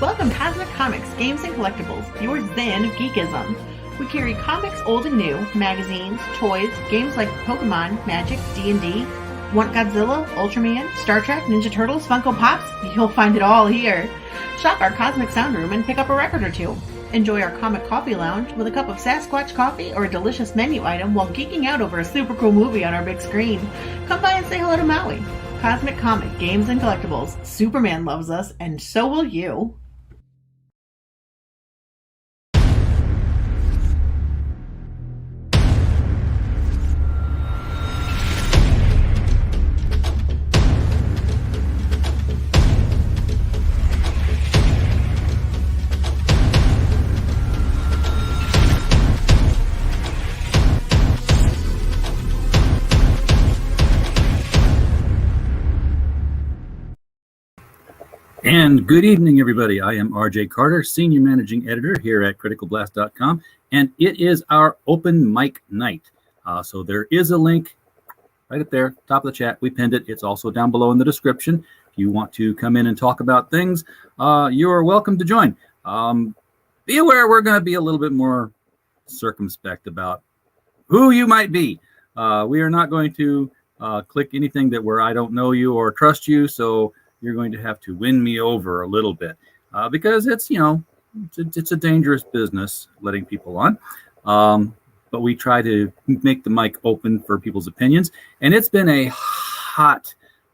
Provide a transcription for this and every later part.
Welcome to Cosmic Comics, Games and Collectibles, your zen of geekism. We carry comics old and new, magazines, toys, games like Pokemon, Magic, D&D. Want Godzilla, Ultraman, Star Trek, Ninja Turtles, Funko Pops? You'll find it all here. Shop our Cosmic Sound Room and pick up a record or two. Enjoy our Comic Coffee Lounge with a cup of Sasquatch coffee or a delicious menu item while geeking out over a super cool movie on our big screen. Come by and say hello to Maui. Cosmic Comic, Games and Collectibles. Superman loves us, and so will you. And good evening, everybody. I am RJ Carter, Senior Managing Editor here at CriticalBlast.com, and it is our open mic night. So there is a link right up there, top of the chat. We pinned it. It's also down below in the description. If you want to come in and talk about things, you are welcome to join. Be aware we're going to be a little bit more circumspect about who you might be. We are not going to click anything that where I don't know you or trust you, so you're going to have to win me over a little bit because it's, it's a dangerous business letting people on. But we try to make the mic open for people's opinions. And it's been a hot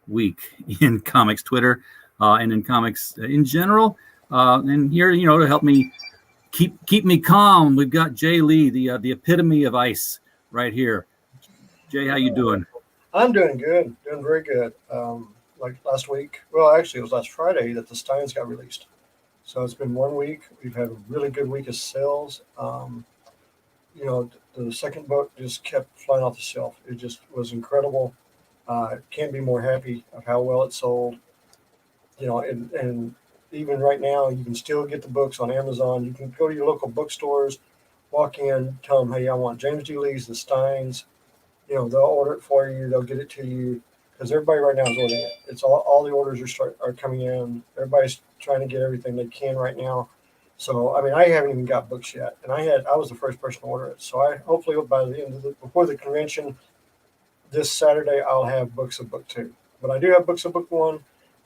week in comics Twitter and in comics in general. And here, to help me keep me calm, we've got Jay Lee, the epitome of ice right here. Jay, how you doing? I'm doing good, doing very good. Like last week, well, actually, it was last Friday that the Steins got released. So it's been 1 week. We've had a really good week of sales. The second book just kept flying off the shelf. It just was incredible. Can't be more happy of how well it sold. And even right now, you can still get the books on Amazon. You can go to your local bookstores, walk in, tell them, hey, I want James D. Lee's The Steins. They'll order it for you. They'll get it to you. Because everybody right now is ordering it. It's all the orders are coming in. Everybody's trying to get everything they can right now. So I haven't even got books yet, and I was the first person to order it. So I hopefully by the end of before the convention this Saturday I'll have books of book 2. But I do have books of book 1.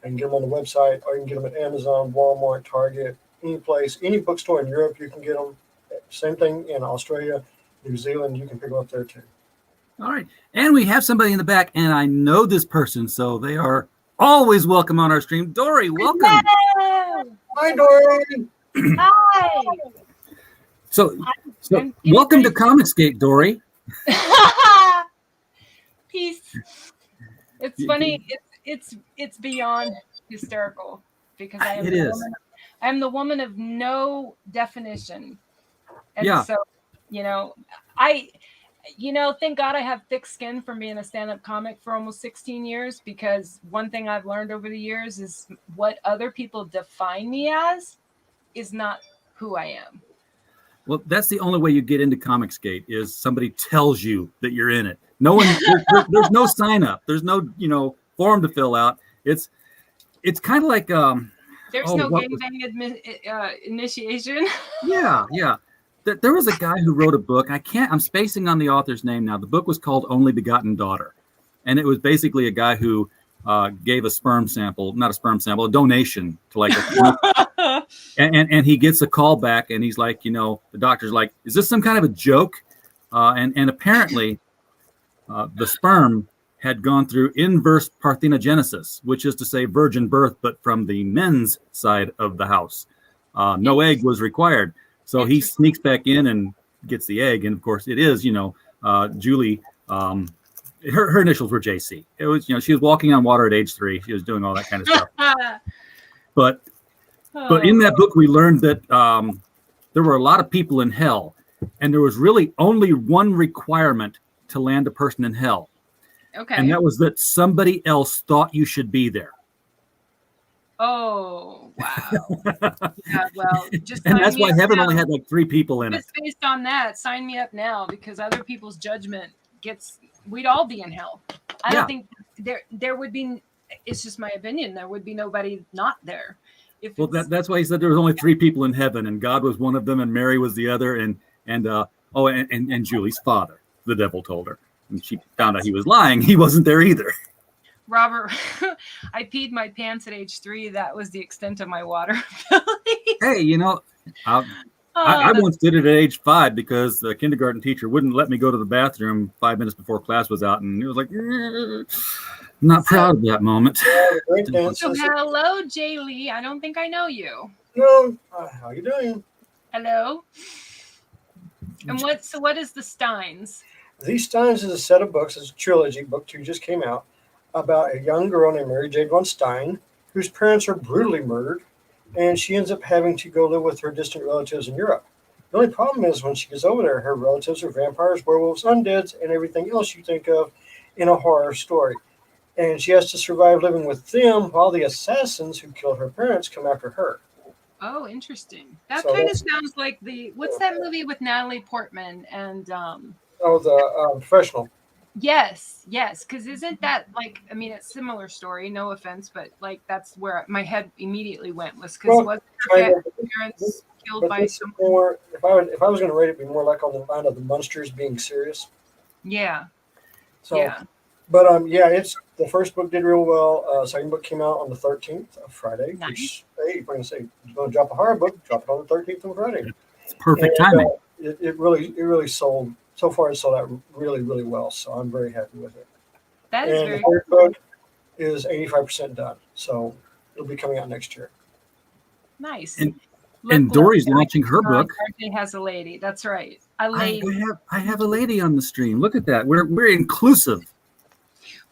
I can get them on the website, or you can get them at Amazon, Walmart, Target, any place, any bookstore in Europe you can get them. Same thing in Australia, New Zealand. You can pick them up there too. All right. And we have somebody in the back, and I know this person, so they are always welcome on our stream. Dory, welcome. Hello. Hi, Dory. Hi. So welcome to Comicsgate, Dory. Peace. It's funny. It's beyond hysterical because I'm the woman of no definition. And so, thank God I have thick skin from being a stand-up comic for almost 16 years, because one thing I've learned over the years is what other people define me as is not who I am. Well, that's the only way you get into Comicsgate is somebody tells you that you're in it. No one, there's no sign up. There's no, form to fill out. It's kind of like there's no gangbang initiation. Yeah. There was a guy who wrote a book. I'm spacing on the author's name now. The book was called Only Begotten Daughter. And it was basically a guy who gave a donation to like a and he gets a call back, and he's like, the doctor's like, is this some kind of a joke? And apparently the sperm had gone through inverse parthenogenesis, which is to say virgin birth, but from the men's side of the house. No egg was required. So he sneaks back in and gets the egg. And of course it is, Julie, her initials were JC. It was, she was walking on water at age 3. She was doing all that kind of stuff. But in that book, we learned that there were a lot of people in hell, and there was really only one requirement to land a person in hell. Okay. And that was that somebody else thought you should be there. Oh, wow. Yeah, well, just and that's why heaven only had like 3 people in it. Just based on that, sign me up now, because other people's judgment we'd all be in hell. I don't think there would be, it's just my opinion, there would be nobody not there. If Well, it's that's why he said there was only 3 people in heaven, and God was one of them, and Mary was the other, and Julie's father. The devil told her, and she found out he was lying. He wasn't there either. Robert, I peed my pants at age 3. That was the extent of my water abilities. Hey, I Oh, once did it at age 5 because the kindergarten teacher wouldn't let me go to the bathroom 5 minutes before class was out, and it was like, not proud of that moment. Yeah, the great dances. so hello, Jay Lee. I don't think I know you. No, how you doing? Hello. And what is the Steins? These Steins is a set of books. It's a trilogy. Book 2 just came out about a young girl named Mary Jade von Stein, whose parents are brutally murdered, and she ends up having to go live with her distant relatives in Europe. The only problem is when she gets over there, her relatives are vampires, werewolves, undeads, and everything else you think of in a horror story. And she has to survive living with them while the assassins who killed her parents come after her. Oh, interesting. That So kind of that's- sounds like what's that movie with Natalie Portman and the professional. Yes, because isn't that like, I mean, it's similar story, no offense, but like that's where my head immediately went, was because Well, was kind her of, parents killed but by this is someone? more. If I was going to rate it, it'd be more like on the line of the monsters being serious. Yeah, So, yeah. but yeah, it's the first book did real well. Second book came out on the 13th of Friday. Nice. Which, hey, if I can say you're going to drop a horror book, drop it on the 13th of Friday. It's perfect And, timing. it really sold. So far, it sold out really, really well. So I'm very happy with it. That is And very the third cool. book is 85% done. So it'll be coming out next year. Nice. And- Look, And Dory's look, launching her book. RJ has a lady. That's right. A I lady. have a lady on the stream. Look at that. We're inclusive.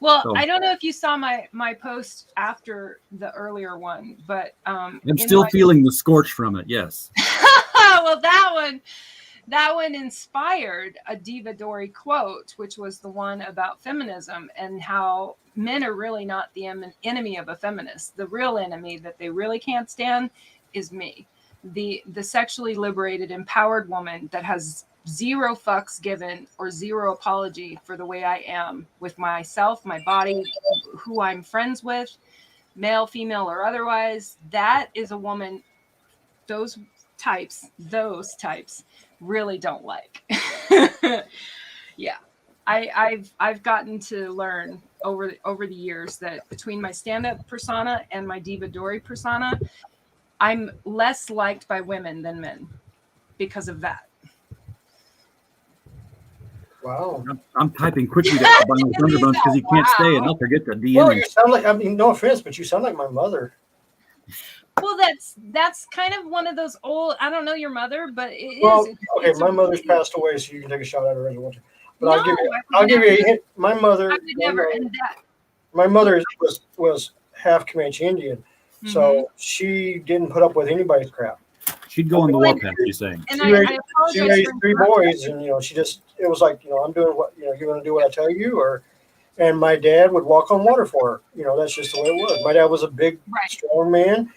Well, So- I don't know if you saw my post after the earlier one, but I'm still feeling the scorch from it. Yes. well, that one inspired a Diva Dory quote, which was the one about feminism and how men are really not the enemy of a feminist. The real enemy that they really can't stand is me, the sexually liberated, empowered woman that has zero fucks given or zero apology for the way I am with myself, my body, who I'm friends with, male, female, or otherwise. That is a woman those types really don't like. Yeah. I've gotten to learn over the years that between my stand-up persona and my Diva Dory persona, I'm less liked by women than men because of that. Wow. I'm typing quickly to buy my Thunderbuns because he can't stay, and I'll forget to DM Well, him. you sound like, I mean, no offense, but you sound like my mother. Well, that's kind of one of those old. I don't know your mother, but it is. Well, okay, it's a my mother's really- passed away, so you can take a shot at her as you want to. But No, I'll give you a hint. My mother, I would never. And that. my mother was half Comanche Indian, so Mhm. she didn't put up with anybody's crap. She'd go on the warpath, you're saying. And She I raised apologize for 3 interrupting. boys, and she just, it was like, I'm doing what, you're going to do what I tell you, or. And my dad would walk on water for her. That's just the way it was. My dad was a big, Right. strong man,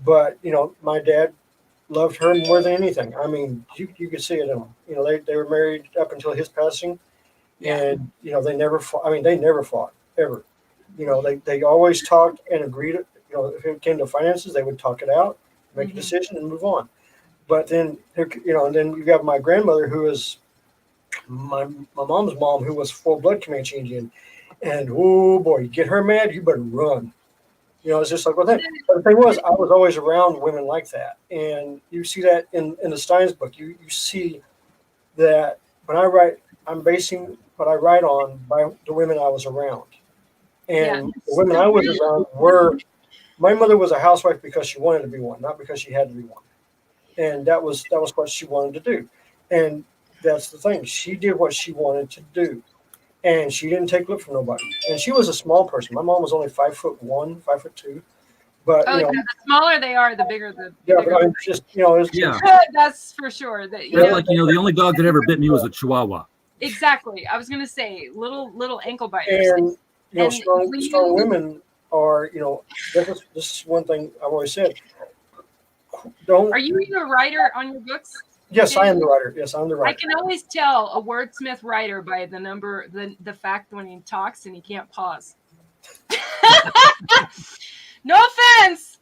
but my dad loved her more than anything. I mean, you could see it in them. They were married up until his passing, and they never fought. I mean, they never fought ever. They always talked and agreed. If it came to finances, they would talk it out, make a decision, and move on. But then and then you got my grandmother, who is my mom's mom, who was full blood Comanche Indian, and oh boy, you get her mad, you better run. It's just like, well, but the thing was, I was always around women like that. And you see that in the Steins book. You see that when I write, I'm basing what I write on by the women I was around. And the women I was around were, my mother was a housewife because she wanted to be one, not because she had to be one. And that was what she wanted to do. And that's the thing. She did what she wanted to do. And she didn't take lip from nobody. And she was a small person. My mom was only 5'1", 5'2". But the smaller they are, the bigger the. yeah, bigger but I'm just it's Yeah. That's for sure. That That's like, the only dog that ever bit me was a Chihuahua. exactly. I was gonna say little ankle biters. and And strong when strong you- women are this is one thing I've always said. Don't. Are you a writer on your books? Yes, I am the writer. Yes, I'm the I writer. can always tell a wordsmith writer by the fact when he talks and he can't pause. No offense,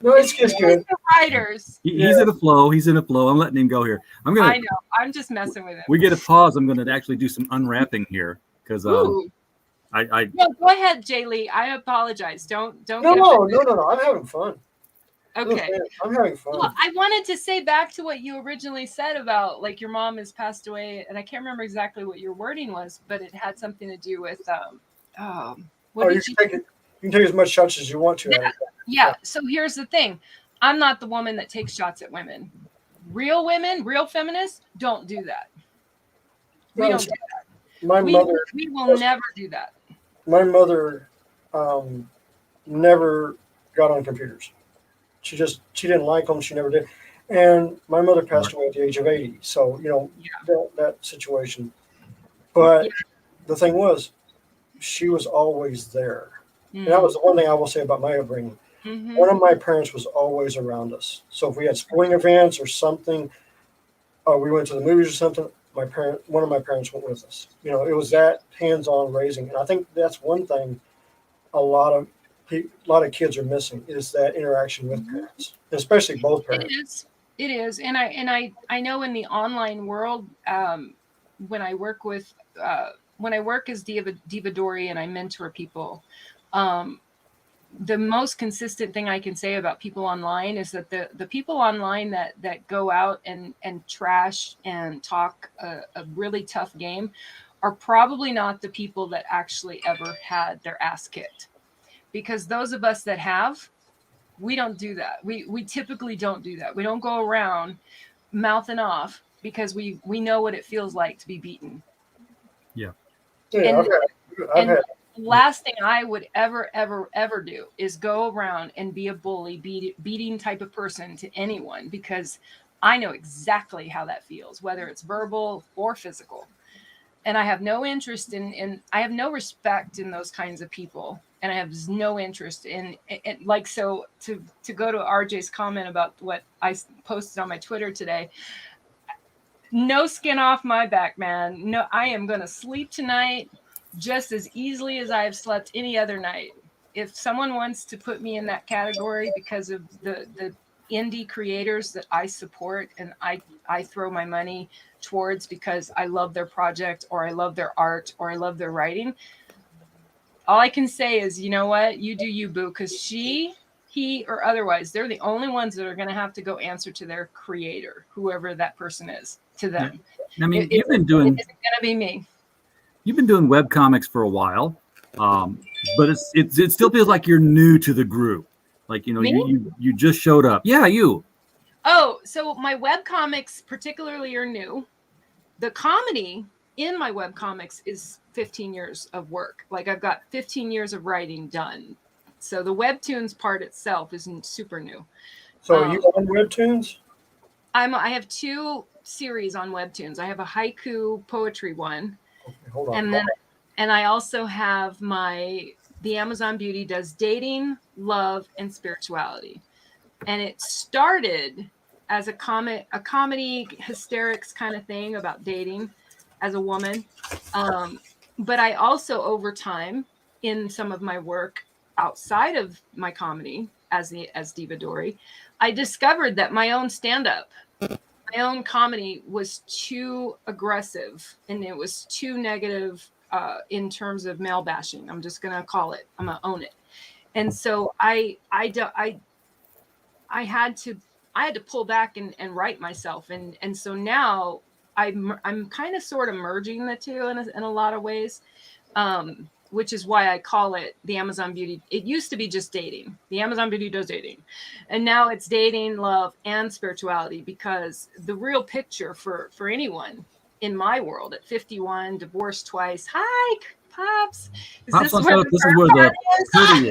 No, it's good. The writers. He's in a flow. He's in a flow. I'm letting him go here. I know. I'm just messing with him. We get a pause. I'm going to actually do some unwrapping here because I No, go ahead, Jay Lee. I apologize. Don't. No. Get offended. I'm having fun. Okay. I'm having fun. Well, I wanted to say back to what you originally said about like your mom has passed away, and I can't remember exactly what your wording was, but it had something to do with what did you can take as much shots as you want to. Yeah. So here's the thing. I'm not the woman that takes shots at women. Real women, real feminists don't do that. We don't do that. We will never do that. My mother never got on computers. She didn't like them. She never did. And my mother passed away at the age of 80. So, that situation. But the thing was, she was always there. And that was the one thing I will say about my upbringing. Mm-hmm. One of my parents was always around us. So if we had sporting events or something, we went to the movies or something, one of my parents went with us. It was that hands-on raising. And I think that's one thing a lot of kids are missing is that interaction with parents, especially both parents. It is. And I know in the online world, when I work as Diva Dory and I mentor people, the most consistent thing I can say about people online is that the people online that go out and trash and talk a really tough game are probably not the people that actually ever had their ass kicked. Because those of us that have, we don't do that. We typically don't do that. We don't go around mouthing off because we know what it feels like to be beaten. Yeah. And last thing I would ever do is go around and be a bully, beating type of person to anyone, because I know exactly how that feels, whether it's verbal or physical. And I have no interest I have no respect in those kinds of people. And I have no interest in like, so to go to RJ's comment about what I posted on my Twitter today, no skin off my back, man. No, I am going to sleep tonight just as easily as I have slept any other night. If someone wants to put me in that category because of the indie creators that I support and I throw my money towards because I love their project or I love their art or I love their writing, all I can say is, you know what? You do you, boo, because he, or otherwise, they're the only ones that are going to have to go answer to their creator, whoever that person is, to them. I mean, it isn't going to be me. You've been doing web comics for a while, but it still feels like you're new to the group. Like, you just showed up. Yeah, you. Oh, so my web comics particularly are new. The comedy in my web comics is 15 years of work. Like I've got 15 years of writing done. So the webtoons part itself isn't super new. So are you on webtoons? I have 2 series on webtoons. I have a haiku poetry one. Okay, hold on. And I also have the Amazon Beauty does dating, love, and spirituality. And it started as a comedy hysterics kind of thing about dating as a woman. But I also, over time, in some of my work outside of my comedy as Diva Dory, I discovered that my own stand-up, my own comedy was too aggressive and it was too negative in terms of male bashing. I'm just gonna call it. I'm gonna own it. And so I had to pull back and write myself. And so now I'm kind of sort of merging the two in a lot of ways, which is why I call it the Amazon Beauty. It used to be just dating. The Amazon Beauty does dating. And now it's dating, love, and spirituality, because the real picture for anyone in my world at 51, divorced twice. Hi, Pops. This is where the purdy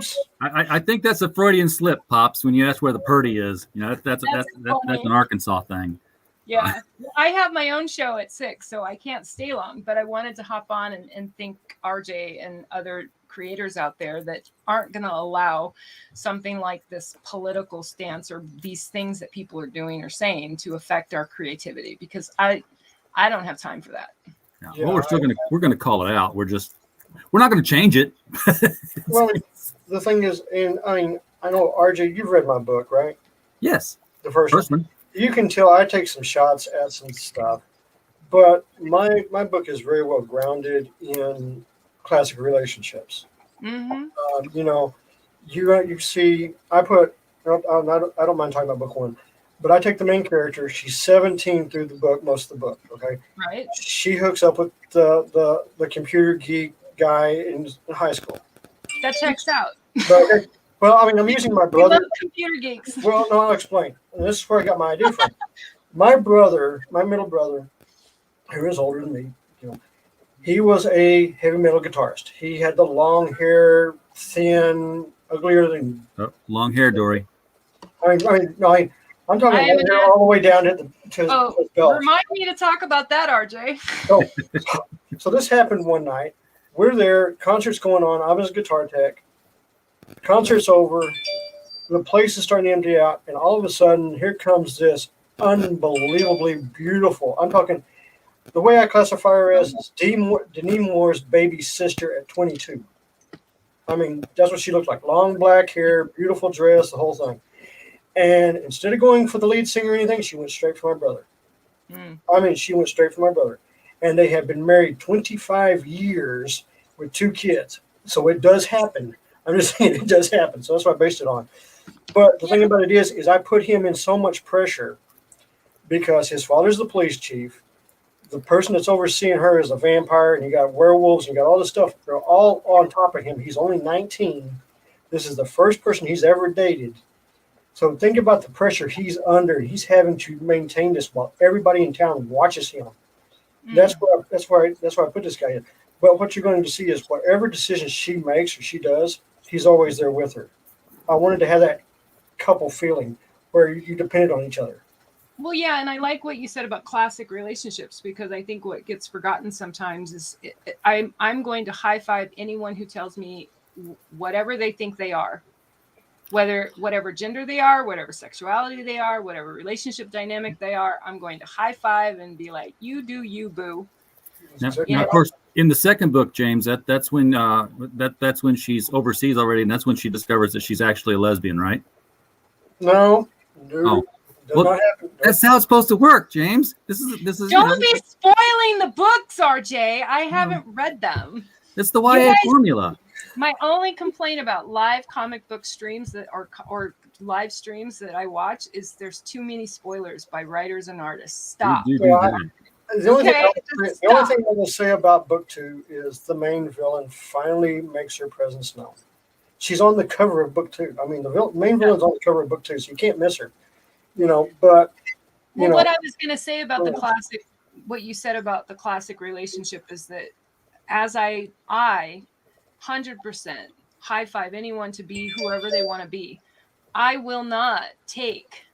is. I think that's a Freudian slip, Pops, when you ask where the purdy is. That's an Arkansas thing. Yeah, I have my own show at 6, so I can't stay long, but I wanted to hop on and thank RJ and other creators out there that aren't going to allow something like this political stance or these things that people are doing or saying to affect our creativity, because I don't have time for that. Yeah, well, we're gonna call it out. We're not gonna change it. Well, the thing is, and I mean, I know, RJ, you've read my book, right? Yes, The first first one. one. You can tell I take some shots at some stuff, but my book is very well grounded in classic relationships. Mm-hmm. You know, you see, I don't mind talking about book one, but I take the main character. She's 17 through the book, most of the book. Okay, Right. she hooks up with the computer geek guy in high school. That checks out. But okay, well, I mean, I'm using my We love brother. computer geeks. Well, no, I'll explain. And this is where I got my idea from. My brother, my middle brother, who is older than me, you know, he was a heavy metal guitarist. He had the long hair, thin, uglier than. Oh, long hair, Dory. I'm talking I am long hair all the way down to Oh, his belt. remind me to talk about that, RJ. So, so this happened one night. We're there, concert's going on. I'm his guitar tech. Concert's over. The place is starting to empty out, and all of a sudden, here comes this unbelievably beautiful. I'm talking. The way I classify her as is Demi Moore's baby sister at 22. I mean, that's what she looked like. Long black hair, beautiful dress, the whole thing. And instead of going for the lead singer or anything, she went straight for my brother. Mm. I mean, she went straight for my brother. And they have been married 25 years with 2 kids. So it does happen. I'm just saying it does happen. So that's what I based it on. But the thing about it is I put him in so much pressure because his father's the police chief. The person that's overseeing her is a vampire, and you got werewolves, and you got all this stuff. They're all on top of him. He's only 19. This is the first person he's ever dated. So think about the pressure he's under. He's having to maintain this while everybody in town watches him. That's why I put this guy in. But what you're going to see is whatever decision she makes or she does, he's always there with her. I wanted to have that couple feeling where you depended on each other. Well, yeah, and I like what you said about classic relationships, because I think what gets forgotten sometimes is I'm going to high five anyone who tells me whatever they think they are, whatever gender they are, whatever sexuality they are, whatever relationship dynamic they are. I'm going to high five and be like, "You do you, boo." Now, of course, in the second book, James, that's when she's overseas already, and that's when she discovers that she's actually a lesbian, right? No. Oh. Does Well, not happen. that's how it's supposed to work, James. This is. Don't be spoiling the books, RJ. I haven't read them. It's the YA formula. My only complaint about live comic book streams that or live streams that I watch is there's too many spoilers by writers and artists. Stop. You do that. The only Okay, thing I will say about book 2 is the main villain finally makes her presence known. She's on the cover of book 2. I mean, the main villain's on the cover of book 2, so you can't miss her. You know, but Well, what I was going to say about the classic, what you said about the classic relationship is that as I 100% high five anyone to be whoever they want to be, I will not take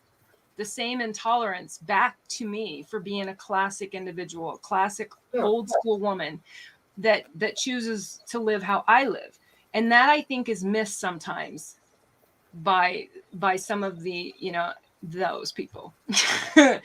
the same intolerance back to me for being a classic individual, classic old school woman that chooses to live how I live. And that I think is missed sometimes by some of the, those people. I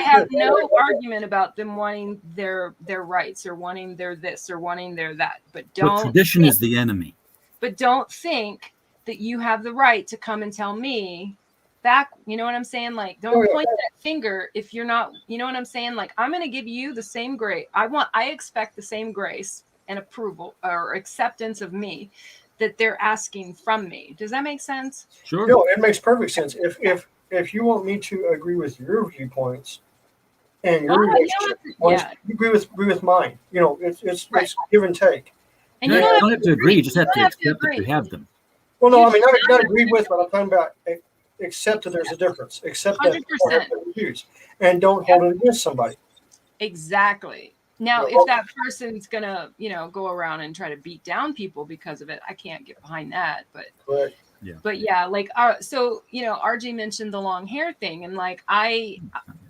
have no argument about them wanting their rights or wanting their this or wanting their that, but tradition is the enemy. But don't think that you have the right to come and tell me back. You know what I'm saying? Like, don't point that finger if you're not. You know what I'm saying? Like, I'm going to give you the same grace. I expect the same grace and approval or acceptance of me that they're asking from me. Does that make sense? Sure. No, it makes perfect sense. If you want me to agree with your viewpoints and your relationship, you agree with mine. You know, it's give and take. And you don't have to agree. You just have to accept that you have them. Well, no, I mean not agree with, but I'm talking about accept that there's a difference. Accept that people have different views, and don't hold it against somebody. Exactly. Now, if that person's gonna, go around and try to beat down people because of it, I can't get behind that. But yeah, like so, RJ mentioned the long hair thing, and like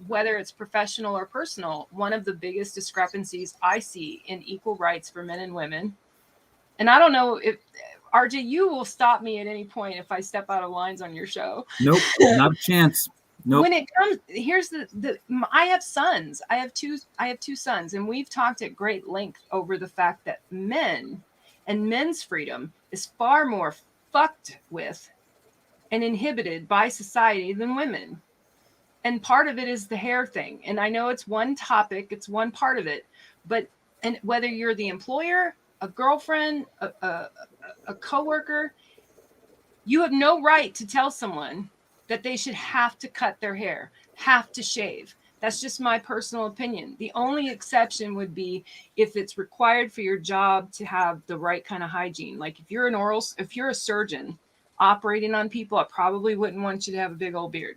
whether it's professional or personal, one of the biggest discrepancies I see in equal rights for men and women, and I don't know if RJ, you will stop me at any point if I step out of lines on your show. Nope, not a chance. Nope. When it comes, here's I have sons. I have two sons, and we've talked at great length over the fact that men and men's freedom is far more fucked with and inhibited by society than women. And part of it is the hair thing. And I know it's one topic, it's one part of it, but and whether you're the employer, a girlfriend, a coworker, you have no right to tell someone that they should have to cut their hair, have to shave. That's just my personal opinion. The only exception would be if it's required for your job to have the right kind of hygiene. Like if you're a surgeon operating on people, I probably wouldn't want you to have a big old beard.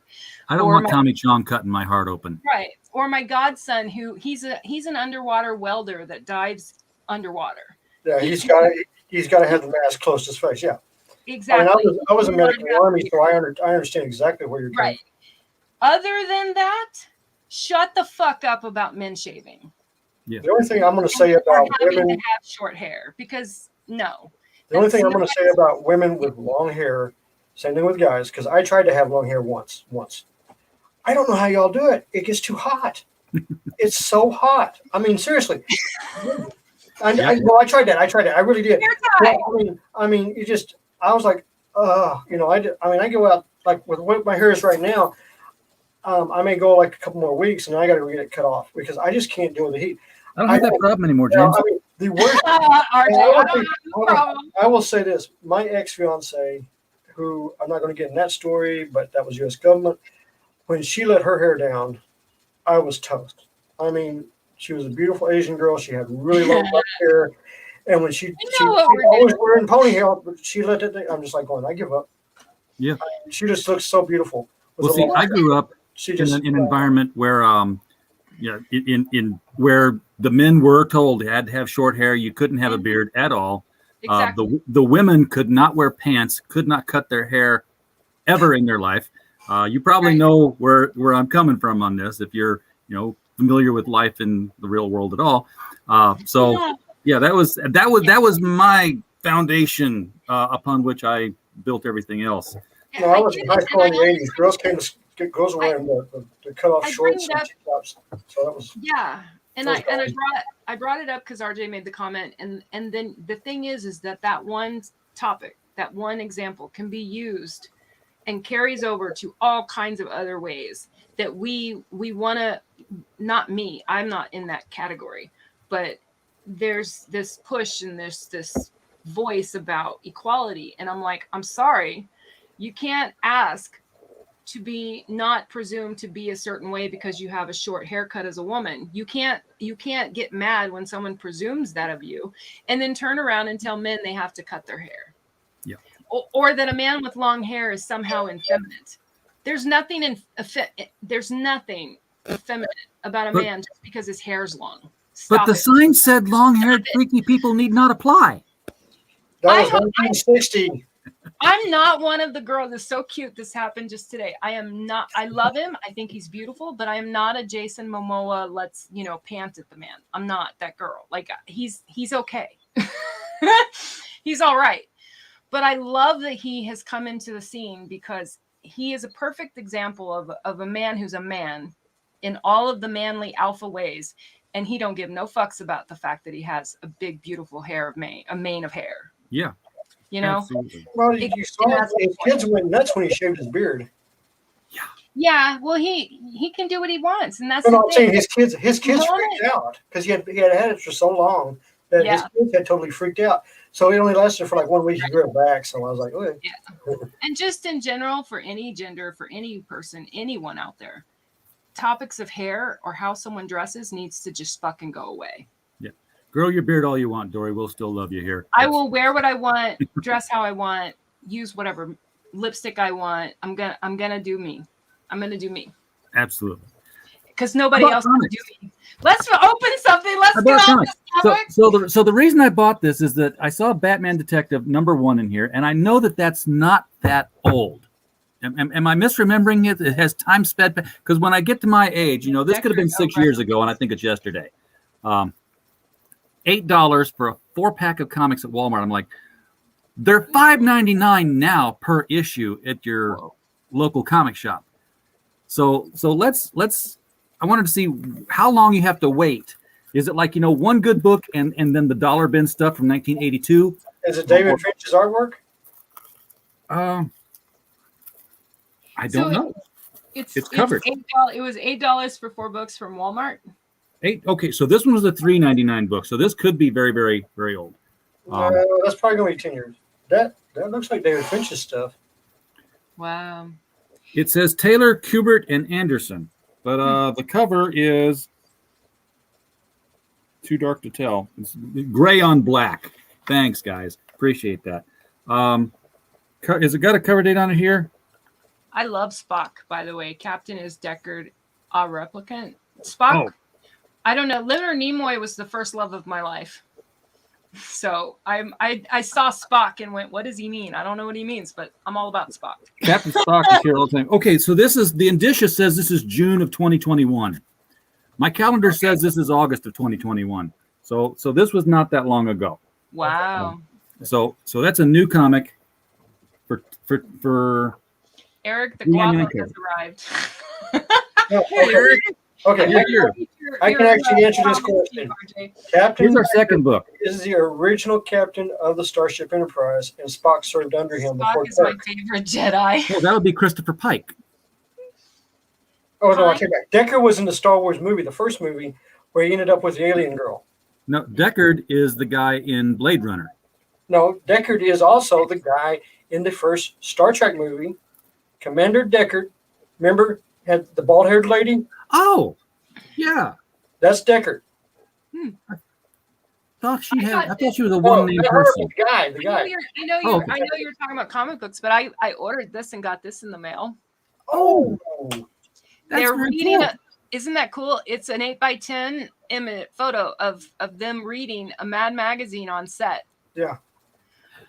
I don't want Tommy Chong cutting my heart open. Right. Or my godson, who he's an underwater welder that dives underwater. Yeah, he's got to have the mask close to his face. Yeah, exactly. I mean, I was a medic in the Army, so I understand exactly where you're coming. Right. Other than that, shut the fuck up about men shaving. Yeah. The only thing I'm going to say about women to have short hair, because no. The only thing I'm going to say about women with long hair, same thing with guys, because I tried to have long hair once. I don't know how y'all do it. It gets too hot. It's so hot. I mean, seriously. I tried that. I really did. Well, I mean, I was like, I go out like with what my hair is right now. I may go like a couple more weeks, and I got to get it cut off because I just can't deal with the heat. I don't have that problem anymore, James. I mean, the worst. I will say this: my ex-fiance, who I'm not going to get in that story, but that was U.S. government. When she let her hair down, I was toast. I mean, she was a beautiful Asian girl. She had really long black hair, and when she always wearing ponytail, but she let it. I'm just like going, I give up. Yeah, she just looks so beautiful. Well, see, I grew up in an environment where, in where the men were told they had to have short hair. You couldn't have a beard at all. Exactly. The women could not wear pants, could not cut their hair ever in their life. You probably know where I'm coming from on this if you're, familiar with life in the real world at all. That was my foundation upon which I built everything else. No, I was in high school in the 80s. Girls were wearing the cut off shorts and tops. So that was I brought it up because RJ made the comment, and then the thing is that one topic, that one example can be used and carries over to all kinds of other ways that we want to, not me, I'm not in that category, but there's this push and there's this voice about equality. And I'm like, I'm sorry, you can't ask to be not presumed to be a certain way because you have a short haircut as a woman. You can't get mad when someone presumes that of you and then turn around and tell men they have to cut their hair. Yeah. Or that a man with long hair is somehow effeminate. There's nothing effeminate about a man just because his hair's long. But the sign said long-haired freaky people need not apply. That was 1960. I'm not one of the girls. It's so cute. This happened just today. I am not. I love him. I think he's beautiful, but I am not a Jason Momoa. Let's pant at the man. I'm not that girl. Like he's okay. He's all right. But I love that he has come into the scene because he is a perfect example of a man who's a man in all of the manly alpha ways, and he don't give no fucks about the fact that he has a big, beautiful a mane of hair. Yeah. Absolutely. Well, you saw his kids went nuts when he shaved his beard. Yeah. Well, he can do what he wants, and that's. No, I'm saying his kids freaked out because he had it for so long that his kids had totally freaked out. So it only lasted for like 1 week. He grew it back. So I was like, okay. Yeah. And just in general, for any gender, for any person, anyone out there, topics of hair or how someone dresses needs to just fucking go away. Grow your beard all you want, Dory. We'll still love you here. I will wear what I want, dress how I want, use whatever lipstick I want. I'm gonna do me. I'm gonna do me. Absolutely. Because nobody else can do me. Let's open something. Let's get on this topic. So the reason I bought this is that I saw Batman Detective #1 in here, and I know that that's not that old. Am I misremembering it? It has time sped back. Because when I get to my age, this could have been 6 years ago, and I think it's yesterday. $8 for a 4-pack of comics at Walmart. I'm like, they're $5.99 now per issue at your local comic shop. So let's. I wanted to see how long you have to wait. Is it like one good book and then the dollar bin stuff from 1982? Is it David Finch's artwork? I So don't know. It's covered. $8. It was $8 for 4 books from Walmart. Okay, so this one was a $3.99 book. So this could be very, very, very old. That's probably going to be 10 years. That looks like David Finch's stuff. Wow. It says Taylor, Kubert, and Anderson, but the cover is too dark to tell. It's gray on black. Thanks, guys. Appreciate that. Has it got a cover date on it here? I love Spock, by the way. Captain is Deckard, a replicant. Spock, I don't know. Leonard Nimoy was the first love of my life. So I saw Spock and went, what does he mean? I don't know what he means, but I'm all about Spock. Captain Spock is here all the time. Okay, so this is the indicia says this is June of 2021. My calendar says this is August of 2021. So this was not that long ago. Wow. So that's a new comic for Eric the Guapo has arrived. Eric. Okay, I can actually answer this question. Captain Here's our second book. Is the original captain of the Starship Enterprise, and Spock served under him. Spock is my favorite Jedi. Well, that would be Christopher Pike. Oh, no, I take back. Deckard was in the Star Wars movie, the first movie, where he ended up with the alien girl. No, Deckard is the guy in Blade Runner. No, Deckard is also the guy in the first Star Trek movie, Commander Deckard. Remember, had the bald-haired lady? Oh, yeah. That's Deckard. I thought she was a one-name person. The guy. I know you're talking about comic books, but I ordered this and got this in the mail. Oh, they're reading. Cool. Isn't that cool? It's an 8x10 image photo of them reading a Mad magazine on set. Yeah.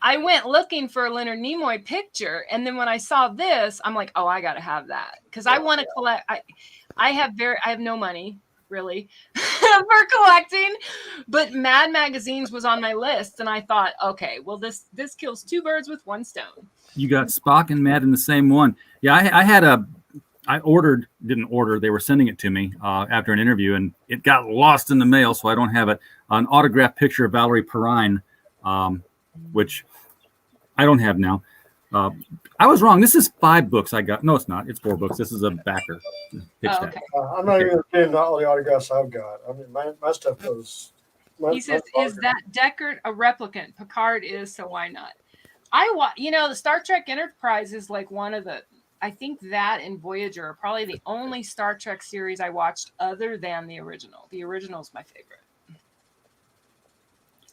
I went looking for a Leonard Nimoy picture, and then when I saw this, I'm like, oh, I got to have that because I want to collect. I have no money really for collecting, but Mad magazines was on my list, and I thought, okay, well this kills two birds with one stone. You got Spock and Mad in the same one. Yeah, didn't order. They were sending it to me after an interview, and it got lost in the mail, so I don't have it. An autographed picture of Valerie Perrine, which I don't have now. I was wrong. This is 5 books I got. No, it's not. It's 4 books. This is a backer. Okay. I'm not even getting all the autographs I've got. I mean, my stuff goes. He says, "Is that Deckard a replicant? Picard is, so why not?" The Star Trek Enterprise is like one of the. I think that and Voyager are probably the only Star Trek series I watched other than the original. The original is my favorite,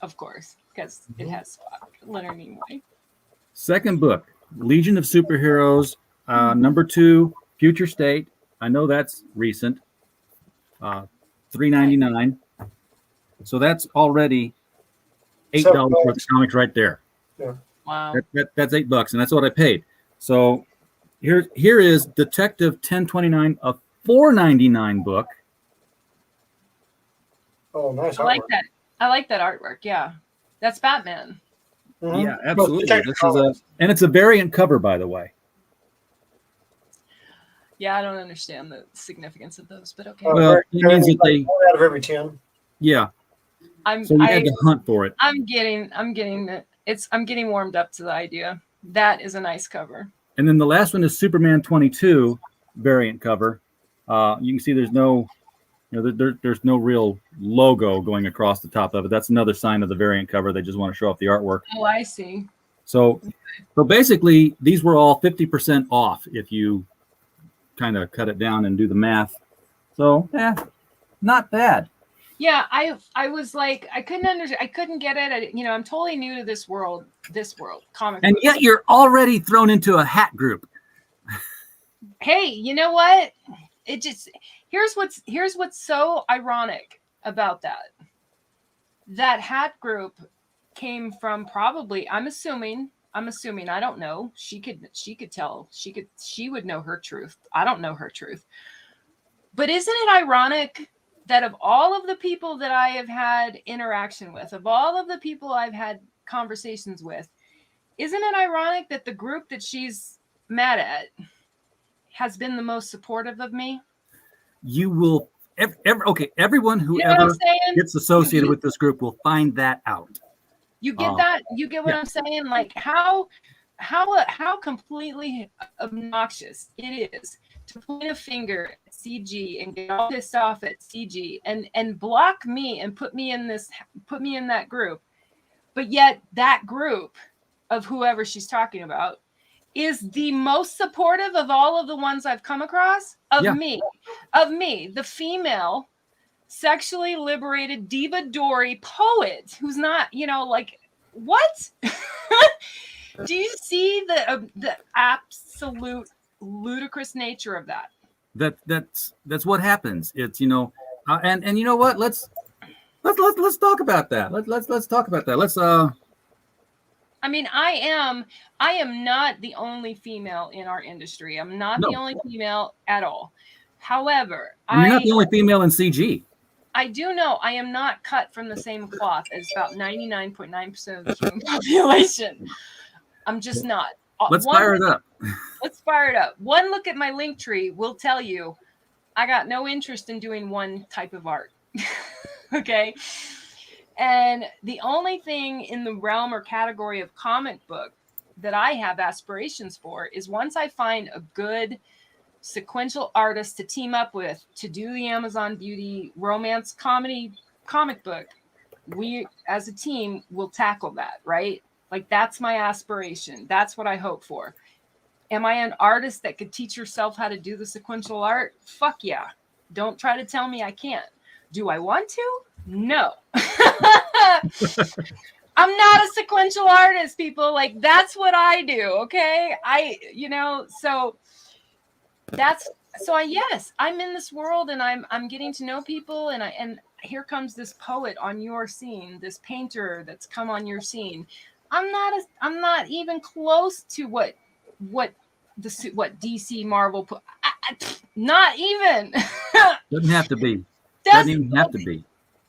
of course, because it has Spock, Leonard Nimoy. Second book, Legion of Superheroes, number 2, Future State. I know that's recent. $3.99. So that's already $8 worth of comics right there. Yeah. Wow. That's $8, and that's what I paid. So here is Detective 1029, a $4.99 book. Oh, nice. I like that. I like that artwork. Yeah, that's Batman. Mm-hmm. Yeah, absolutely. It's a variant cover, by the way. Yeah, I don't understand the significance of those, but okay. Well, it means that they out of every 10. Yeah. So you had to hunt for it. I'm getting warmed up to the idea. That is a nice cover. And then the last one is Superman 22 variant cover. You can see there's no, there's no real logo going across the top of it. That's another sign of the variant cover. They just want to show off the artwork. Oh, I see. So basically, these were all 50% off if you kind of cut it down and do the math. So, not bad. Yeah, I was like, I couldn't get it. I'm totally new to this world, comic. And yet you're already thrown into a hat group. Hey, you know what? It just here's what's so ironic about that. That hat group came from probably, I'm assuming, I don't know. She could tell. She would know her truth. I don't know her truth. But isn't it ironic that of all of the people that I have had interaction with, of all of the people I've had conversations with, isn't it ironic that the group that she's mad at has been the most supportive of me? You will, everyone who ever gets associated with this group will find that out. You get that? You get what I'm saying? Like how how completely obnoxious it is to point a finger at CG and get all pissed off at CG and block me and put me in that group. But yet that group of whoever she's talking about is the most supportive of all of the ones I've come across of me, the female sexually liberated diva Dory poet who's not, like, what? Do you see the absolute ludicrous nature of that? That's what happens. It's and you know what? Let's talk about that. Let's talk about that. I mean, I am not the only female in our industry. I'm not the only female at all. However, you're not the only female in CG. I do know I am not cut from the same cloth as about 99.9% of the human population. I'm just not. Let's fire it up. Let's fire it up. One look at my link tree will tell you I got no interest in doing one type of art. Okay. And the only thing in the realm or category of comic book that I have aspirations for is once I find a good sequential artist to team up with to do the Amazon Beauty romance comedy comic book, we as a team will tackle that, right? Like, that's my aspiration. That's what I hope for. Am I an artist that could teach herself how to do the sequential art? Fuck yeah. Don't try to tell me I can't. Do I want to? No. I'm not a sequential artist, people. Like, that's what I do, okay? Yes, I'm in this world and I'm getting to know people, and here comes this poet on your scene, this painter that's come on your scene. I'm not even close to what DC Marvel put. Not even. Doesn't have to be. Doesn't even have to be.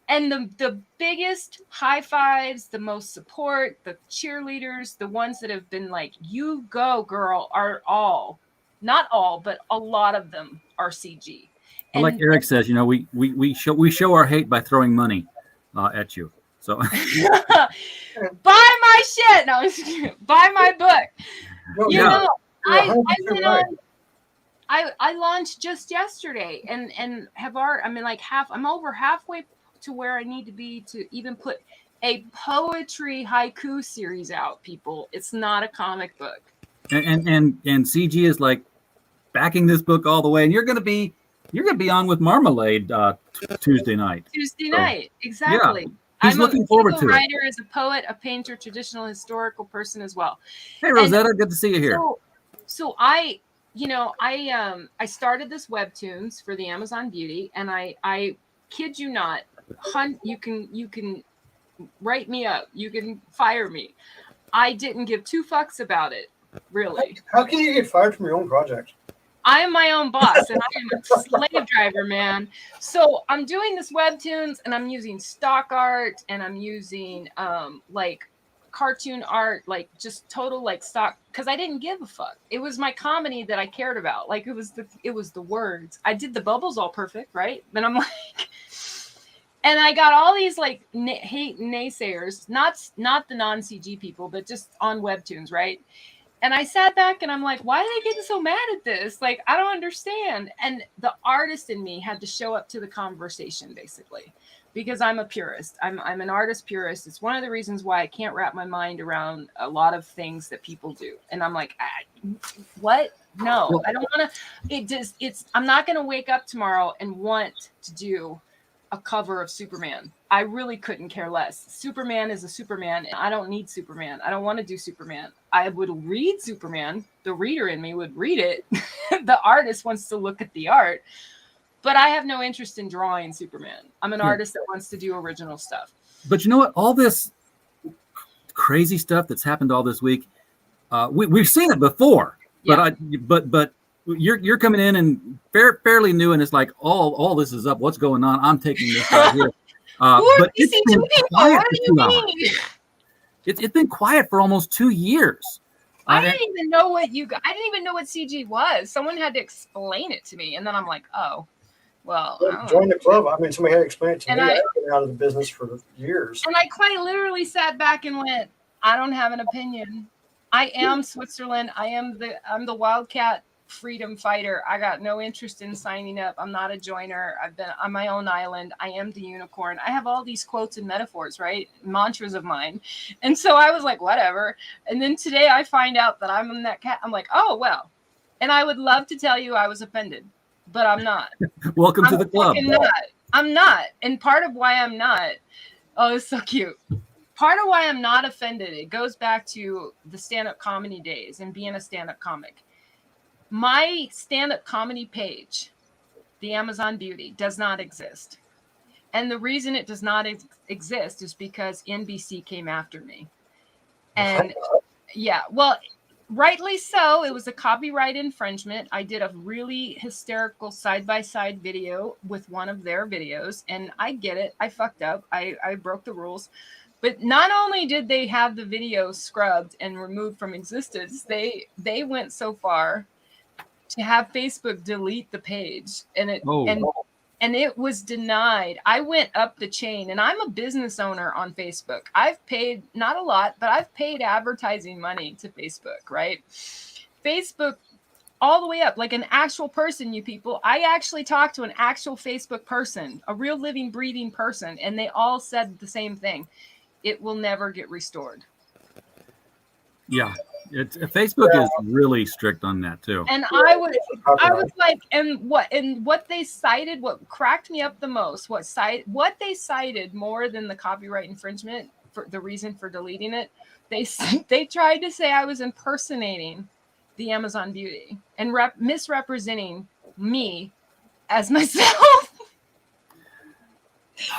And the biggest high fives, the most support, the cheerleaders, the ones that have been like, "You go, girl," are all, not all, but a lot of them are CG. And like Eric says, we show our hate by throwing money at you. So buy my shit. No, buy my book. I launched just yesterday and have already, I'm over halfway to where I need to be to even put a poetry haiku series out, people. It's not a comic book. And CG is like backing this book all the way, and you're gonna be on with Marmalade Tuesday night. Exactly. Yeah. He's looking forward to it. I'm a writer, as a poet, a painter, traditional historical person as well. Hey Rosetta, good to see you here. So I started this webtoons for the Amazon Beauty, and I kid you not, you can write me up, you can fire me. I didn't give two fucks about it, really. How can you get fired from your own project? I am my own boss, and I am a slave driver, man. So I'm doing this webtoons, and I'm using stock art, and I'm using like cartoon art, like just total like stock, because I didn't give a fuck. It was my comedy that I cared about. Like, it was the words. I did the bubbles all perfect, right? And I'm like, and I got all these like hate naysayers, not the non-CG people, but just on webtoons, right? And I sat back and I'm like, why are they getting so mad at this? Like, I don't understand. And the artist in me had to show up to the conversation, basically, because I'm a purist. I'm an artist purist. It's one of the reasons why I can't wrap my mind around a lot of things that people do. And I'm like, what? No, I don't want to. I'm not going to wake up tomorrow and want to do a cover of Superman. I really couldn't care less. Superman is a Superman, and I don't need Superman. I don't want to do Superman. I would read Superman. The reader in me would read it. The artist wants to look at the art. But I have no interest in drawing Superman. I'm an artist that wants to do original stuff. But you know what? All this crazy stuff that's happened all this week, we've seen it before. Yeah. But you're coming in and fairly new, and it's like all this is up. What's going on? I'm taking this out here. But it's been quiet for 2 hours. It's been quiet for almost 2 years. I didn't even know what CG was. Someone had to explain it to me, and then I'm like, oh, well. Join the club. I mean, somebody had to explain it to me. I've been out of the business for years. And I quite literally sat back and went, I don't have an opinion. I am Switzerland. I'm the wildcat freedom fighter. I got no interest in signing up. I'm not a joiner. I've been on my own island. I am the unicorn. I have all these quotes and metaphors, right? Mantras of mine. And so I was like, whatever. And then today I find out that I'm in that cat. I'm like, oh, well. And I would love to tell you I was offended, but I'm not. Welcome to the club. I'm not. And part of why I'm not, oh, it's so cute. Part of why I'm not offended, it goes back to the stand-up comedy days and being a stand-up comic. My stand-up comedy page, the Amazon Beauty, does not exist. And the reason it does not exist is because NBC came after me. And yeah, well, rightly so. It was a copyright infringement. I did a really hysterical side-by-side video with one of their videos, and I get it. I fucked up. I broke the rules. But not only did they have the video scrubbed and removed from existence, they went so far to have Facebook delete the page, and it was denied. I went up the chain, and I'm a business owner on Facebook. I've paid, not a lot, but I've paid advertising money to Facebook, right? Facebook all the way up, like an actual person, you people. I actually talked to an actual Facebook person, a real living, breathing person, and they all said the same thing. It will never get restored. Yeah. Facebook is really strict on that too. And I was like, and what they cited, what cracked me up the most, what they cited more than the copyright infringement for the reason for deleting it, they tried to say I was impersonating the Amazon Beauty and misrepresenting me as myself.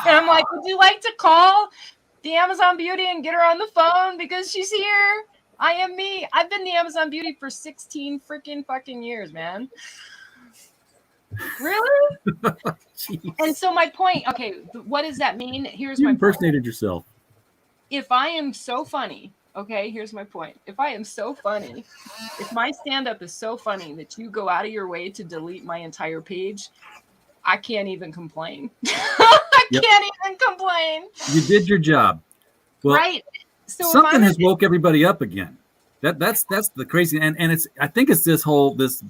And I'm like, would you like to call the Amazon Beauty and get her on the phone because she's here? I am me. I've been the Amazon Beauty for 16 freaking fucking years, man. Really? And so my point, okay, what does that mean? Here's my point. You impersonated yourself. If I am so funny, okay, here's my point. If I am so funny, if my stand-up is so funny that you go out of your way to delete my entire page, I can't even complain. I can't even complain. You did your job. Well, right. So something has woke everybody up again. That's the crazy, and it's, I think it's this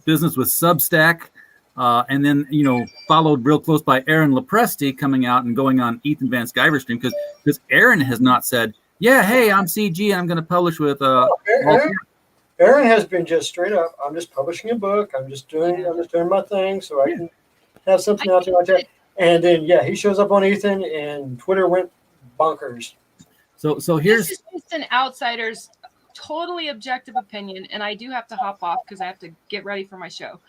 business with Substack, and then followed real close by Aaron Lepresti coming out and going on Ethan Van Sciver's stream because Aaron has not said, yeah, hey, I'm CG and I'm going to publish with Aaron has been just straight up. I'm just publishing a book. I'm just doing my thing so I can have something out there like that. And then he shows up on Ethan, and Twitter went bonkers. So here's this is just an outsider's totally objective opinion, and I do have to hop off because I have to get ready for my show.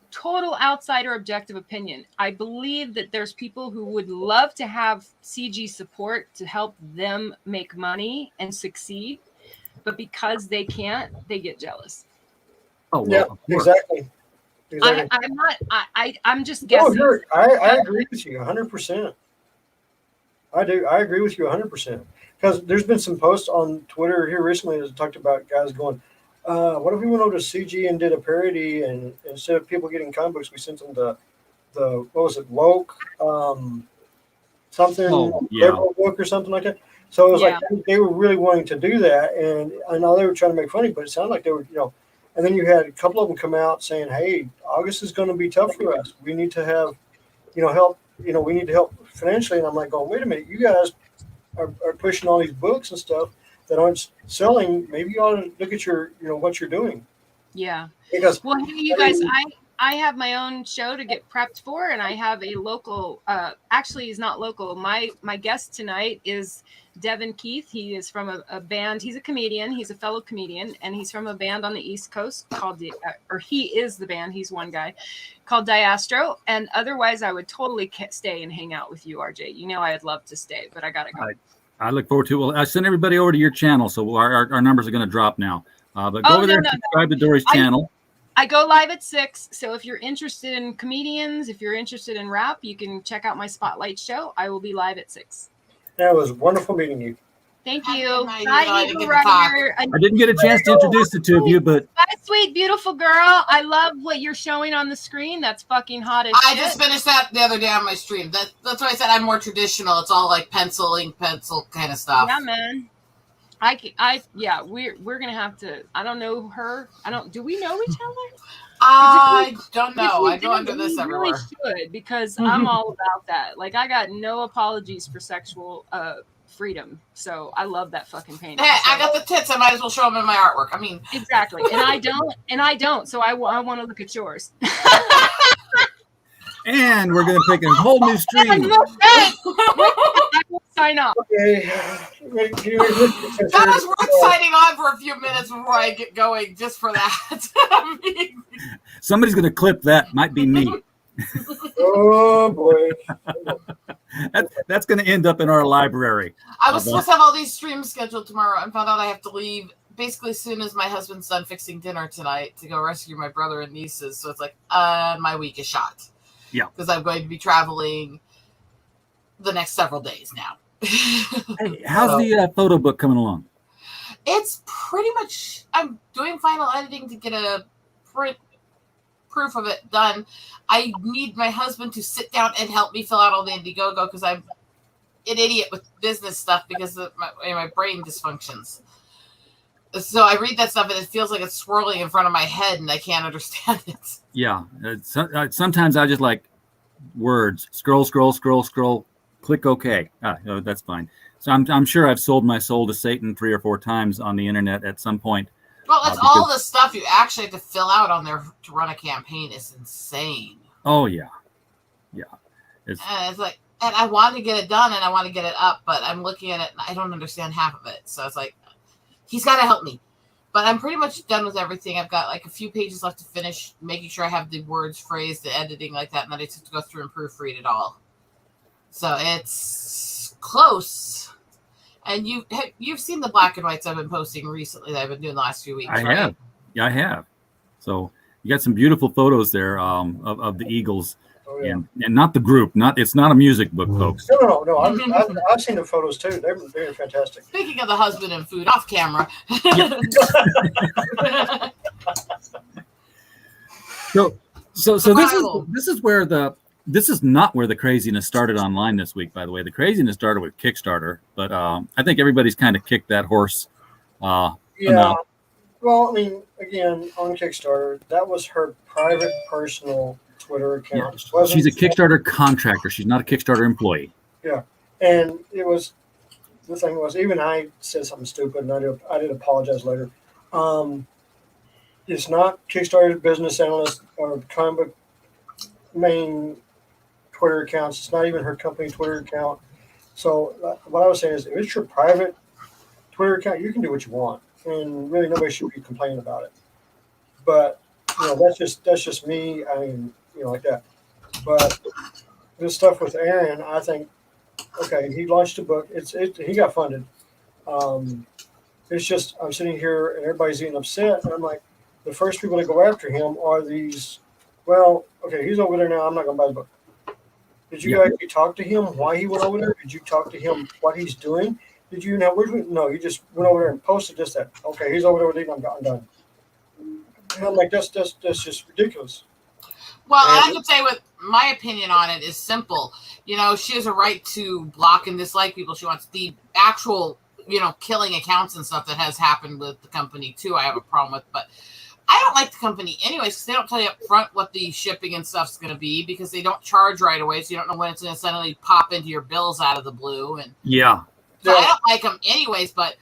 Total outsider objective opinion. I believe that there's people who would love to have CG support to help them make money and succeed, but because they can't, they get jealous. Oh, well, yeah, exactly. I'm just guessing. No, I agree with you 100%. I do. I agree with you 100%. Because there's been some posts on Twitter here recently that talked about guys going, what if we went over to CG and did a parody, and instead of people getting comic books, we sent them the what was it, woke something liberal book or something like that. So it was like they were really wanting to do that, and I know they were trying to make funny, but it sounded like they were, and then you had a couple of them come out saying, hey, August is going to be tough for us. We need to have, help, we need to help financially. And I'm like, oh, wait a minute, you guys are pushing all these books and stuff that aren't selling. Maybe you ought to look at your, what you're doing. Yeah. Because, well, hey, you guys, I have my own show to get prepped for, and I have a local, actually he's not local. My guest tonight is Devin Keith. He is from a band. He's a comedian. He's a fellow comedian, and he's from a band on the East Coast called he is the band. He's one guy called Diastro. And otherwise, I would totally stay and hang out with you, RJ. I'd love to stay, but I gotta go. I look forward to it. Well, I send everybody over to your channel, so our numbers are going to drop now. But go over there and subscribe to Dory's channel. I go live at 6. So if you're interested in comedians, if you're interested in rap, you can check out my Spotlight show. I will be live at 6. That was wonderful meeting you. Thank you. I didn't get a chance to introduce the two of you, but bye, sweet, beautiful girl. I love what you're showing on the screen. That's fucking hot as shit. I just finished that the other day on my stream. That's why I said I'm more traditional. It's all like ink pencil kind of stuff. Yeah, man. Yeah, we're gonna have to. I don't know her. Do we know each other? I don't know. If we I go under this we really everywhere. should, because I'm all about that. Like, I got no apologies for sexual freedom. So I love that fucking painting. Hey, So. I got the tits. I might as well show them in my artwork. I mean, exactly, and I don't. So I want to look at yours. And we're going to take a whole new stream. I will sign off. Okay. that was worth signing on for a few minutes before I get going, just for that. I mean, Somebody's going to clip that. Might be me. Oh boy. That's going to end up in our library. I was supposed to have all these streams scheduled tomorrow and found out I have to leave basically as soon as my husband's done fixing dinner tonight to go rescue my brother and nieces. So it's like, my week is shot. Yeah. Because I'm going to be traveling the next several days now. Hey, how's the photo book coming along? It's pretty much, I'm doing final editing to get a proof of it done. I need my husband to sit down and help me fill out all the Indiegogo because I'm an idiot with business stuff because of my brain dysfunctions. So I read that stuff and it feels like it's swirling in front of my head and I can't understand it. Yeah. Sometimes I just like words. Scroll, click OK. No, that's fine. So I'm sure I've sold my soul to Satan 3 or 4 times on the internet at some point. Well, that's all the stuff you actually have to fill out on there to run a campaign is insane. Oh, yeah. Yeah. And it's like, and I want to get it done and I want to get it up, but I'm looking at it and I don't understand half of it. So it's like, he's got to help me. But I'm pretty much done with everything. I've got like a few pages left to finish, making sure I have the words phrased, the editing like that, and then I just have to go through and proofread it all. So it's close. And you've seen the black and whites I've been posting recently that I've been doing the last few weeks, I right? have. Yeah, I have. So you got some beautiful photos there of the Eagles. Oh, yeah. And not the group. It's not a music book, folks. No. I've seen the photos too. They're fantastic. Speaking of the husband and food off camera. So this is not where the craziness started online this week, by the way. The craziness started with Kickstarter, but I think everybody's kind of kicked that horse. Yeah. Enough. Well, I mean, again, on Kickstarter, that was her private, personal Twitter account. Yeah, she's a Kickstarter contractor. She's not a Kickstarter employee. Yeah, and the thing was, even I said something stupid, and I did apologize later. It's not Kickstarter business analyst or comic book main Twitter accounts. It's not even her company Twitter account. So what I was saying is, if it's your private Twitter account, you can do what you want, and really nobody should be complaining about it. But that's just me. I mean, like that. But this stuff with Aaron, I think, okay, he launched a book. He got funded. It's just I'm sitting here and everybody's getting upset, and I'm like, the first people to go after him are these. Well, okay, he's over there now. I'm not going to buy the book. Did you actually talk to him why he went over there? Did you talk to him what he's doing? Did you know? No, you just went over there and posted just that. Okay, he's over there with it. I'm done. And I'm like, that's just ridiculous. Well, I would say with my opinion on it is simple. She has a right to block and dislike people. She wants the actual, killing accounts and stuff that has happened with the company too. I have a problem with, but I don't like the company anyways because they don't tell you up front what the shipping and stuff's going to be because they don't charge right away, so you don't know when it's going to suddenly pop into your bills out of the blue. And so I don't like them anyways, but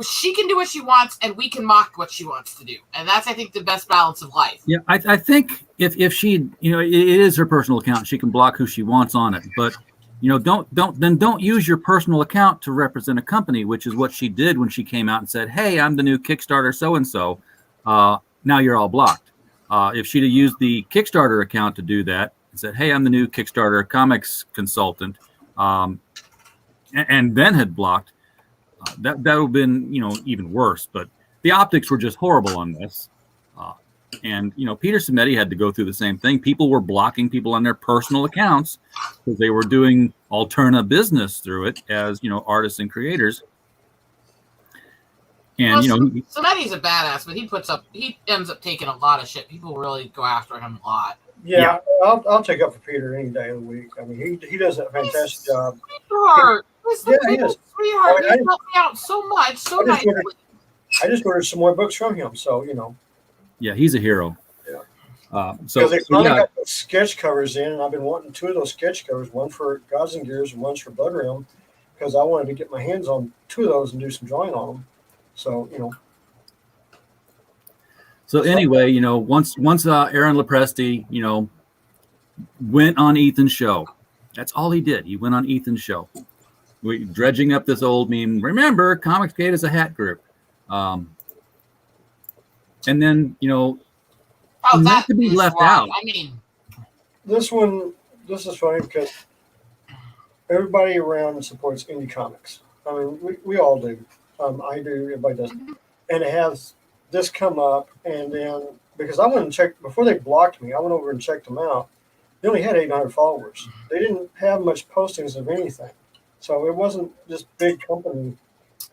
she can do what she wants and we can mock what she wants to do. And that's, I think, the best balance of life. Yeah, I think if she, it is her personal account, she can block who she wants on it. But, don't use your personal account to represent a company, which is what she did when she came out and said, hey, I'm the new Kickstarter so-and-so. Now you're all blocked. If she'd have used the Kickstarter account to do that and said, hey, I'm the new Kickstarter comics consultant, and then had blocked, that would have been, even worse. But the optics were just horrible on this. And Peter Simeti had to go through the same thing. People were blocking people on their personal accounts because they were doing alternative business through it as, artists and creators. And, Simeti's a badass, but he ends up taking a lot of shit. People really go after him a lot. Yeah. I'll take up for Peter any day of the week. I mean, he does a fantastic job. He's Yeah, the he biggest is. sweetheart. I mean, He's helped me out so much, so I just nicely. I just ordered some more books from him, so you know. Yeah, he's a hero. Yeah. So Because they finally yeah, got those sketch covers in, and I've been wanting 2 of those sketch covers, one for Gods and Gears and one's for Blood Realm, because I wanted to get my hands on 2 of those and do some drawing on them. So, you know. so anyway, once Aaron Lepresti, went on Ethan's show. That's all he did. He went on Ethan's show. We dredging up this old meme. Remember, Comicsgate is a hat group. And then, Oh, not that to be is left why. out. I mean, This is funny because everybody around supports indie comics. I mean, we all do. I do. Everybody does. And it has this come up, and then because I went and checked before they blocked me, I went over and checked them out. They only had 800 followers. They didn't have much postings of anything, so it wasn't this big company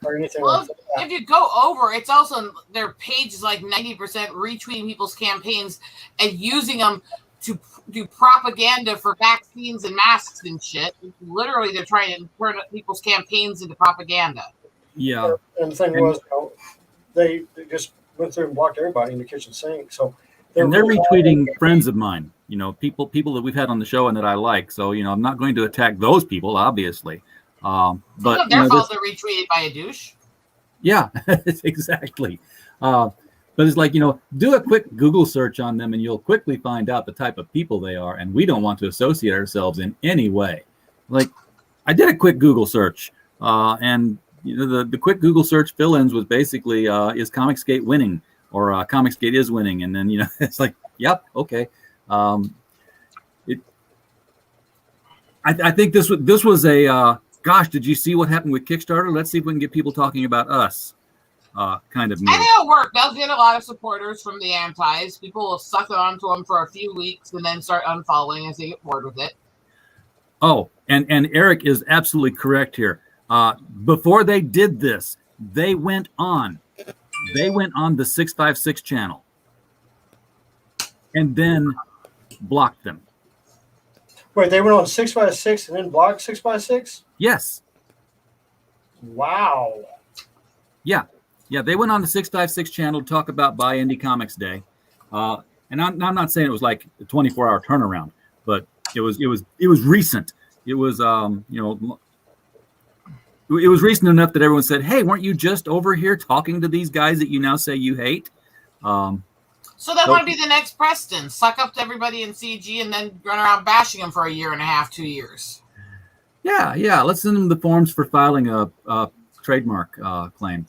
or anything well, like that. if you go over, it's also their page is like 90% retweeting people's campaigns and using them to do propaganda for vaccines and masks and shit. Literally, they're trying to turn people's campaigns into propaganda. Yeah. And the thing was, they just went through and blocked everybody in the kitchen sink. So They're really retweeting friends of mine, people that we've had on the show and that I like. So, I'm not going to attack those people, obviously. But It's not their fault they're retweeted by a douche. Yeah, exactly. But it's like, do a quick Google search on them and you'll quickly find out the type of people they are. And we don't want to associate ourselves in any way. Like, I did a quick Google search and the quick Google search fill-ins was basically, is Comicsgate winning? Or Comicsgate is winning. And then, it's like, yep, okay. I think this was a, gosh, did you see what happened with Kickstarter? Let's see if we can get people talking about us kind of move. I think it'll work. They'll get a lot of supporters from the antis. People will suck onto them for a few weeks and then start unfollowing as they get bored with it. Oh, and Eric is absolutely correct here. Before they did this, they went on the 656 channel and then blocked them. Wait, they went on 6x6 and then blocked 6x6? Yes. Wow. Yeah, they went on the 656 channel to talk about Buy Indie Comics Day, and I'm not saying it was like a 24-hour turnaround, but it was recent. It was it was recent enough that everyone said, "Hey, weren't you just over here talking to these guys that you now say you hate?" So they want to be the next Preston, suck up to everybody in CG, and then run around bashing them for a year and a half, 2 years. Yeah. Let's send them the forms for filing a trademark claim.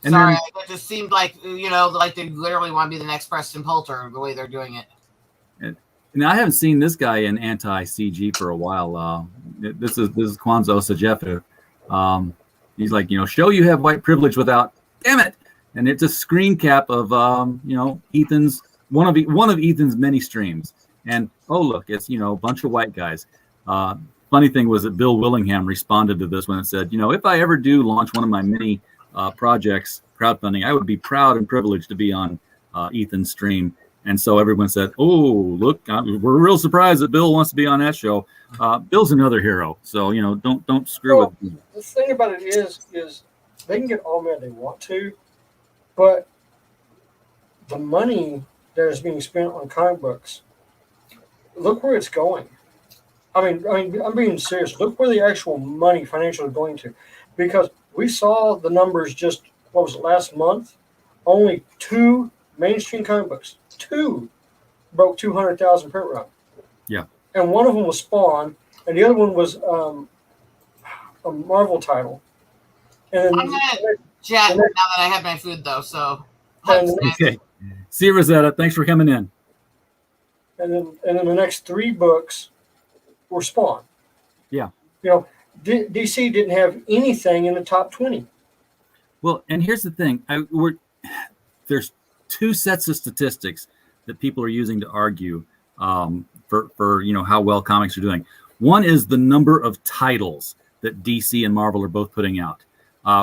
And Sorry, then, it just seemed like like they literally want to be the next Preston Poulter the way they're doing it. and I haven't seen this guy in anti-CG for a while. This is Kwanzaa Sajefu. He's like, show you have white privilege without, damn it. And it's a screen cap of Ethan's one of Ethan's many streams. And oh look, it's a bunch of white guys. Funny thing was that Bill Willingham responded to this when it said, if I ever do launch one of my many projects, crowdfunding, I would be proud and privileged to be on Ethan's stream. And so everyone said, oh, look, we're real surprised that Bill wants to be on that show. Bill's another hero. So, don't screw with him. The thing about it is they can get all mad they want to, but the money that is being spent on comic books, look where it's going. I mean, I'm being serious. Look where the actual money financially is going to, because we saw the numbers just last month. Only 2 mainstream comic books, 2 broke 200,000 print run. Yeah, and one of them was Spawn, and the other one was a Marvel title. And I'm gonna chat now that I have my food though. So okay. See you, Rosetta. Thanks for coming in. And then the next 3 books were Spawn. Yeah. DC didn't have anything in the top 20. Well, and here's the thing. There's 2 sets of statistics that people are using to argue for how well comics are doing. One is the number of titles that DC and Marvel are both putting out,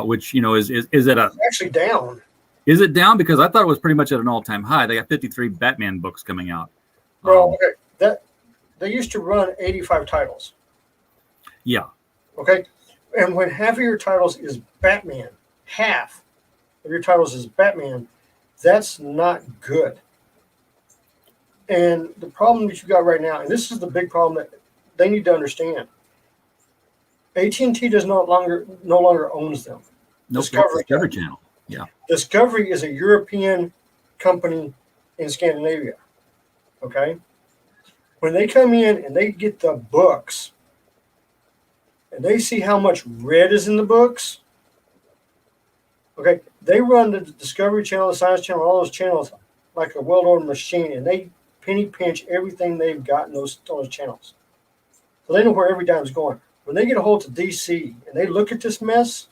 which is at actually down. Is it down? Because I thought it was pretty much at an all-time high. They got 53 Batman books coming out. Well, okay, that they used to run 85 titles. Yeah. Okay. And when half of your titles is Batman, half of your titles is Batman, that's not good. And the problem that you got right now, and this is the big problem that they need to understand. AT&T does no longer owns them. Nope. Discovery Discovery does. Channel. Yeah. Discovery is a European company in Scandinavia. Okay. When they come in and they get the books and they see how much red is in the books, okay, they run the Discovery Channel, the Science Channel, all those channels like a well-oiled machine, and they penny pinch everything they've got in those channels. So they know where every dime's going. When they get a hold of DC and they look at this mess,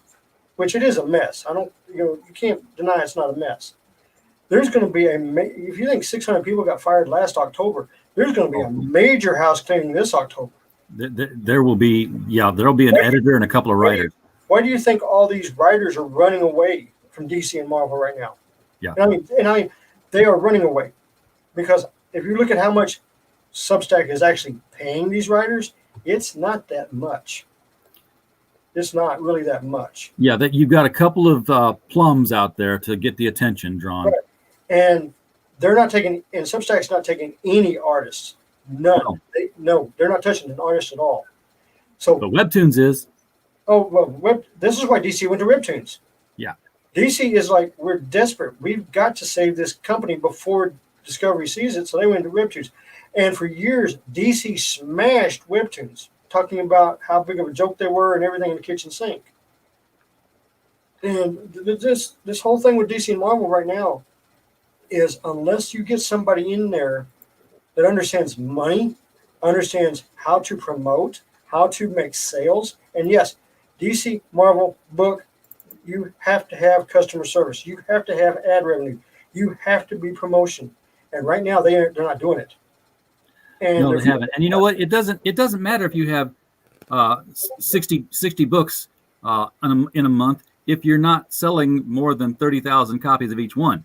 which it is a mess. You can't deny it's not a mess. There's going to be if you think 600 people got fired last October, there's going to be a major house cleaning this October. There will be, there'll be an editor and a couple of writers. Why do you think all these writers are running away from DC and Marvel right now? Yeah. And I mean, they are running away because if you look at how much Substack is actually paying these writers, it's not that much. It's not really that much. Yeah, that you've got a couple of plums out there to get the attention drawn. Right. And they're not taking, and Substack's not taking any artists. None. No. They're not touching an artist at all. So, but Webtoons is. Oh, well, this is why DC went to Webtoons. Yeah. DC is like, we're desperate. We've got to save this company before Discovery sees it, so they went to Webtoons. And for years, DC smashed Webtoons, talking about how big of a joke they were and everything in the kitchen sink. And this whole thing with DC and Marvel right now is unless you get somebody in there that understands money, understands how to promote, how to make sales, and yes, DC, Marvel, book, you have to have customer service. You have to have ad revenue. You have to be promotion. And right now they're not doing it. And no, they haven't. And you know what? It doesn't matter if you have 60 books in a month if you're not selling more than 30,000 copies of each one.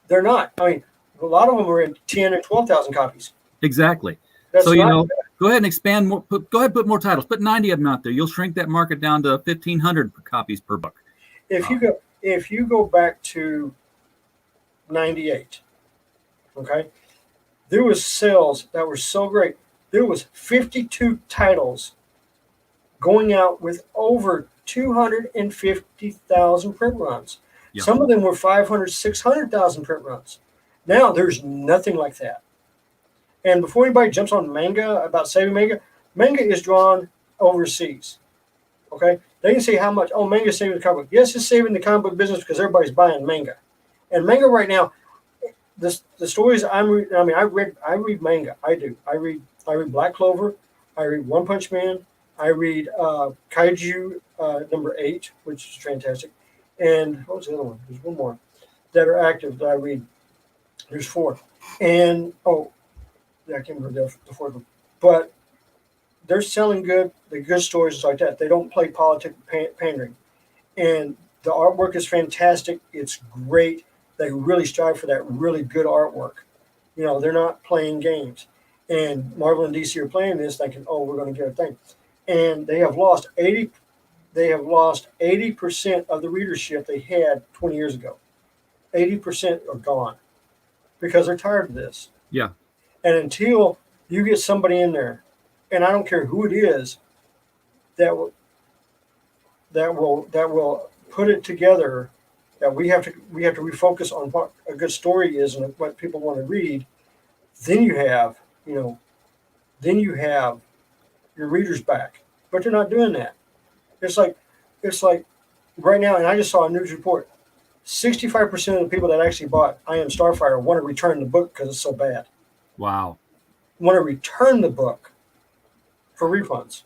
They're not. I mean, a lot of them are in 10 and 12,000 copies. Exactly. That's so, good. Go ahead and expand more. Go ahead and put more titles. Put 90 of them out there. You'll shrink that market down to 1,500 copies per book. If you go back to 98, okay, there was sales that were so great. There was 52 titles going out with over 250,000 print runs. Yeah. Some of them were 500, 600,000 print runs. Now there's nothing like that. And before anybody jumps on manga about saving manga is drawn overseas. Okay? They can say how much, manga is saving the comic book. Yes, it's saving the comic book business because everybody's buying manga. And manga right now, the stories I read manga. I do. I read Black Clover. I read One Punch Man. I read Kaiju number 8, which is fantastic. And what was the other one? There's one more that are active that I read. There's 4. And I can't remember the 4th one. But they're selling good stories like that. They don't play politic pandering. And the artwork is fantastic. It's great. They really strive for that really good artwork. They're not playing games. And Marvel and DC are playing this thinking, we're going to get a thing. And they have lost 80% of the readership they had 20 years ago. 80% are gone because they're tired of this. Yeah. And until you get somebody in there, and I don't care who it is, that will put it together, that we have to refocus on what a good story is and what people want to read, then you have your readers back. But they're not doing that. It's like right now, and I just saw a news report, 65% of the people that actually bought I Am Starfire want to return the book because it's so bad. Wow. Want to return the book for refunds.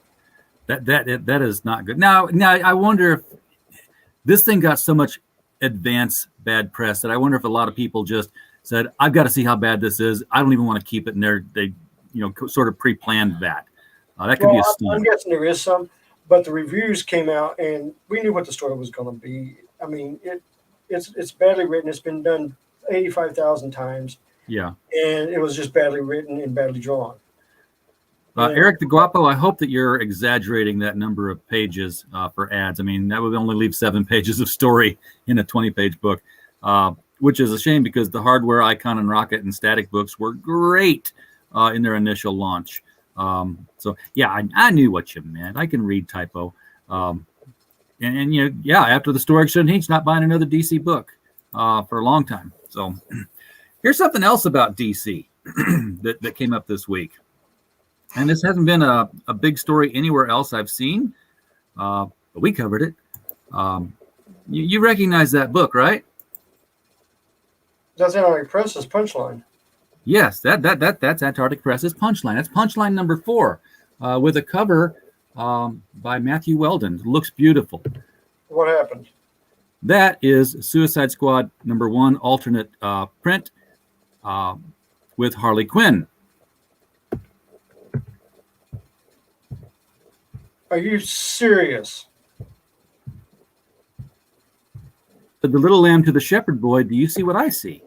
That is not good. Now I wonder if this thing got so much advance bad press that I wonder if a lot of people just said, I've got to see how bad this is. I don't even want to keep it. And they sort of pre-planned that. That could be a scheme. I'm guessing there is some, but the reviews came out and we knew what the story was going to be. I mean, it's badly written. It's been done 85,000 times. Yeah. And it was just badly written and badly drawn. Yeah. Eric the Guapo, I hope that you're exaggerating that number of pages for ads. I mean, that would only leave 7 pages of story in a 20-page book, which is a shame because the Hardware, Icon, and Rocket and Static books were great in their initial launch. So yeah, I knew what you meant. I can read typo. And you know, yeah, after the story shouldn't he's not buying another DC book for a long time. So here's something else about DC that came up this week. And this hasn't been a big story anywhere else I've seen, but we covered it. You recognize that book, right? That's Antarctic Press's Punchline. Yes, that's Antarctic Press's Punchline. That's Punchline number 4 with a cover by Matthew Weldon. It looks beautiful. What happened? That is Suicide Squad number 1 alternate print with Harley Quinn. Are you serious? The little lamb to the shepherd boy. Do you see what I see?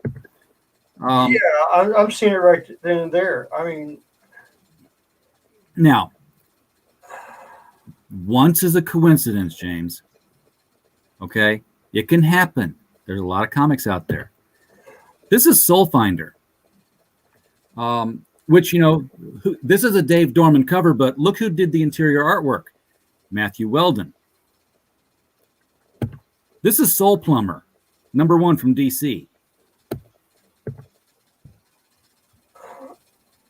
Yeah, I'm seeing it right then and there. I mean, now, once is a coincidence, James. Okay, it can happen. There's a lot of comics out there. This is Soul Finder, which, you know, this is a Dave Dorman cover, but look who did the interior artwork. Matthew Weldon. This is Soul Plumber, number 1 from DC.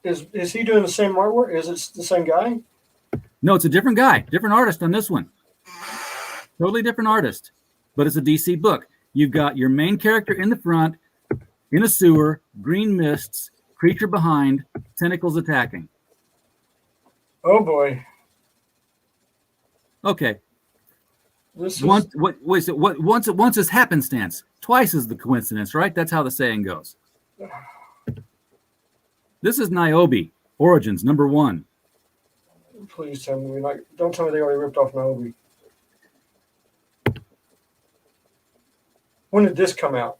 Is he doing the same artwork? Is it the same guy? No, it's a different guy, different artist on this one. Totally different artist, but it's a DC book. You've got your main character in the front, in a sewer, green mists, creature behind, tentacles attacking. Oh boy. Okay. This is Once is happenstance, twice is the coincidence, right? That's how the saying goes. This is Niobe, Origins, number 1. Please tell me don't tell me they already ripped off Niobe. When did this come out?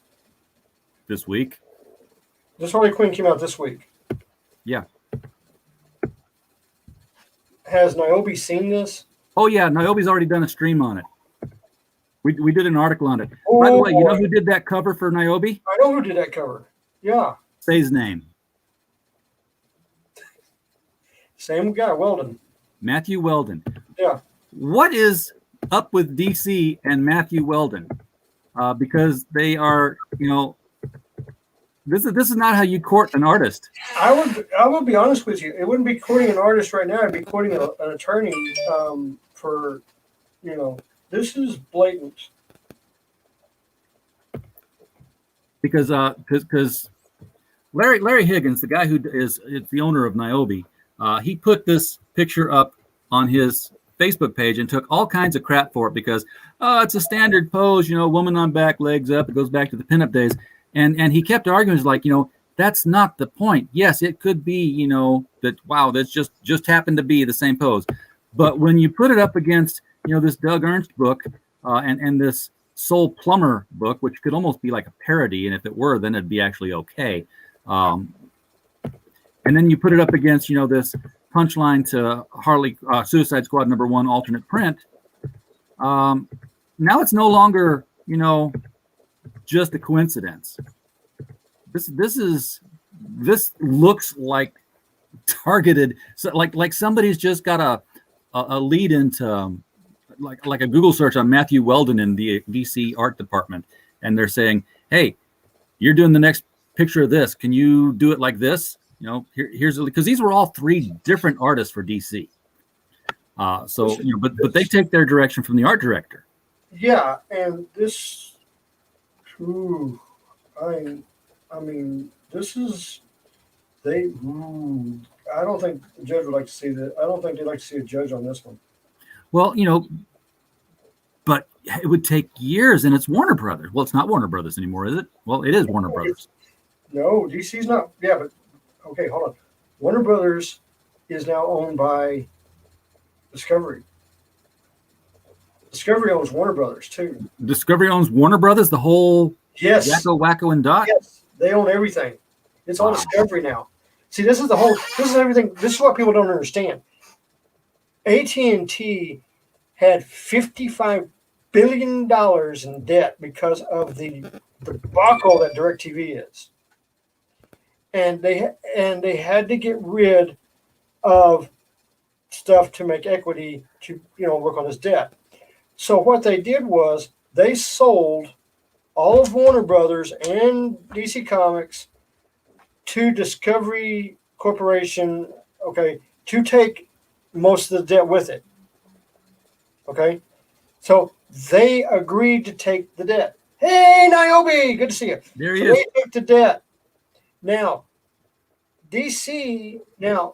This week. This Harley Quinn came out this week. Yeah. Has Niobe seen this? Oh yeah, Niobe's already done a stream on it. We did an article on it. Oh, by the way, you know boy. who did that cover for Niobe? I know who did that cover. Yeah. Say his name. Same guy, Weldon. Matthew Weldon. Yeah. What is up with DC and Matthew Weldon? Because they are, you know, this is not how you court an artist. I would be honest with you. It wouldn't be courting an artist right now. It'd be courting an attorney for, you know, this is blatant. Because Larry Higgins, the guy who is the owner of Niobe, he put this picture up on his Facebook page and took all kinds of crap for it because it's a standard pose, you know, woman on back, legs up. It goes back to the pinup days, and he kept arguing, it's like, you know, that's not the point. Yes, it could be, you know, that wow, that's just happened to be the same pose, but when you put it up against, you know, this Doug Ernst book and this Soul Plumber book, which could almost be like a parody, and if it were, then it'd be actually okay. And then you put it up against, you know, this Punchline to Harley Suicide Squad number 1 alternate print. Now it's no longer, you know, just a coincidence. This looks like targeted, so like somebody's just got a lead into like a Google search on Matthew Weldon in the DC art department, and they're saying, hey, you're doing the next picture of this. Can you do it like this? You know, here's because these were all 3 different artists for DC. So, you know, but they take their direction from the art director. Yeah, and this, I mean, this is I don't think the judge would like to see that. I don't think they'd like to see a judge on this one. Well, you know, but it would take years, and it's Warner Brothers. Well, it's not Warner Brothers anymore, is it? Well, it is Warner Brothers. No, DC's not. Yeah, but okay, hold on. Warner Brothers is now owned by Discovery. Discovery owns Warner Brothers too. Discovery owns Warner Brothers, the whole Yes. Wacko and Dot. Yes, they own everything. It's all Discovery now. See, this is everything. This is what people don't understand. AT&T had $55 billion in debt because of the debacle that DirecTV is. And they had to get rid of stuff to make equity to work on this debt. So what they did was they sold all of Warner Brothers and DC Comics to Discovery Corporation, okay, to take most of the debt with it. Okay? So they agreed to take the debt. Hey, Niobe, good to see you. There he So is. they took the debt. Now, DC,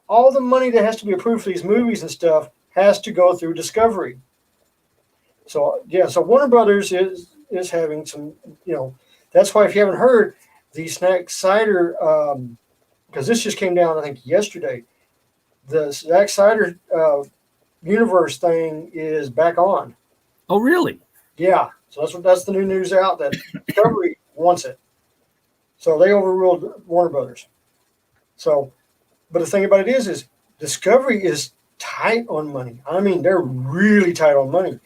all the money that has to be approved for these movies and stuff has to go through Discovery. So, so Warner Brothers is having some, that's why if you haven't heard, the Zack Snyder, because this just came down, I think, yesterday, the Zack Snyder universe thing is back on. Oh, really? Yeah. So that's the new news out that Discovery wants it. So they overruled Warner Brothers. So, but the thing about it is Discovery is tight on money. I mean, they're really tight on money.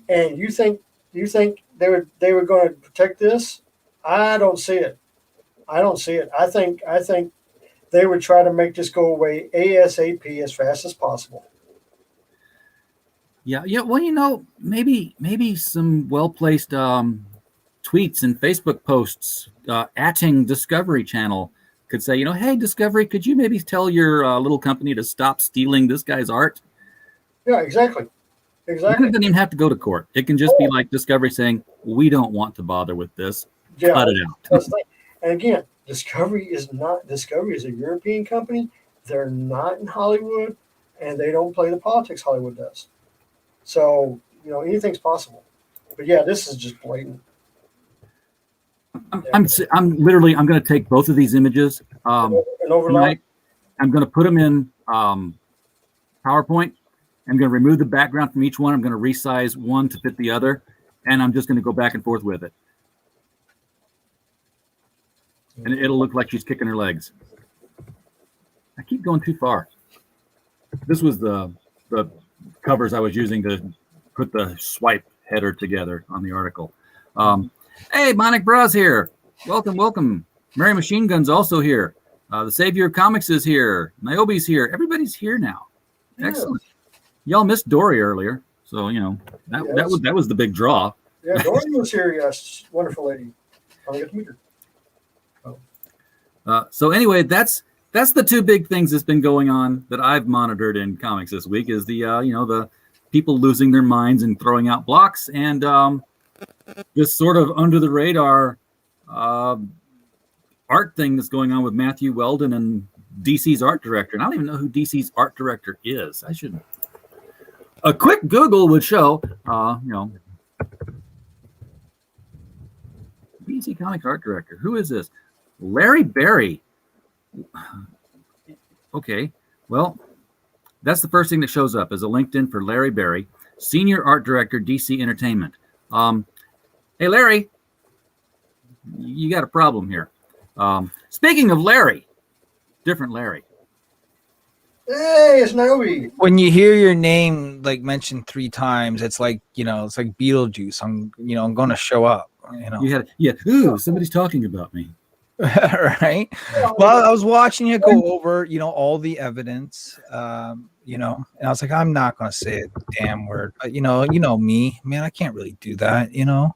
And you think they were going to protect this? I don't see it. I think they would try to make this go away ASAP as fast as possible. Yeah. Well, maybe some well-placed tweets and Facebook posts atting Discovery Channel could say, hey, Discovery, could you maybe tell your little company to stop stealing this guy's art? Yeah, exactly. It doesn't even have to go to court. It can just be like Discovery saying, we don't want to bother with this. Yeah, cut it out. And again, Discovery is a European company. They're not in Hollywood, and they don't play the politics Hollywood does. So, anything's possible. But yeah, this is just blatant. I'm going to take both of these images. And overlap. I'm going to put them in PowerPoint. I'm going to remove the background from each one. I'm going to resize one to fit the other, and I'm just going to go back and forth with it. And it'll look like she's kicking her legs. I keep going too far. This was the covers I was using to put the swipe header together on the article. Hey, Monic Bras here. Welcome. Mary Machine Gun's also here. The Savior of Comics is here. Niobe's here. Everybody's here now. Excellent. Y'all missed Dory earlier, so that was the big draw. Yeah, Dory was here. Yes, wonderful lady. I got to meet her. So anyway, that's the two big things that's been going on that I've monitored in comics this week is the people losing their minds and throwing out blocks, and this sort of under the radar art thing that's going on with Matthew Weldon and DC's art director. And I don't even know who DC's art director is. I should. A quick Google would show, DC Comics art director. Who is this? Larry Berry. Okay, well, that's the first thing that shows up is a LinkedIn for Larry Berry, senior art director, DC Entertainment. Hey, Larry, you got a problem here. Speaking of Larry, different Larry. Hey, it's Niobe. When you hear your name mentioned 3 times, it's like it's like Beetlejuice. I'm going to show up. Ooh, somebody's talking about me. Right. Well, I was watching you go over all the evidence, and I was like, I'm not going to say a damn word. But, you know me, man, I can't really do that. Oh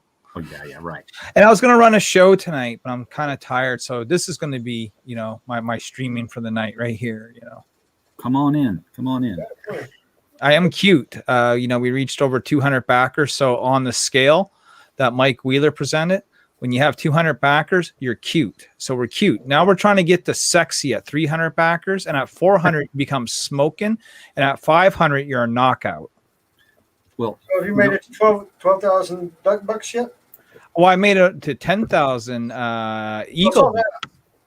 yeah, right. And I was going to run a show tonight, but I'm kind of tired, so this is going to be my streaming for the night right here. Come on in. I am cute. We reached over 200 backers. So on the scale that Mike Wheeler presented, when you have 200 backers, you're cute. So we're cute. Now we're trying to get to sexy at 300 backers, and at 400 you become smoking, and at 500 you're a knockout. Well, so have you made it to 12,000 bucks yet? Well, I made it to 10,000 Eagle.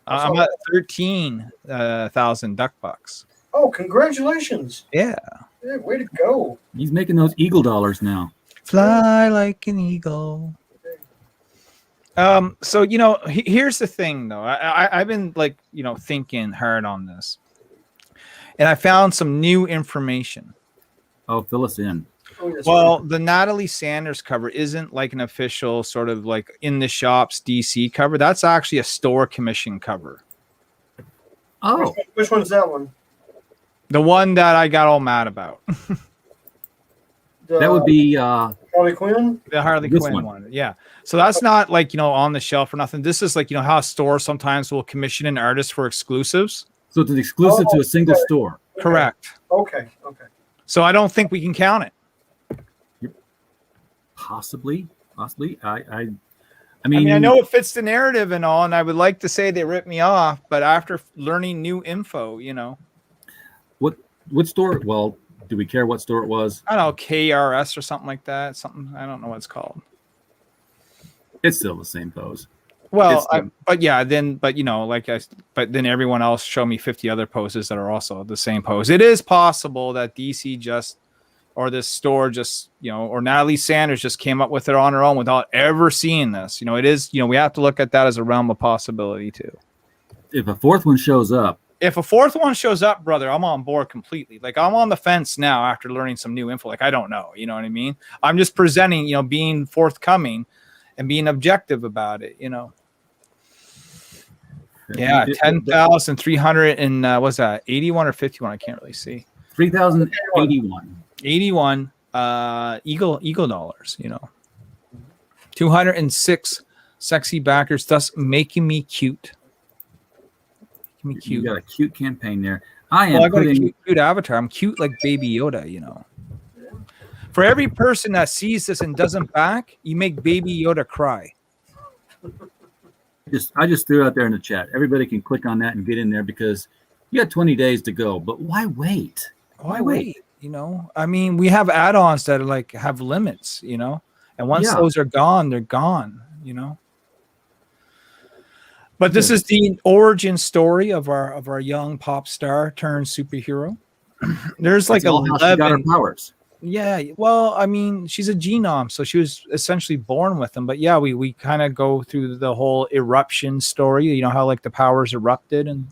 I'm at 13,000 duck bucks. Oh, congratulations. Yeah. Hey, way to go. He's making those eagle dollars now. Fly like an eagle. So here's the thing, though. I've been thinking hard on this, and I found some new information. Oh, fill us in. Oh, yes, Well, the Natalie Sanders cover isn't like an official sort of like in the shops DC cover. That's actually a store commission cover. Oh, which one's that one? The one that I got all mad about. that would be Harley Quinn. The Harley This Quinn one. one. Yeah. So that's not like, on the shelf or nothing. This is like, how stores sometimes will commission an artist for exclusives. So it's an exclusive to a single okay. store. Okay. Correct. Okay. So I don't think we can count it. Possibly. I I mean, mean, I know it fits the narrative and all, and I would like to say they ripped me off, but after learning new info, what store? Well, do we care what store it was? I don't know, KRS or something like that. Something, I don't know what it's called. It's still the same pose. Well, It's- but then everyone else showed me 50 other poses that are also the same pose. It is possible that DC or this store or Natalie Sanders just came up with it on her own without ever seeing this. It is, we have to look at that as a realm of possibility too. If a fourth one shows up, If a fourth one shows up, brother, I'm on board completely. Like, I'm on the fence now after learning some new info. Like, I don't know. You know what I mean? I'm just presenting, being forthcoming and being objective about it, Yeah, 10,300 and what's that? 81 or 51? I can't really see. 3,081. 81 Eagle dollars, 206 sexy backers, thus making me cute. Making me You cute. got a cute campaign there. I Well, I am got a putting. cute avatar. I'm cute like Baby Yoda, For every person that sees this and doesn't back, you make Baby Yoda cry. I just threw it out there in the chat. Everybody can click on that and get in there because you got 20 days to go. But why wait? Why wait? I mean, we have add-ons that are have limits, and once those are gone, they're gone, But this is the origin story of our young pop star turned superhero. There's like That's all how she got her powers. Yeah, well, I mean, she's a genome, so she was essentially born with them. But yeah, we kind of go through the whole eruption story. How like the powers erupted, and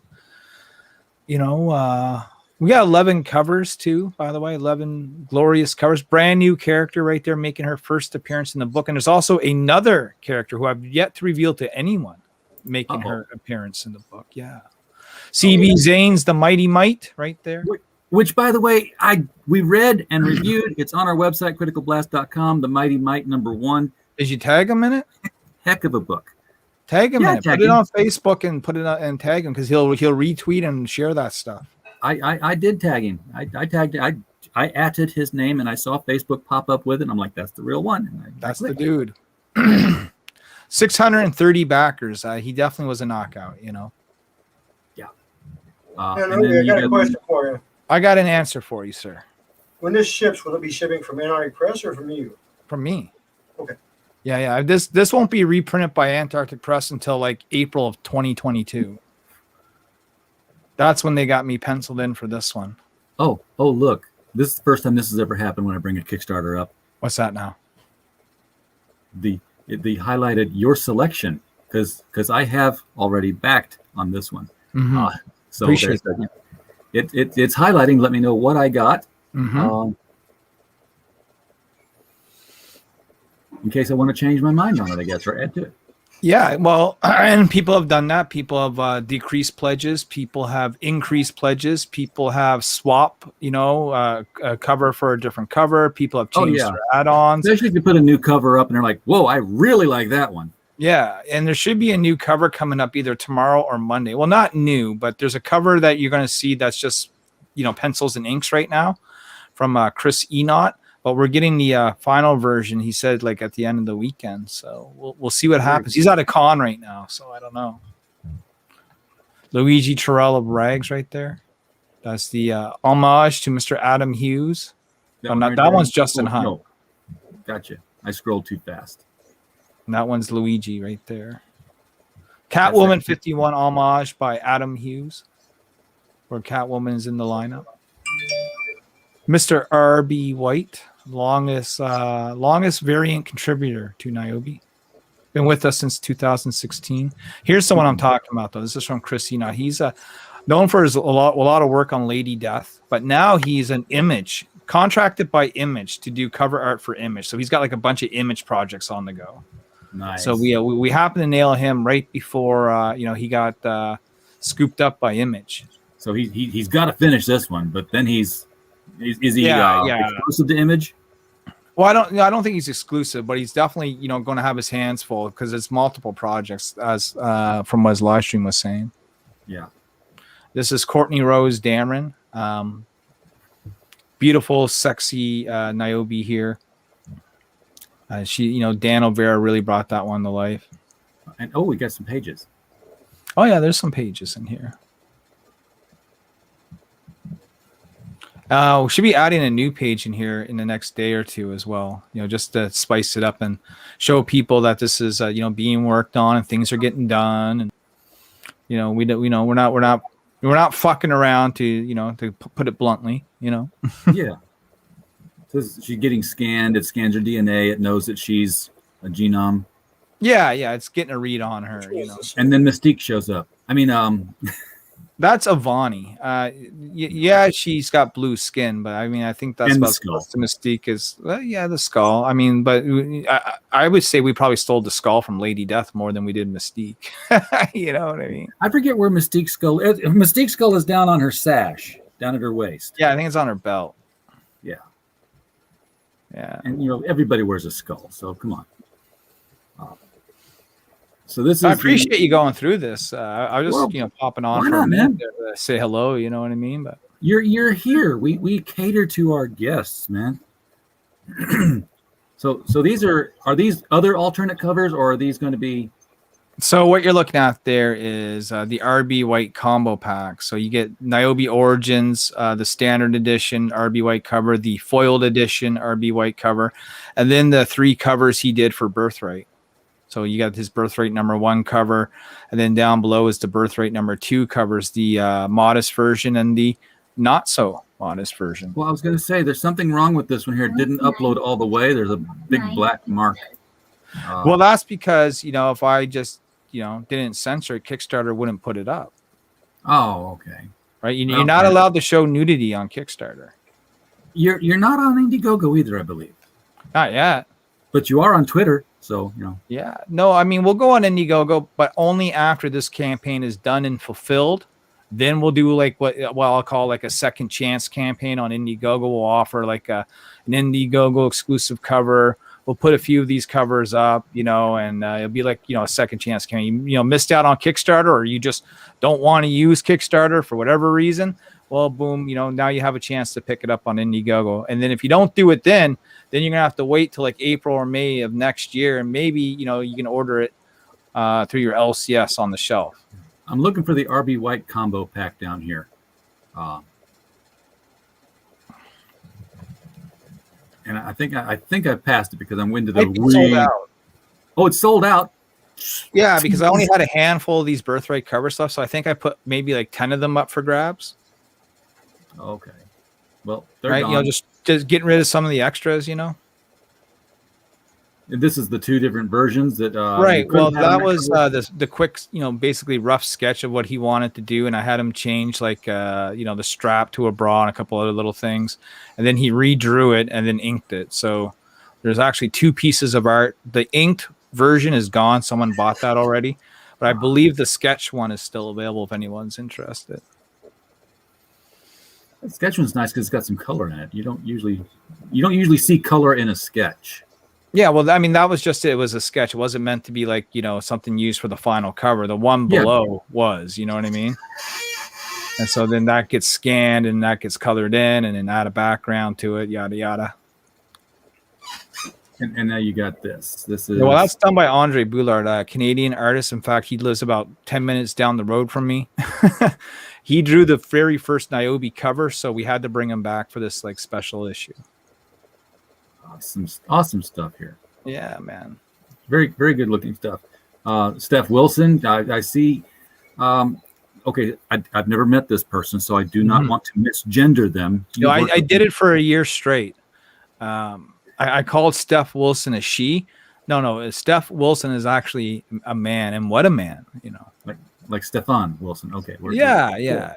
we got 11 covers too, by the way, 11 glorious covers. Brand new character right there making her first appearance in the book. And there's also another character who I've yet to reveal to anyone making her appearance in the book. Yeah. CB Zane's The Mighty Might right there. Which, by the way, we read and reviewed. It's on our website, criticalblast.com, The Mighty Might #1. Did you tag him in it? Heck of a book. Tag him in it. Tag Put it him. on Facebook and put it on and tag him because he'll retweet and share that stuff. I did tag him. I tagged it. I atted his name and I saw Facebook pop up with it. And I'm like, that's the real one. And that's the dude. 630 backers. He definitely was a knockout, Yeah. I got a question for you. I got an answer for you, sir. When this ships, will it be shipping from NRA Press or from you? From me. Okay. Yeah. This won't be reprinted by Antarctic Press until like April of 2022. That's when they got me penciled in for this one. Oh, look. This is the first time this has ever happened when I bring a Kickstarter up. What's that now? The highlighted your selection because I have already backed on this one. Mm-hmm. So Appreciate that. It's highlighting. Let me know what I got. Mm-hmm. In case I want to change my mind on it, I guess, or add to it. Yeah, well, and people have done that. People have decreased pledges. People have increased pledges. People have swap, a cover for a different cover. People have changed their add-ons. Especially if you put a new cover up and they're like, whoa, I really like that one. Yeah, and there should be a new cover coming up either tomorrow or Monday. Well, not new, but there's a cover that you're going to see that's just, pencils and inks right now from Chris Enott. But we're getting the final version, he said, like at the end of the weekend. So we'll see what happens. He's at a con right now, so I don't know. Luigi Terrell of Rags right there. That's the homage to Mr. Adam Hughes. That one's Justin Hunt. No. Gotcha. I scrolled too fast. And that one's Luigi right there. Catwoman 51 homage by Adam Hughes. Where Catwoman is in the lineup. Mr. R.B. White, longest variant contributor to Niobe. Been with us since 2016. Here's the one I'm talking about, though. This is from Christina. He's known for his a lot of work on Lady Death, but now he's an Image, contracted by Image to do cover art for Image. So he's got like a bunch of Image projects on the go. Nice. So we happened to nail him right before he got scooped up by Image. So he's got to finish this one, but then is he exclusive to Image? Well, I don't think he's exclusive, but he's definitely going to have his hands full because it's multiple projects, as from what his live stream was saying. Yeah. This is Courtney Rose Dameron. Beautiful, sexy Niobe here. Dan O'Vera really brought that one to life. And we got some pages. Oh yeah, there's some pages in here. We should be adding a new page in here in the next day or two as well. Just to spice it up and show people that this is being worked on and things are getting done. And we're not fucking around to put it bluntly. Yeah. So she's getting scanned. It scans her DNA. It knows that she's a genome. Yeah, it's getting a read on her. And then Mystique shows up. I mean, that's Avani. Yeah, she's got blue skin, but I mean, I think that's what the Mystique is. The skull. I mean, but I would say we probably stole the skull from Lady Death more than we did Mystique. You know what I mean? I forget where Mystique's skull is. Mystique's skull is down on her sash, down at her waist. Yeah, I think it's on her belt. Yeah. And everybody wears a skull, so come on. So this is. I appreciate you going through this. I was just popping on for a minute to say hello. You know what I mean? But you're here. We cater to our guests, man. So these are these other alternate covers, or are these going to be? So what you're looking at there is the RB White combo pack. So you get Niobe Origins, the standard edition RB White cover, the foiled edition RB White cover, and then the 3 covers he did for Birthright. So you got his Birthright #1 cover, and then down below is the Birthright #2 covers, the modest version and the not so modest version. Well, I was going to say there's something wrong with this one here. It didn't upload all the way. There's a big black mark. Well, that's because if I just didn't censor it, Kickstarter wouldn't put it up. Oh, okay. Right, you're not allowed to show nudity on Kickstarter. You're not on Indiegogo either, I believe. Not yet. But you are on Twitter, so Yeah, no, I mean we'll go on Indiegogo, but only after this campaign is done and fulfilled. Then we'll do like what I'll call like a second chance campaign on Indiegogo. We'll offer like an Indiegogo exclusive cover. We'll put a few of these covers up, and it'll be like, a second chance campaign. You missed out on Kickstarter, or you just don't want to use Kickstarter for whatever reason. Well, boom, now you have a chance to pick it up on Indiegogo. And then if you don't do it then you're going to have to wait till like April or May of next year. And maybe, you can order it through your LCS on the shelf. I'm looking for the RB White combo pack down here. And I think I passed it because I'm into the sold out. Oh, it's sold out. Yeah, because I only had a handful of these Birthright cover stuff, so I think I put maybe like 10 of them up for grabs. Okay. Well, they're gone. Just getting rid of some of the extras, And this is the 2 different versions that right. Well, that was the quick, basically rough sketch of what he wanted to do, and I had him change like the strap to a bra and a couple other little things, and then he redrew it and then inked it. So there's actually 2 pieces of art. The inked version is gone. Someone bought that already, but I believe the sketch one is still available if anyone's interested. The sketch one's nice because it's got some color in it. You don't usually see color in a sketch. Yeah, well, I mean, that was just it. It was a sketch. It wasn't meant to be like, something used for the final cover. The one below was, you know what I mean? And so then that gets scanned and that gets colored in and then add a background to it, yada, yada. And now you got this. This is well, that's done by Andre Boulard, a Canadian artist. In fact, he lives about 10 minutes down the road from me. He drew the very first Niobe cover, so we had to bring him back for this like special issue. Awesome stuff here. Yeah, man. Very, very good looking stuff. Steph Wilson, I see. Okay, I've never met this person, so I do not want to misgender them. I did it for a year straight. I called Steph Wilson a she, No. Steph Wilson is actually a man, and what a man, Like Stefan Wilson. Okay. Yeah.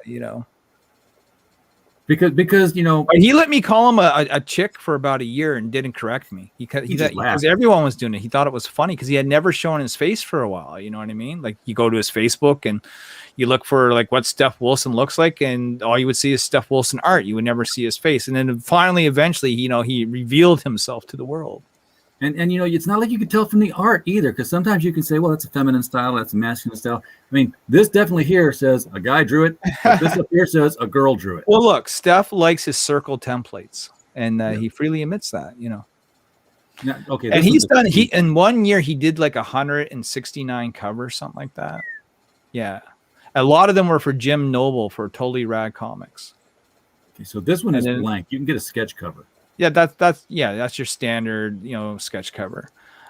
Because But he let me call him a chick for about a year and didn't correct me. Because everyone was doing it. He thought it was funny because he had never shown his face for a while. You know what I mean? Like you go to his Facebook and you look for like what Steph Wilson looks like, and all you would see is Steph Wilson art. You would never see his face. And then finally, eventually, he revealed himself to the world. And it's not like you could tell from the art either, because sometimes you can say, well, that's a feminine style, that's a masculine style. I mean, this definitely here says a guy drew it, but this up here says a girl drew it. Well, look, Steph likes his circle templates, and he freely admits that, Yeah, okay. And in 1 year he did like 169 covers, something like that. Yeah, a lot of them were for Jim Noble for Totally Rad Comics. Okay, so this one is blank. You can get a sketch cover. Yeah, that's your standard, sketch cover.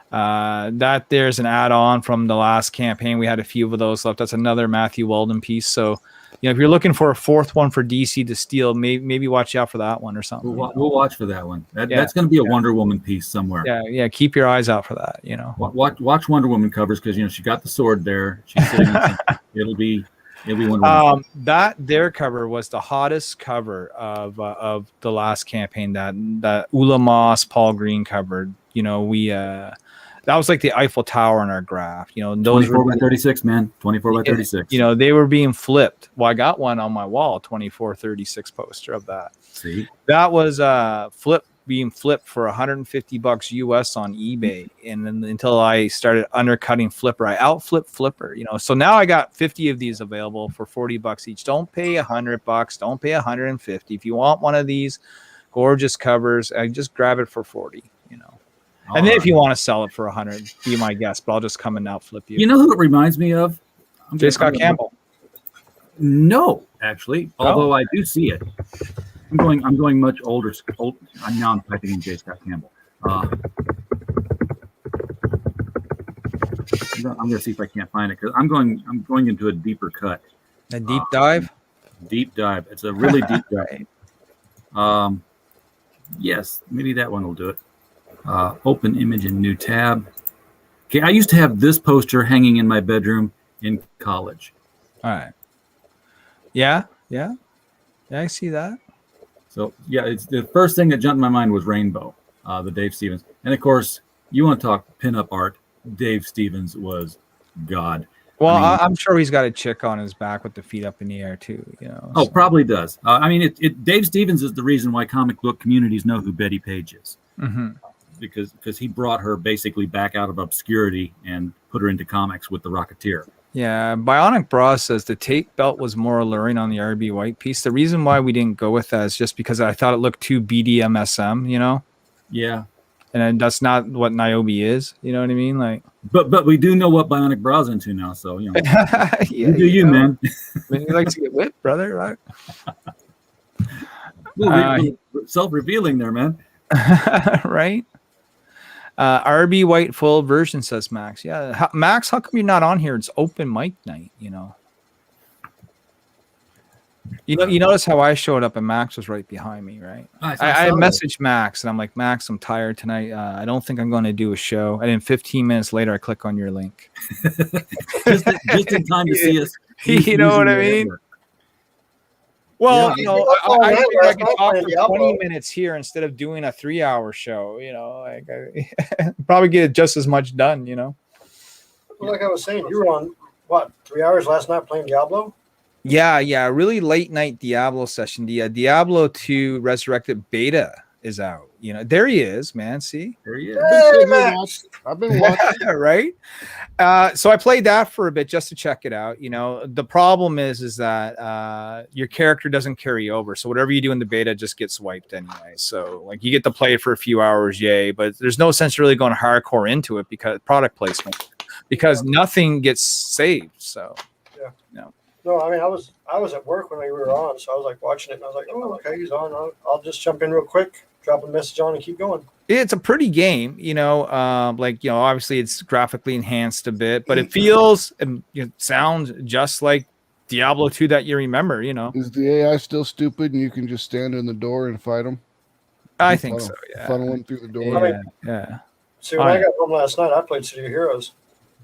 That there's an add-on from the last campaign. We had a few of those left. That's another Matthew Walden piece. So, if you're looking for a fourth one for DC to steal, maybe watch out for that one or something. We'll watch for that one. That's going to be a Wonder Woman piece somewhere. Yeah. Keep your eyes out for that. Watch Wonder Woman covers because she got the sword there. She's sitting. It'll be Wonder Woman. That their cover was the hottest cover of the last campaign that Ula Moss, Paul Green covered. That was like the Eiffel Tower in our graph. Those 24 by 36, man. 24 by 36. They were being flipped. Well, I got one on my wall, 24-36 poster of that. See, that was being flipped for $150 US on eBay, and then until I started undercutting Flipper, I outflipped Flipper. So now I got 50 of these available for $40 each. Don't pay $100. Don't pay $150. If you want one of these gorgeous covers, I just grab it for 40. And then if you want to sell it for 100, be my guest. But I'll just come and outflip you. You know who it reminds me of? J. Scott Campbell. No, actually, although I do see it. I'm going much older. I'm typing in J. Scott Campbell. I'm going to see if I can't find it because I'm going into a deeper cut. A deep dive. Deep dive. It's a really deep dive. Yes, maybe that one will do it. Open image in new tab. Okay, I used to have this poster hanging in my bedroom in college. All right. Yeah, I see that. So yeah, it's the first thing that jumped in my mind was Rainbow, the Dave Stevens, and of course, you want to talk pinup art. Dave Stevens was God. Well, I'm sure he's got a chick on his back with the feet up in the air too. Oh, so. Probably does. Dave Stevens is the reason why comic book communities know who Betty Page is. Mm-hmm. Because he brought her basically back out of obscurity and put her into comics with the Rocketeer. Yeah, Bionic Bra says the tape belt was more alluring on the RB White piece. The reason why we didn't go with that is just because I thought it looked too BDMSM, Yeah. And that's not what Niobe is, you know what I mean? Like, but we do know what Bionic Bra's into now, so yeah, you man. When you like to get whipped, brother, right? Self-revealing there, man. Right? RB White full version, says Max. Yeah, Max, how come you're not on here? It's open mic night, You notice how I showed up and Max was right behind me, right? I messaged Max and I'm like, Max, I'm tired tonight. I don't think I'm going to do a show. And then 15 minutes later, I click on your link. just in time to see us. You know what I mean? Well, I think I can talk for 20 minutes here instead of doing a 3-hour show. I probably get just as much done. Like I was saying, you were on what 3 hours last night playing Diablo? Yeah, really late night Diablo session. The Diablo 2 Resurrected beta is out. There he is, man. See, there he is. Hey, I've been watching. Right. So I played that for a bit just to check it out. The problem is that your character doesn't carry over. So whatever you do in the beta just gets wiped anyway. So like you get to play it for a few hours, yay. But there's no sense really going hardcore into it because product placement, because nothing gets saved. So No, I was at work when we were on, so I was like watching it, and I was like, oh, okay, he's on. I'll just jump in real quick, drop a message on, and keep going. It's a pretty game, obviously it's graphically enhanced a bit, but it feels and sounds just like Diablo 2 that you remember, Is the AI still stupid and you can just stand in the door and fight them? I think so, yeah. Funnel them through the door. Yeah. See, when I got home last night, I played City of Heroes.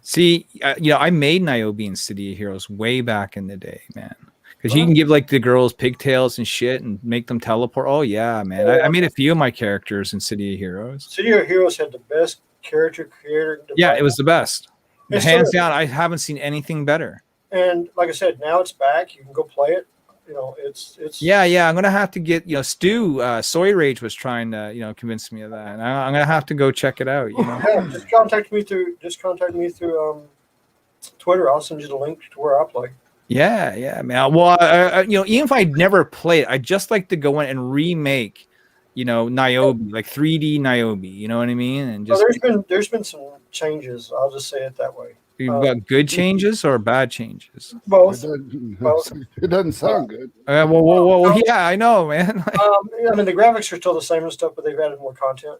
See, I made Niobe in City of Heroes way back in the day, man. Because you can give like the girls pigtails and shit and make them teleport. Oh yeah, man. I made a few of my characters in City of Heroes. City of Heroes had the best character creator. Yeah, it was the best. It's Hands still- down, I haven't seen anything better. And like I said, now it's back. You can go play it. You know, it's Yeah. I'm gonna have to get Stu. Soy Rage was trying to convince me of that. And I'm gonna have to go check it out. Yeah, just contact me through Twitter. I'll send you the link to where I play. Yeah, man. Well, even if I never play it, I just like to go in and remake, Niobe, like 3D Niobe. You know what I mean? And just there's been some changes. I'll just say it that way. you've got good changes or bad changes. Both. It doesn't sound good. Well, yeah, I know, man. I mean, the graphics are still the same and stuff, but they've added more content.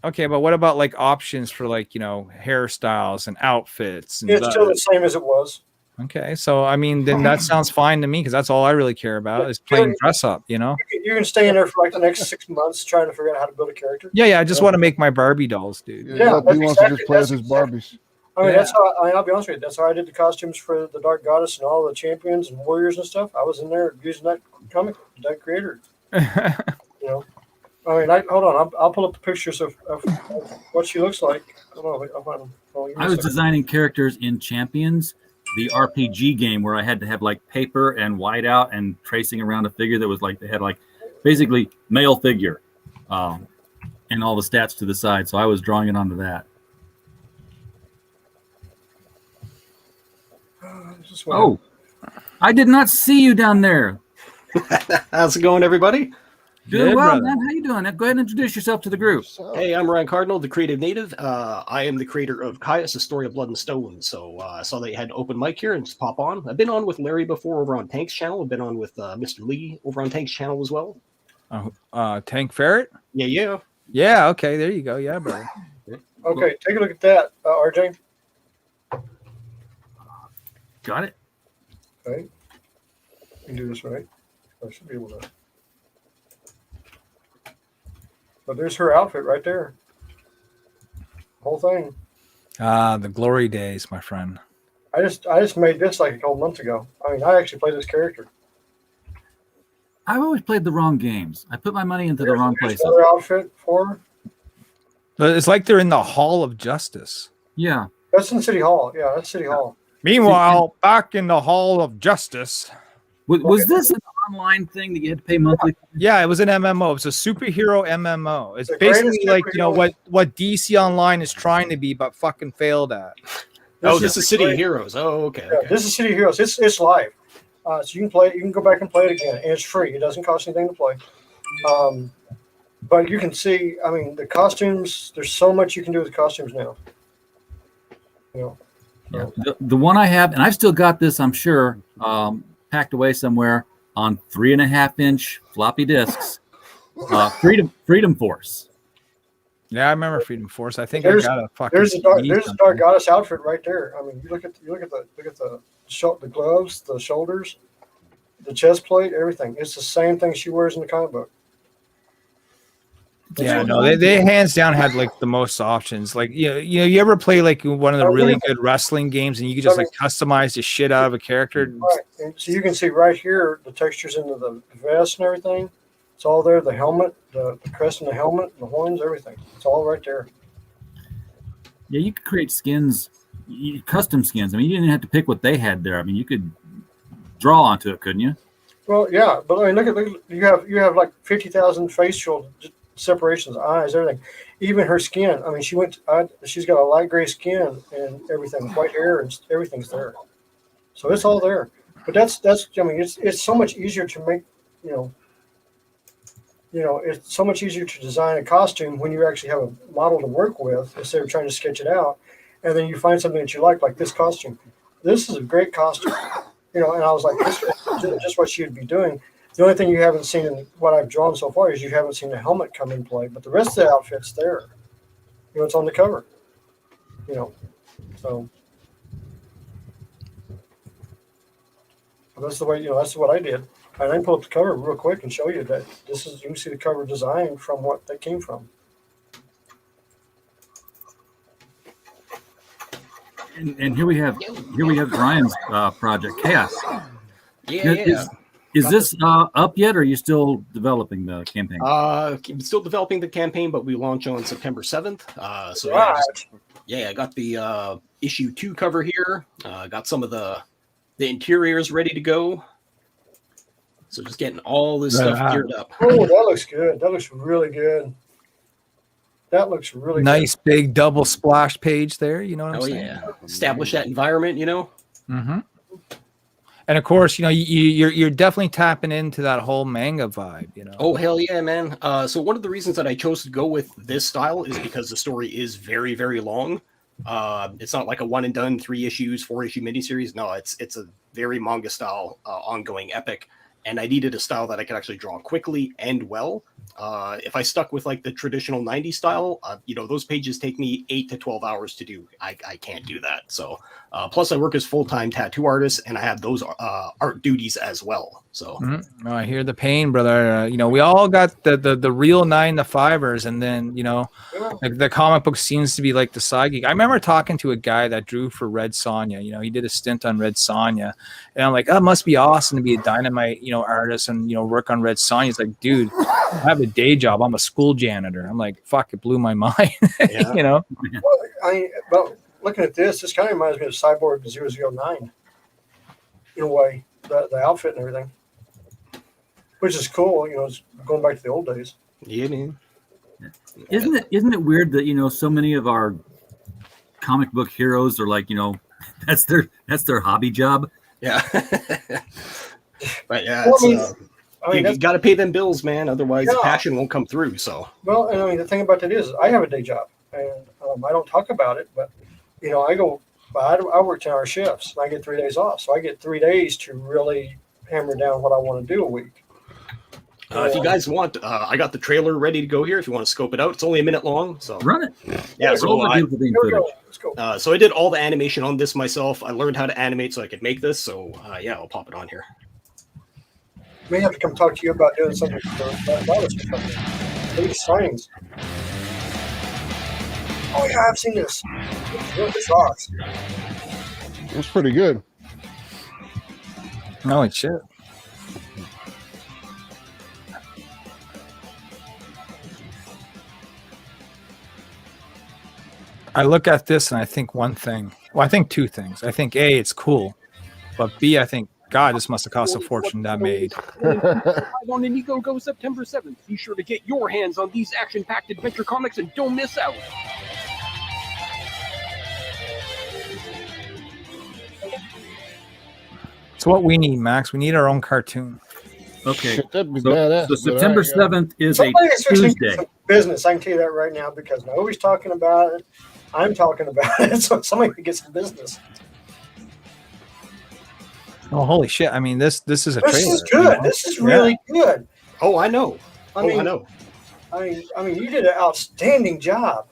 Okay, but what about like options for like hairstyles and outfits? And It's still the same as it was. Okay, so I mean, then that sounds fine to me because that's all I really care about is playing dress up. You can stay in there for like the next 6 months trying to figure out how to build a character. Yeah. I just want to make my Barbie dolls, dude. Yeah, he wants to just play with his Barbies. I mean, that's how. I'll be honest with you. That's how I did the costumes for the Dark Goddess and all the champions and warriors and stuff. I was in there using that comic, that creator. I mean, hold on. I'll pull up the pictures of what she looks like. Hold on, I'll find them. I was designing characters in Champions, the RPG game, where I had to have like paper and whiteout and tracing around a figure that was like they had like basically male figure, and all the stats to the side. So I was drawing it onto that. Oh, I did not see you down there. How's it going, everybody? Doing Good, well, brother. man. How you doing? Go ahead and introduce yourself to the group. Hey, I'm Ryan Cardinal, the creative native. I am the creator of Caius, A Story of Blood and Stone. So I saw that you had an open mic here and just pop on. I've been on with Larry before over on Tank's channel. I've been on with Mr. Lee over on Tank's channel as well. Tank Ferret? Yeah. Yeah, okay, there you go. Yeah, brother. Okay, take a look at that, RJ. Got it. Okay. You can do this right. I should be able to. But there's her outfit right there. Whole thing. The glory days, my friend. I just made this like a couple months ago. I mean, I actually played this character. I've always played the wrong games. I put my money into the wrong There's places. another outfit for her. But it's like they're in the Hall of Justice. Yeah. That's in City Hall. Yeah, that's City Hall. Meanwhile, back in the Hall of Justice. Was this an online thing that you had to pay monthly? Yeah, it was an MMO. It's a superhero MMO. It's The basically greatest like superhero. what DC Online is trying to be, but fucking failed at. This is City of Heroes. Oh, okay. Yeah, this is City of Heroes. It's live, so you can play. You can go back and play it again, and it's free. It doesn't cost anything to play. But you can see. I mean, the costumes. There's so much you can do with costumes now. Yeah. The one I have, and I've still got this, I'm sure, packed away somewhere on 3.5-inch floppy disks. Freedom Force. Yeah, I remember Freedom Force. I think There's- I got a fucking. There's a CD Dark somewhere. Goddess outfit right there. I mean, you look at the gloves, the shoulders, the chest plate, everything. It's the same thing she wears in the comic book. Yeah, no, they hands down had like the most options. Like you ever play like one of the really good wrestling games and you could just like customize the shit out of a character? Right. And so you can see right here the textures into the vest and everything. It's all there. The helmet, the crest and the helmet, the horns, everything. It's all right there. Yeah, you could create skins, custom skins. I mean, you didn't have to pick what they had there. I mean, you could draw onto it, couldn't you? Well, yeah, but I mean, look at you have like 50,000 facial separations, eyes, everything. Even her skin. I mean, she's got a light gray skin and everything, white hair and everything's there. So it's all there. But that's. I mean, it's so much easier to make. It's so much easier to design a costume when you actually have a model to work with instead of trying to sketch it out, and then you find something that you like this costume. This is a great costume. And I was like, this is just what she would be doing. The only thing you haven't seen in what I've drawn so far is you haven't seen the helmet come in play, but the rest of the outfit's there. It's on the cover. So that's the way. That's what I did. I can pull up the cover real quick and show you that you can see the cover design from what that came from. And here we have Brian's project Chaos. Yeah. Is this up yet, or are you still developing the campaign? Still developing the campaign, but we launch on September 7th. So Right. I got the issue 2 cover here. Got some of the interiors ready to go. So just getting all this stuff geared up. Oh, that looks good. That looks really good. That looks really Nice big double splash page there. You know what I'm saying? Yeah. Establish that environment, you know? Mm-hmm. And of course, you know, you're definitely tapping into that whole manga vibe, you know. Oh, hell yeah, man. So one of the reasons that I chose to go with this style is because the story is very, very long. It's not like a one and done 3 issues, 4 issue miniseries. No, it's a very manga style ongoing epic. And I needed a style that I could actually draw quickly and well. If I stuck with like the traditional 90s style, you know, those pages take me 8 to 12 hours to do. I can't do that. So plus I work as full-time tattoo artist and I have those art duties as well. So Oh, I hear the pain, brother. You know, we all got the real 9 to 5ers, and then, you know, like the comic book seems to be like the side geek. I remember talking to a guy that drew for Red Sonja. You know, he did a stint on Red Sonja, and I'm like, oh, it must be awesome to be a Dynamite, you know, artist and, you know, work on Red Sonja. He's like, dude, I have a day job. I'm a school janitor. I'm like, fuck, it blew my mind. You know. Well, but looking at this kind of reminds me of Cyborg 009 in a way, the outfit and everything, which is cool. You know, it's going back to the old days. yeah, man. Isn't it weird that, you know, so many of our comic book heroes are like, you know, that's their hobby job. Yeah. But yeah, Well, you got to pay them bills, man. Otherwise, the Yeah. passion won't come through. So Well, and I mean, the thing about it is, I have a day job, and I don't talk about it, but you know, I work 10-hour shifts, and I get 3 days off, so I get 3 days to really hammer down what I want to do a week. if you guys want, I got the trailer ready to go here. If you want to scope it out, it's only a minute long. So Run it. yeah, so Roll the I, beautiful theme Here we footage. go. Let's go. so I did all the animation on this myself. I learned how to animate so I could make this. So yeah, I'll pop it on here. May have to come talk to you about doing something for that something. Maybe signs. Oh yeah, I've seen this. This rocks. That's pretty good. Holy shit. I look at this and I think one thing. Well, I think 2 things. I think A, it's cool, but B, I think, God, this must have cost a fortune that made. On Indiegogo September 7th. Be sure to get your hands on these action-packed adventure comics and don't miss out. It's what we need, Max. We need our own cartoon. Okay. Shit, that'd be So, badass. so but September all right, 7th is Somebody a is fixing to do Tuesday. some business. I can tell you that right now because nobody's talking about it. I'm talking about it, so somebody could get some business. Oh, holy shit. I mean, this is a This trailer. is good. This is really good. Oh, I know. I I mean, know. I mean, you did an outstanding job.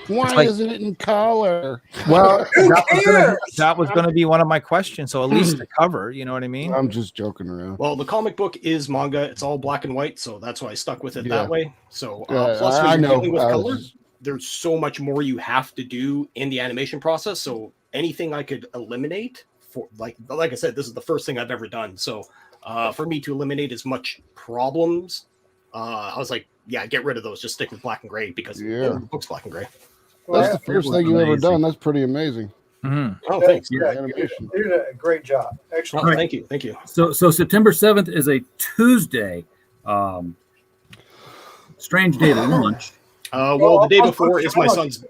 Why It's like- isn't it in color? Well, Who that was cares? going to be one of my questions. So at least the cover, you know what I mean? I'm just joking around. Well, the comic book is manga. It's all black and white, so that's why I stuck with it Yeah. that way. So Yeah, plus, I when you're know. dealing with I was color, just- there's so much more you have to do in the animation process. So anything I could eliminate for like I said, this is the first thing I've ever done. So for me to eliminate as much problems, I was like, yeah, get rid of those. Just stick with black and gray because Yeah. the book's black and gray. That's the first was thing you've ever amazing. done. That's pretty amazing. Mhm. Oh, thanks. Yeah, Animation. you did a great job. Oh, Excellent. Right. thank you. Thank you. So September 7th is a Tuesday. Strange day to launch. Well, the day I'll before put is you my on. son's.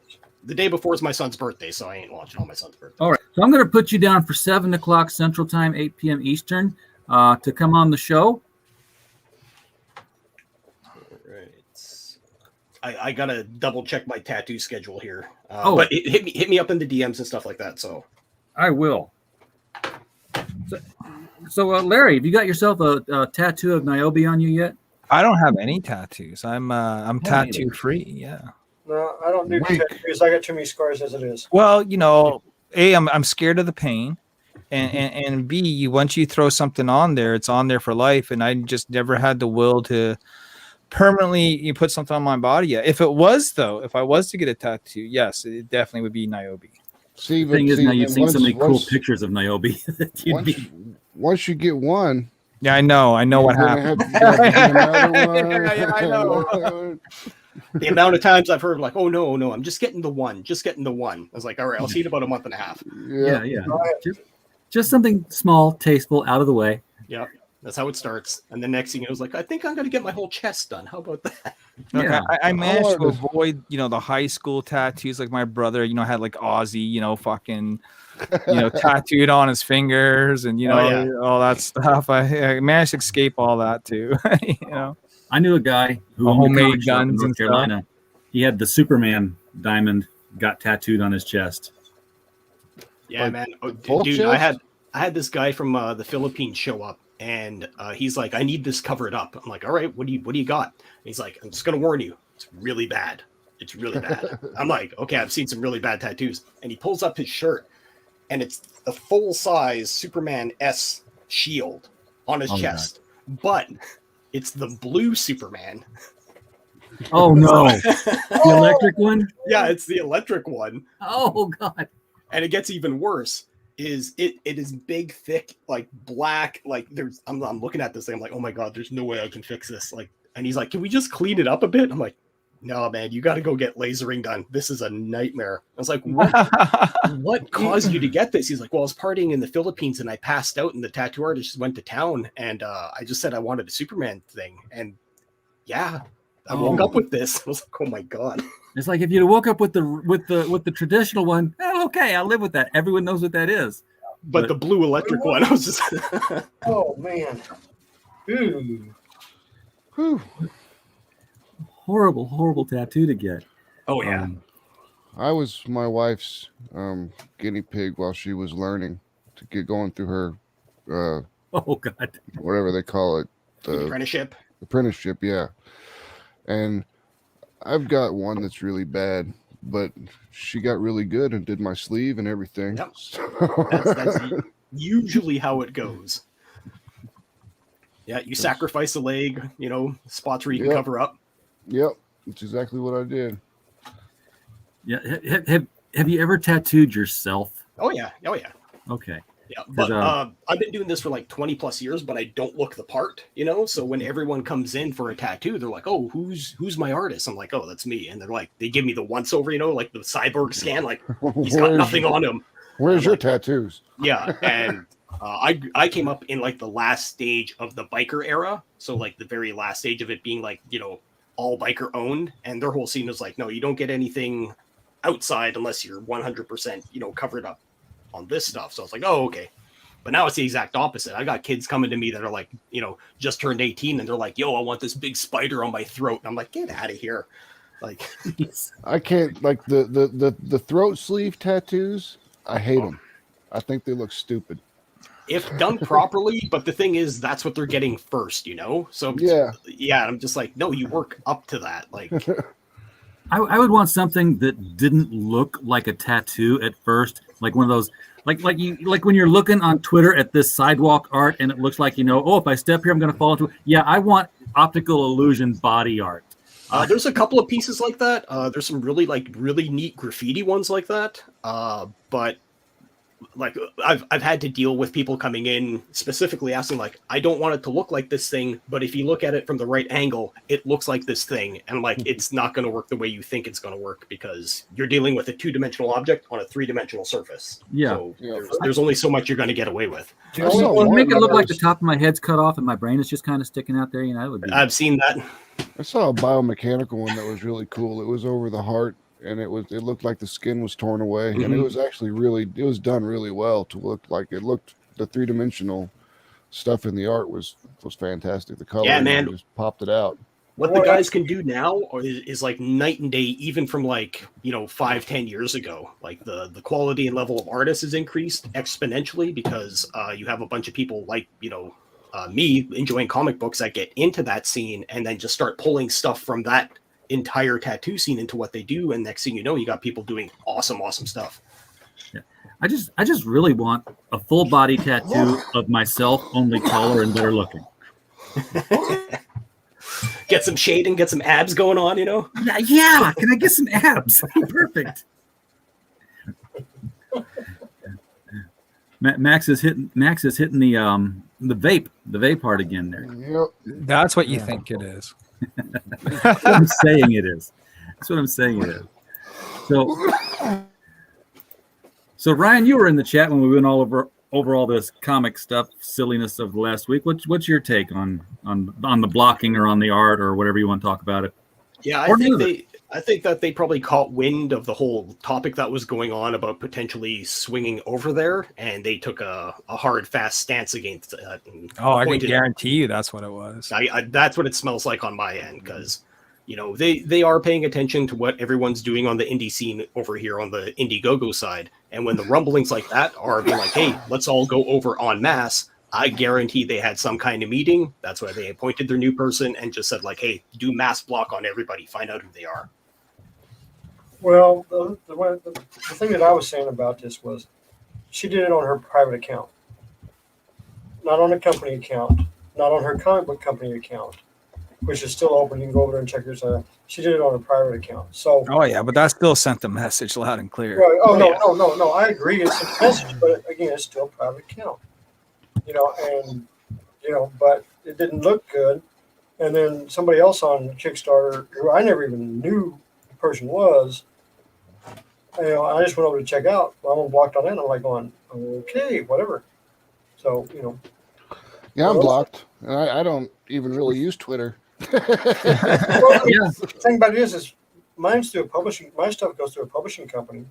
The day before is my son's birthday, so I ain't watching on my son's birthday. All right. So I'm going to put you down for 7 o'clock Central Time, 8 p.m. Eastern to come on the show. Right. I gotta double check my tattoo schedule here. Oh. But hit me up in the DMs and stuff like that. So I will. So Larry, have you got yourself a tattoo of Niobe on you yet? I don't have any tattoos. I'm either. tattoo free. Yeah. No, I don't do Weak. tattoos. I got too many scars as it is. Well, you know, A, I'm scared of the pain. And B, once you throw something on there, it's on there for life. And I just never had the will to permanently you put something on my body yet. If I was to get a tattoo, yes, it definitely would be Niobe. See, The thing is, now you've seen so many cool once, pictures of Niobe. that you'd once, be, once you get one, Yeah, I know what you're gonna happened. you gotta get another one. Yeah, I know. know. The amount of times I've heard like, oh no, I'm just getting the one. I was like, all right, I'll see it about a month and a half. Yeah. yeah. Just something small, tasteful, out of the way. Yep. That's how it starts. And the next thing you know, I was like, I think I'm going to get my whole chest done. How about that? Okay, Yeah. I managed to wanted to- avoid, the high school tattoos. Like my brother, had like Aussie, fucking, tattooed on his fingers and, Oh, yeah. all that stuff. I managed to escape all that too. I knew a guy who owned a Homemade comic shop in guns North and stuff. Carolina. He had the Superman diamond got tattooed on his chest. Yeah, Like, man. Oh, full dude, chest? I had this guy from the Philippines show up, and he's like, I need this covered up. I'm like, all right, what do you got? And he's like, I'm just gonna warn you, it's really bad. It's really bad. I'm like, okay, I've seen some really bad tattoos. And he pulls up his shirt, and it's the full size Superman S shield on his chest, but it's the blue Superman. Oh no, the electric one. Yeah, it's the electric one. Oh god. And it gets even worse. Is it is big, thick, like black, like there's I'm looking at this thing, I'm like, oh my god, there's no way I can fix this. Like, and he's like, can we just clean it up a bit? I'm like, no, man, you got to go get lasering done. This is a nightmare. I was like, what caused you to get this? He's like, well, I was partying in the Philippines and I passed out and the tattoo artist just went to town and I just said I wanted a Superman thing. And yeah, I woke up with this. I was like, oh my god. It's like if you woke up with the traditional one. Okay, I'll live with that. Everyone knows what that is. But the blue electric one, I was just Oh man. Ooh. Whew. Horrible tattoo to get. oh yeah. I was my wife's guinea pig while she was learning to get going through her Oh god. whatever they call it, the Apprenticeship. apprenticeship, yeah. And I've got one that's really bad, but she got really good and did my sleeve and everything. Yep. So- That's usually how it goes. Yeah, you sacrifice a leg, spots where you can Yep. cover up. Yep, that's exactly what I did. Yeah. Have you ever tattooed yourself? Oh yeah. Okay. Yeah, but uh, I've been doing this for like 20 plus years, but I don't look the part, So when everyone comes in for a tattoo, they're like, "Oh, who's my artist?" I'm like, "Oh, that's me," and they're like, they give me the once over, like the cyborg scan, like he's got nothing on him. Where's your tattoos? Yeah, and I came up in like the last stage of the biker era, so like the very last stage of it being like all biker owned, and their whole scene is like, no, you don't get anything outside unless you're 100% covered up on this stuff. So it's like, oh, okay. But now it's the exact opposite. I got kids coming to me that are like, just turned 18 and they're like, yo, I want this big spider on my throat. And I'm like, get out of here. Like, I can't like the throat sleeve tattoos. I hate them. I think they look stupid. if done properly, but the thing is, that's what they're getting first, So yeah, I'm just like, no, you work up to that. Like, I would want something that didn't look like a tattoo at first, like one of those, like when you're looking on Twitter at this sidewalk art and it looks like oh, if I step here, I'm going to fall into it. Yeah, I want optical illusion body art. there's a couple of pieces like that. There's some really neat graffiti ones like that. But like I've had to deal with people coming in specifically asking like, I don't want it to look like this thing, but if you look at it from the right angle, it looks like this thing. And I'm like, it's not going to work the way you think it's going to work because you're dealing with a 2-dimensional object on a 3-dimensional surface. Yeah. So there's only so much you're going to get away with. Well, make it look like the top of my head's cut off and my brain is just kind of sticking out there. It would be. I've seen that. I saw a biomechanical one that was really cool. It was over the heart, and it looked like the skin was torn away, and it was actually it was done really well to look like it looked. The 3-dimensional stuff in the art was fantastic. The color, man. just popped it out. What the guys can do now is like night and day, even from 5-10 years ago. Like the quality and level of artists has increased exponentially because you have a bunch of people like me enjoying comic books that get into that scene and then just start pulling stuff from that entire tattoo scene into what they do, and next thing you know, you got people doing awesome stuff. Yeah. I just really want a full body tattoo of myself, only taller and better looking. Get some shading, get some abs going on, Yeah. Can I get some abs? Perfect. Max is hitting the vape part again there. Yep. That's what you think it is. That's what I'm saying it is. That's what I'm saying it is. So Ryan, you were in the chat when we went all over all this comic stuff, silliness of last week. What's your take on the blocking or on the art or whatever you want to talk about it? Yeah, I think that they probably caught wind of the whole topic that was going on about potentially swinging over there, and they took a hard, fast stance against that. Oh, I can guarantee you that's what it was. That's what it smells like on my end, because they are paying attention to what everyone's doing on the indie scene over here on the Indiegogo side, and when the rumblings like that are being like, hey, let's all go over en masse, I guarantee they had some kind of meeting. That's why they appointed their new person and just said, like, hey, do mass block on everybody, find out who they are. Well, the thing that I was saying about this was she did it on her private account, not on a company account, not on her comic book company account, which is still open. You can go over there and check yours out. She did it on a private account. So. Oh yeah, but that still sent the message loud and clear. Right. No. I agree. It's a message, but again, it's still a private account. But it didn't look good. And then somebody else on Kickstarter, who I never even knew the person was, I just went over to check out. Well, I'm blocked on it. And I'm like going, okay, whatever. So, Yeah, I'm blocked. And I don't even really use Twitter. Well, the thing about it is mine's through a publishing. My stuff goes through a publishing company,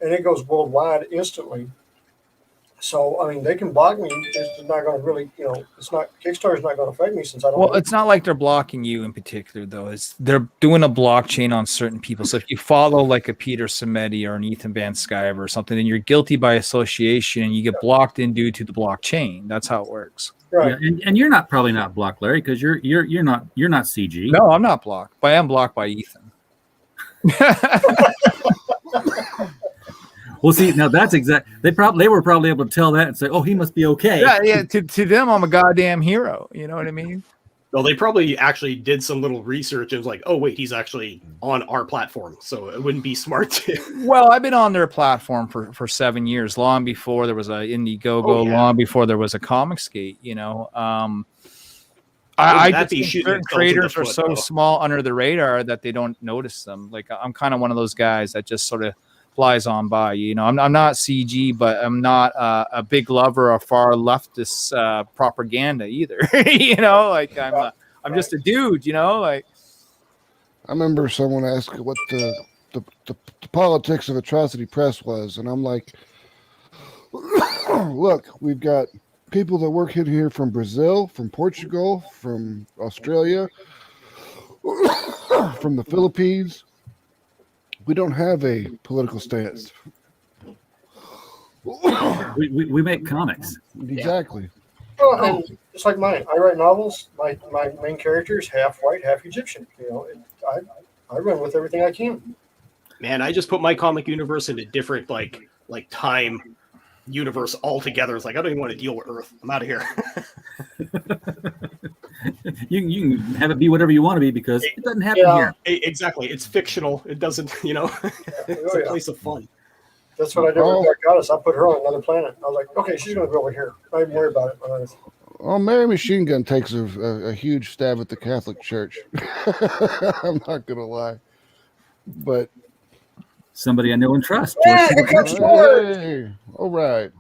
and it goes worldwide instantly. So, I mean, they can block me. It's not going to really, it's not, Kickstarter's not going to affect me since I don't. Well, it's not like they're blocking you in particular, though. They're doing a blockchain on certain people. So if you follow like a Peter Samedi or an Ethan Van Sciver or something, then you're guilty by association and you get blocked in due to the blockchain. That's how it works. Right. Yeah, and you're probably not blocked, Larry, because you're not CG. No, I'm not blocked, but I am blocked by Ethan. Well, see, now that's exact. They were probably able to tell that and say, "Oh, he must be okay." Yeah. To them, I'm a goddamn hero. You know what I mean? Well, they probably actually did some little research and was like, "Oh, wait, he's actually on our platform," so it wouldn't be smart to. Well, I've been on their platform for 7 years, long before there was a Indiegogo, long before there was a Comicsgate. I just think certain creators are so small under the radar that they don't notice them. Like I'm kind of one of those guys that just sort of flies on by. I'm not CG, but I'm not a big lover of far leftist propaganda either. I'm just a dude. I remember someone asked what the politics of Atrocity Press was, and I'm like, look, we've got people that work in here from Brazil, from Portugal, from Australia, from the Philippines. We don't have a political stance. We make comics. Exactly. Well, and it's like mine. I write novels. My main character is half white, half Egyptian. I run with everything I can. Man, I just put my comic universe in a different like time universe altogether. It's like I don't even want to deal with Earth. I'm out of here. You can have it be whatever you want to be because it doesn't happen here. Exactly. It's fictional. It doesn't, it's a place of fun. That's what I did with Dark Goddess. I put her on another planet. I was like, okay, she's going to go over here. I didn't worry about it. Well, Mary Machine Gun takes a huge stab at the Catholic Church. I'm not going to lie. But somebody I know and trust. Hey, all right.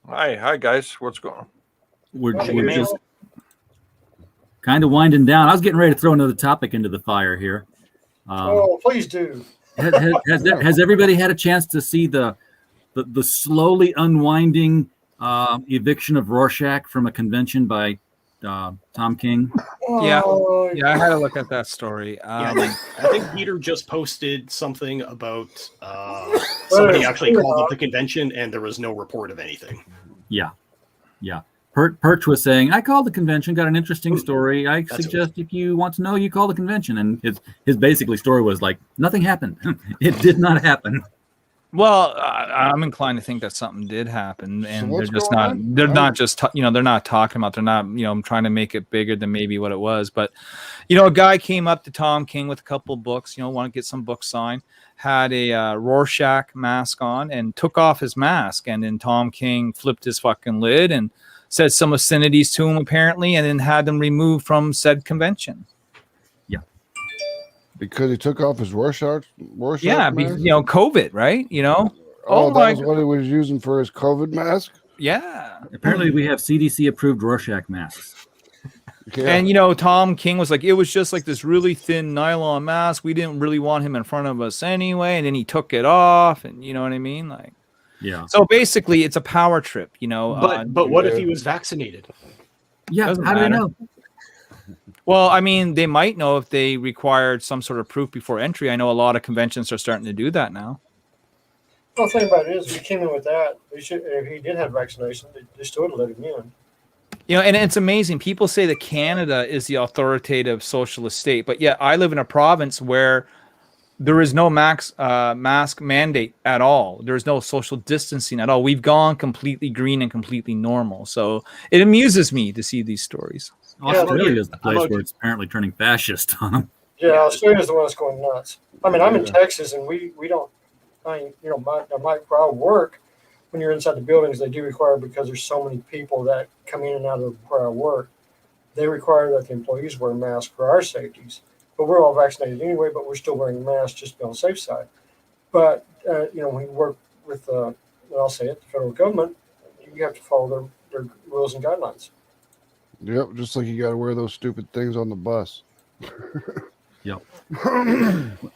Hi, guys. What's going on? We're just kind of winding down. I was getting ready to throw another topic into the fire here. Please do. Has everybody had a chance to see the slowly unwinding eviction of Rorschach from a convention by Tom King? Yeah, I had a look at that story. I think Peter just posted something about somebody actually called up the convention and there was no report of anything. Yeah. Perch was saying, I called the convention, got an interesting story. I suggest if you want to know, you call the convention. And his basically story was like, nothing happened. It did not happen. Well, I'm inclined to think that something did happen, and what's they're just going not. on? They're not just. They're not talking about. They're not. Trying to make it bigger than maybe what it was. But a guy came up to Tom King with a couple of books. Want to get some books signed. Had a Rorschach mask on and took off his mask, and then Tom King flipped his fucking lid and said some obscenities to him apparently, and then had them removed from said convention. Because he took off his Rorschach Yeah, mask? COVID, right? Oh, that was what he was using for his COVID mask? Yeah. Apparently, we have CDC approved Rorschach masks. Yeah. And Tom King was like, it was just like this really thin nylon mask. We didn't really want him in front of us anyway. And then he took it off, and you know what I mean? Like, yeah. So basically, it's a power trip, But what if he was vaccinated? Yeah. How do they know? Well, I mean, they might know if they required some sort of proof before entry. I know a lot of conventions are starting to do that now. Well, the thing about it is, we came in with that. If he did have vaccination, they still would have let him in. And it's amazing. People say that Canada is the authoritative socialist state, but yet I live in a province where there is no mask mandate at all. There's no social distancing at all. We've gone completely green and completely normal. So it amuses me to see these stories. Australia is the place where it's apparently turning fascist on them. Yeah, Australia's the one that's going nuts. I mean, I'm in Texas, and we don't. Where I work, when you're inside the buildings, they do require, because there's so many people that come in and out of where I work, they require that the employees wear masks for our safeties. But we're all vaccinated anyway, but we're still wearing masks just to be on the safe side. But when you work with, I'll say it, the federal government, you have to follow their rules and guidelines. Yep, just like you got to wear those stupid things on the bus. Yep.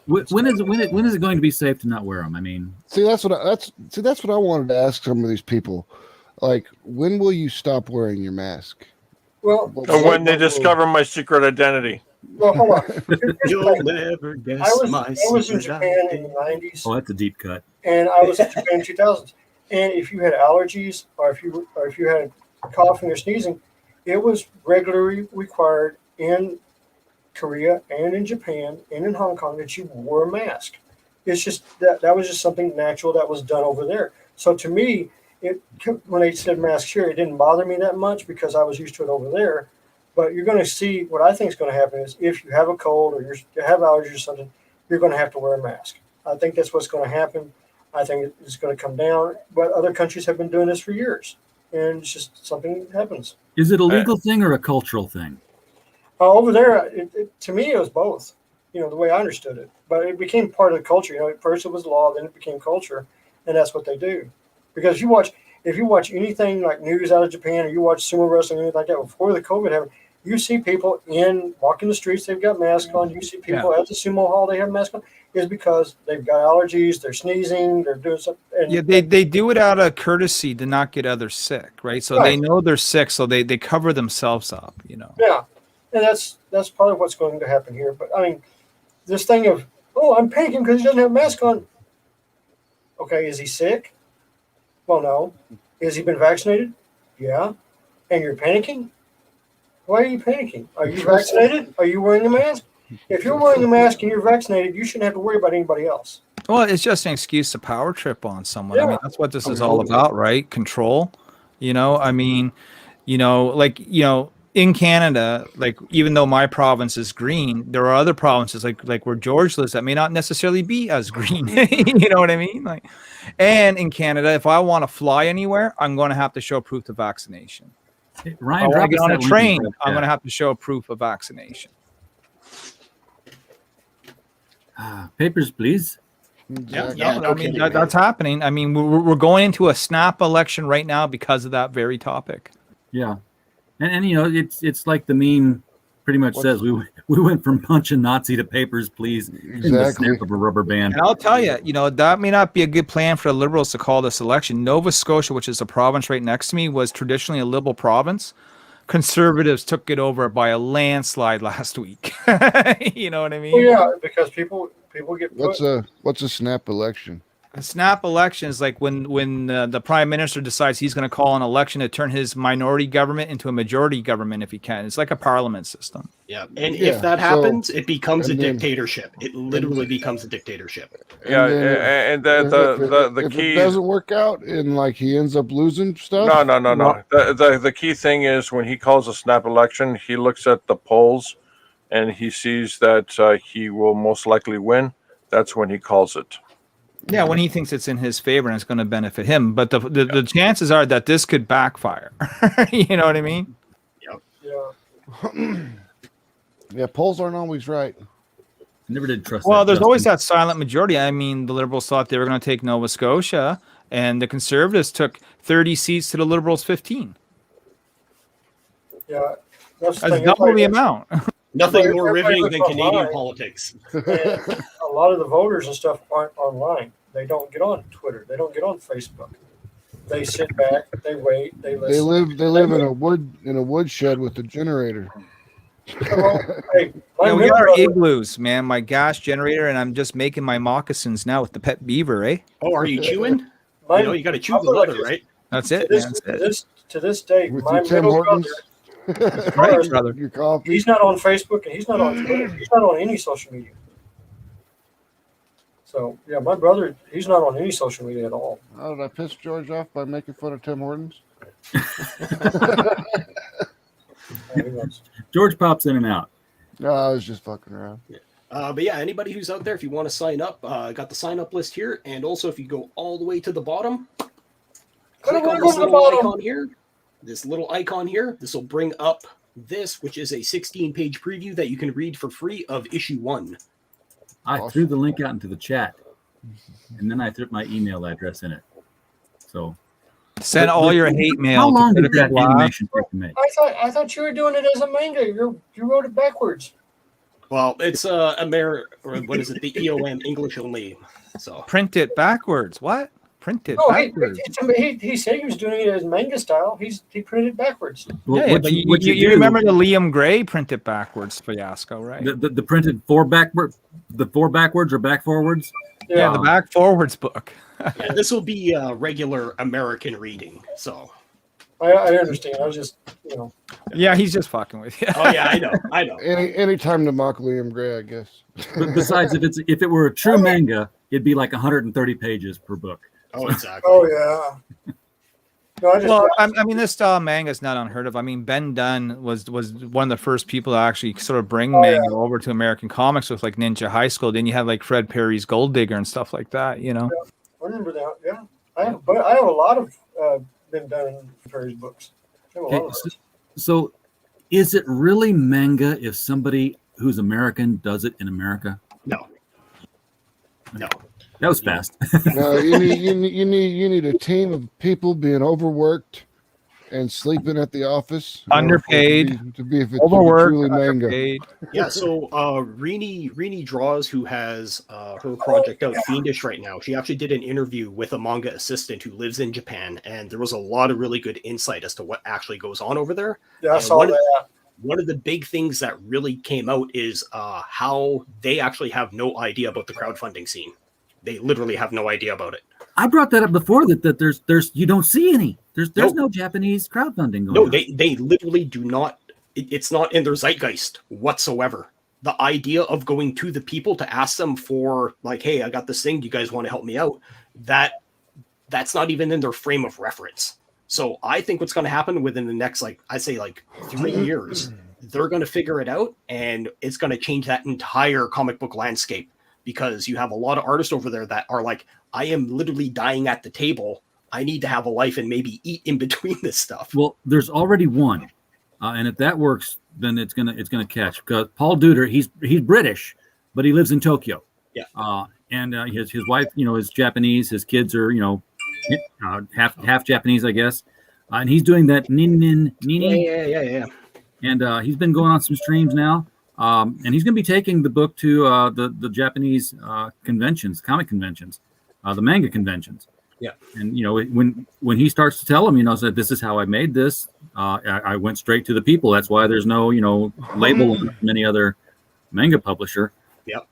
When is it going to be safe to not wear them? I mean, that's what I wanted to ask some of these people. Like, when will you stop wearing your mask? Well, when they discover my secret identity. Well, hold on. You'll never guess I was in Japan in the 90s. Oh, that's a deep cut. And I was in Japan in 2000s. And if you had allergies or if you had coughing or sneezing, it was regularly required in Korea and in Japan and in Hong Kong that you wore a mask. It's just that was just something natural that was done over there. So to me, when they said mask here, it didn't bother me that much because I was used to it over there. But you're going to see what I think is going to happen is if you have a cold or you have allergies or something, you're going to have to wear a mask. I think that's what's going to happen. I think it's going to come down. But other countries have been doing this for years. And it's just something that happens. Is it a legal thing or a cultural thing? Over there, to me, it was both, the way I understood it. But it became part of the culture. At first it was law, then it became culture. And that's what they do. Because if you watch anything like news out of Japan or you watch sumo wrestling or anything like that before the COVID happened, you see people walking the streets, they've got masks on. You see people at the sumo hall, they have masks on. It's because they've got allergies, they're sneezing, they're doing something. Yeah, they do it out of courtesy to not get others sick, right? So they know they're sick, so they cover themselves up, Yeah, and that's part of what's going to happen here. But I mean, this thing of, I'm panicking because he doesn't have a mask on. Okay, is he sick? Well, no. Has he been vaccinated? Yeah. And you're panicking? Why are you panicking? Are you vaccinated? Are you wearing a mask? If you're wearing a mask and you're vaccinated, you shouldn't have to worry about anybody else. Well, it's just an excuse to power trip on someone. Yeah. I mean, that's what this is all about, right? Control. I mean, in Canada, like even though my province is green, there are other provinces like where George lives that may not necessarily be as green. You know what I mean? And in Canada, if I want to fly anywhere, I'm going to have to show proof of vaccination. Hey, Ryan, if I want to get on a train, I'm going to have to show proof of vaccination. Papers, please. I mean, that's happening. I mean, we're going into a snap election right now because of that very topic. Yeah. And it's like the meme pretty much says we went from punch and Nazi to papers, please. Exactly. In the snap of a rubber band. And I'll tell you, that may not be a good plan for the Liberals to call this election. Nova Scotia, which is a province right next to me, was traditionally a Liberal province. Conservatives took it over by a landslide last week. You know what I mean? Well, yeah, because people get put. What's a snap election? A snap election is like when the prime minister decides he's going to call an election to turn his minority government into a majority government if he can. It's like a parliament system. Yeah, and Yeah, if that so- happens, it becomes a and then- dictatorship. It literally becomes a dictatorship. Yeah, then and the if key it doesn't work out and like he ends up losing stuff. No. The key thing is when he calls a snap election, he looks at the polls and he sees that he will most likely win. That's when he calls it. Yeah, when he thinks it's in his favor and it's going to benefit him. But the chances are that this could backfire. You know what I mean? Yeah. Yeah, polls aren't always right. I never did trust. Well, that, there's Justin. always that silent majority. I mean, the Liberals thought they were going to take Nova Scotia, and the Conservatives took 30 seats to the Liberals 15. Yeah. That's the That's thing. double the Everybody- amount. Nothing Everybody- more riveting than everybody looks Canadian online. politics. And a lot of the voters and stuff aren't online. They don't get on Twitter. They don't get on Facebook. They sit back. They wait. They listen. They live in a woodshed with a generator. Well, hey, my Yeah, we middle got our brother- igloos, man. My gas generator, and I'm just making my moccasins now with the pet beaver, eh? Oh, are you chewing? my- You know, you got to chew I the feel like leather, it's- right? That's To it, this, man. to That's it. this to this day, With my your Tim middle Hortons. brother, Right, brother. Your coffee. he's not on Facebook and he's not on Twitter. He's not on any social media. So yeah, my brother, he's not on any social media at all. How did I piss George off by making fun of Tim Hortons? Yeah, he knows. George pops in and out. No, I was just fucking around. But yeah, anybody who's out there, if you want to sign up, got the sign up list here. And also, if you go all the way to the bottom, click on this little icon here. This little icon here. This will bring up this, which is a 16-page preview that you can read for free of issue 1. I threw the link out into the chat, and then I threw my email address in it. So Send all your hate mail. how to long did Critical that Blast. animation take to make? I thought you were doing it as a manga. You wrote it backwards. Well, it's or what is it? The EOM English only. So Print it backwards. What? Print it No, backwards. he said he was doing it as manga style. He printed backwards. Well, Yeah, what but you, you, what you you do- remember the Liam Gray print it backwards fiasco, right? the printed four backwards or back forwards? Yeah, the back forwards book. yeah, this will be regular American reading. So I understand. I was just Yeah, he's just fucking with you. oh yeah, I know. Any time to mock Liam Gray, I guess. But besides, if it were a true manga, it'd be like 130 pages per book. Oh, exactly. Oh yeah. No, I just Well, I mean, this style of manga is not unheard of. I mean, Ben Dunn was one of the first people to actually sort of bring manga over to American comics with like Ninja High School. Then you have like Fred Perry's Gold Digger and stuff like that, you know? I remember that. Yeah, I have a lot of been done in Perry's books. I have a lot Okay, of those. so is it really manga if somebody who's American does it in America? No. That was fast. No, you need a team of people being overworked and sleeping at the office, in order for it Underpaid, to be if it's overworked, truly manga. underpaid. Yeah, so Rini Draws, who has her project out, Fiendish, right now, she actually did an interview with a manga assistant who lives in Japan, and there was a lot of really good insight as to what actually goes on over there. Yeah, I And saw one of- that. One of the big things that really came out is how they actually have no idea about the crowdfunding scene. They literally have no idea about it. I brought that up before that there's you don't see any. There's No. no Japanese crowdfunding going No, on. they literally do not. It's not in their zeitgeist whatsoever. The idea of going to the people to ask them for like, hey, I got this thing. Do you guys want to help me out? That's not even in their frame of reference. So I think what's going to happen within the next, like, I'd say like 3 years, they're going to figure it out, and it's going to change that entire comic book landscape, because you have a lot of artists over there that are like, I am literally dying at the table. I need to have a life and maybe eat in between this stuff. Well, there's already one, and if that works, then it's gonna catch. Because Paul Duder, he's British, but he lives in Tokyo. Yeah. And his wife, is Japanese. His kids are, half Japanese, I guess. And he's doing that nini. Yeah. And he's been going on some streams now. And he's going to be taking the book to the Japanese conventions, comic conventions, the manga conventions. Yeah. And when he starts to tell them, said this is how I made this. I went straight to the people. That's why there's no label from any other manga publisher. Yep.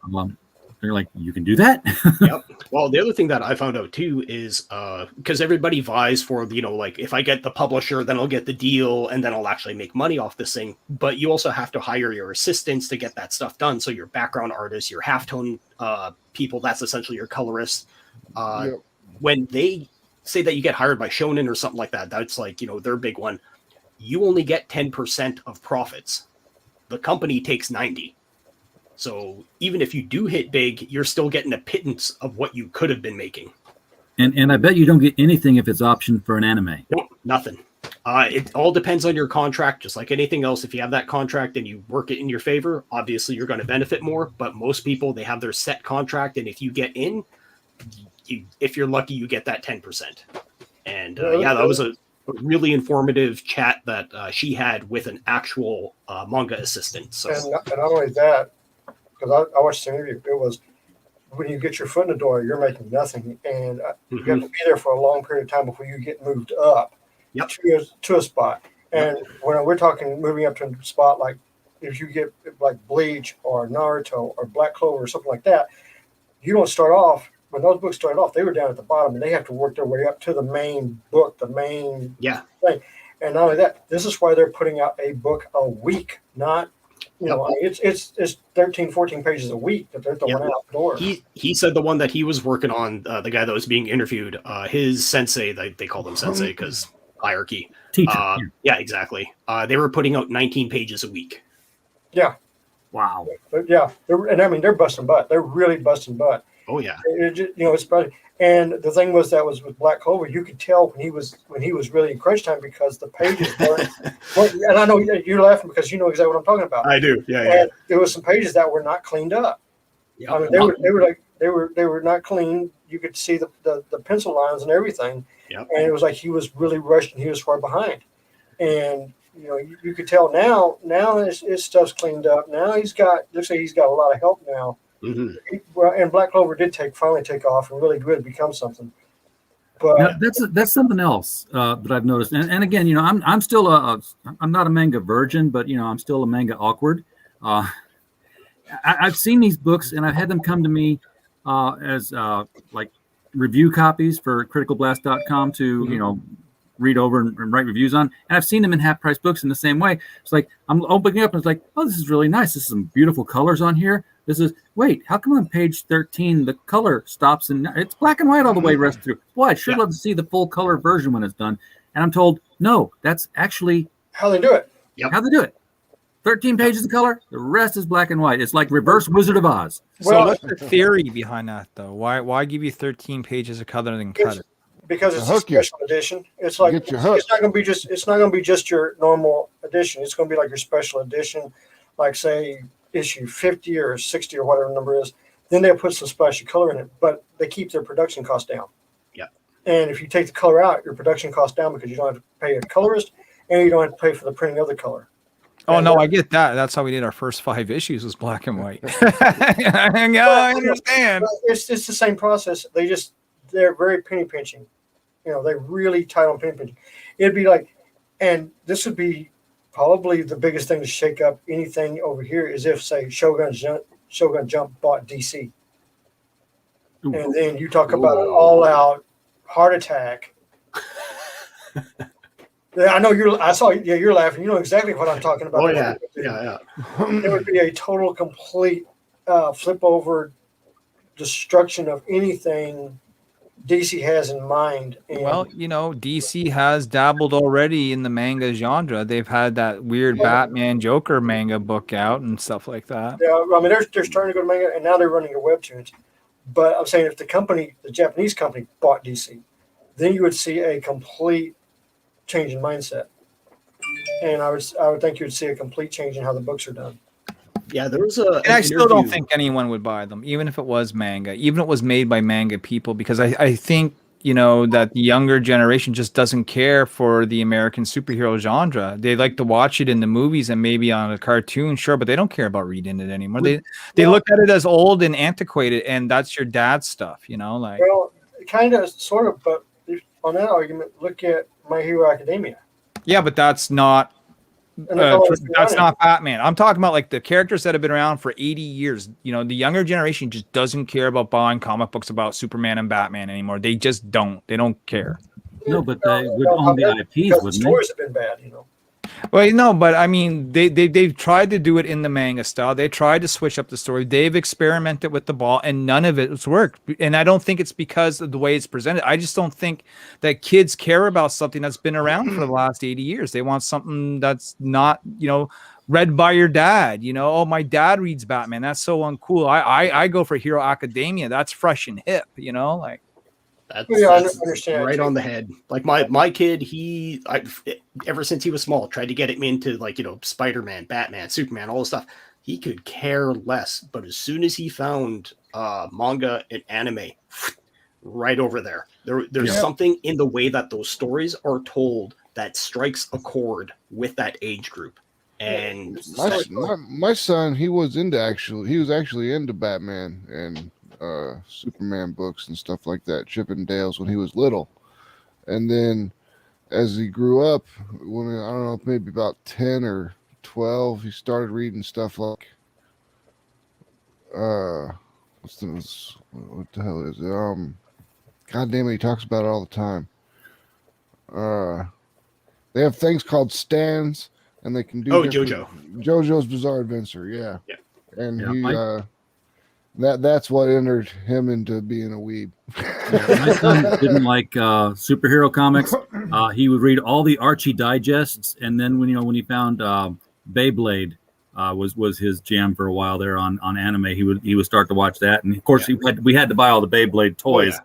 they're like, you can do that. Yep. Well, the other thing that I found out too is because everybody vies for, like if I get the publisher, then I'll get the deal and then I'll actually make money off this thing. But you also have to hire your assistants to get that stuff done. So your background artists, your halftone people, that's essentially your colorists. Yep. When they say that you get hired by Shonen or something like that, that's like, their big one. You only get 10% of profits. The company takes 90. So even if you do hit big, you're still getting a pittance of what you could have been making. And I bet you don't get anything if it's optioned for an anime. Nope, nothing. It all depends on your contract, just like anything else. If you have that contract and you work it in your favor, obviously you're going to benefit more. But most people, they have their set contract, and if you get in, if you're lucky, you get that 10%. And that was a really informative chat that she had with an actual manga assistant. So. And not only that, because I watched the interview, it was when you get your foot in the door, you're making nothing, and you have to be there for a long period of time before you get moved up to a spot. And when we're talking moving up to a spot, like if you get like Bleach or Naruto or Black Clover or something like that, you don't start off. When those books started off, they were down at the bottom, and they have to work their way up to the main book, the main thing. And not only that, this is why they're putting out a book a week, not. It's 13, 14 pages a week that they're throwing out the door. He said the one that he was working on, the guy that was being interviewed, his sensei, they called him sensei because hierarchy. Teacher. Yeah, exactly. They were putting out 19 pages a week. Yeah. Wow. Yeah. They're busting butt. They're really busting butt. Oh, yeah. It's probably. And the thing was that was with Black Clover, you could tell when he was really in crunch time because the pages weren't. And I know you're laughing because you know exactly what I'm talking about. I do, yeah. And there was some pages that were not cleaned up. Yep. I mean, they were not clean. You could see the pencil lines and everything. Yep. And it was like he was really rushed and he was far behind. And you could tell now his stuff's cleaned up. Now looks like he's got a lot of help now. Mm-hmm. And Black Clover did finally take off and really did become something. But that's something else that I've noticed. And again, I'm still I'm not a manga virgin, but I'm still a manga awkward. I've seen these books and I've had them come to me as like review copies for criticalblast.com to read over and write reviews on. And I've seen them in half price books in the same way. It's like I'm opening up and it's like, oh, this is really nice. This is some beautiful colors on here. Wait, how come on page 13 the color stops and it's black and white all the way rest through? Boy, I'd sure love to see the full color version when it's done. And I'm told, no, that's actually how they do it. Yep. How they do it. 13 pages of color, the rest is black and white. It's like reverse Wizard of Oz. So what's the theory behind that, though? Why give you 13 pages of color and then cut it? Because it's a special edition. It's like it's not going to be just your normal edition. It's going to be like your special edition, like say issue 50 or 60 or whatever the number is. Then they'll put some splashy color in it, but they keep their production cost down. Yeah. And if you take the color out, your production cost down because you don't have to pay a colorist and you don't have to pay for the printing of the color. Oh, no, I get that. That's how we did our first 5 issues was black and white. I understand. It's the same process. They're very penny pinching. They really tight on penny pinching. It'd be like, and this would be probably the biggest thing to shake up anything over here is if, say, Shogun Jump bought DC. Ooh. And then you talk about an all-out heart attack. Yeah, I know I saw. Yeah, you're laughing. You know exactly what I'm talking about. Oh yeah. It would be a total, complete flip over, destruction of anything DC has in mind. And well, DC has dabbled already in the manga genre. They've had that weird Batman Joker manga book out and stuff like that. Yeah, I mean they're starting to go to manga, and now they're running your webtoons. But I'm saying if the Japanese company bought DC, then you would see a complete change in mindset, and I would think you would see a complete change in how the books are done. Yeah, there was a. And I still don't think anyone would buy them, even if it was manga, even if it was made by manga people, because I think that the younger generation just doesn't care for the American superhero genre. They like to watch it in the movies and maybe on a cartoon, sure, but they don't care about reading it anymore. They look at it as old and antiquated, and that's your dad's stuff, like. Well, kind of, sort of, but on that argument, look at My Hero Academia. Yeah, but that's not And that's all that's That's around not Batman. I'm talking about like the characters that have been around for 80 years. You know, the younger generation just doesn't care about buying comic books about Superman and Batman anymore. They just don't. They don't care. No, but they would own the IPs, because the wouldn't they? stories have been bad, you know. Well, no, but I mean, they've tried to do it in the manga style. They tried to switch up the story. They've experimented with the ball, and none of it has worked. And I don't think it's because of the way it's presented. I just don't think that kids care about something that's been around for the last 80 years. They want something that's not, read by your dad. Oh, my dad reads Batman. That's so uncool. I go for Hero Academia. That's fresh and hip. Like. That's understand right too. on the head. Like my kid, ever since he was small, tried to get him into Spider-Man, Batman, Superman, all this stuff. He could care less. But as soon as he found manga and anime, right over there, there's something in the way that those stories are told that strikes a chord with that age group. And my son, he was actually into Batman and Superman books and stuff like that, Chip and Dale's, when he was little. And then as he grew up, when I don't know, maybe about 10 or 12, he started reading stuff like what the hell is it? God damn it, he talks about it all the time. They have things called stands, and they can do JoJo's Bizarre Adventure, yeah. And he that's what entered him into being a weeb. My son didn't like superhero comics. He would read all the Archie digests, and then when he found Beyblade was his jam for a while there on anime, he would start to watch that, and of course we had to buy all the Beyblade toys.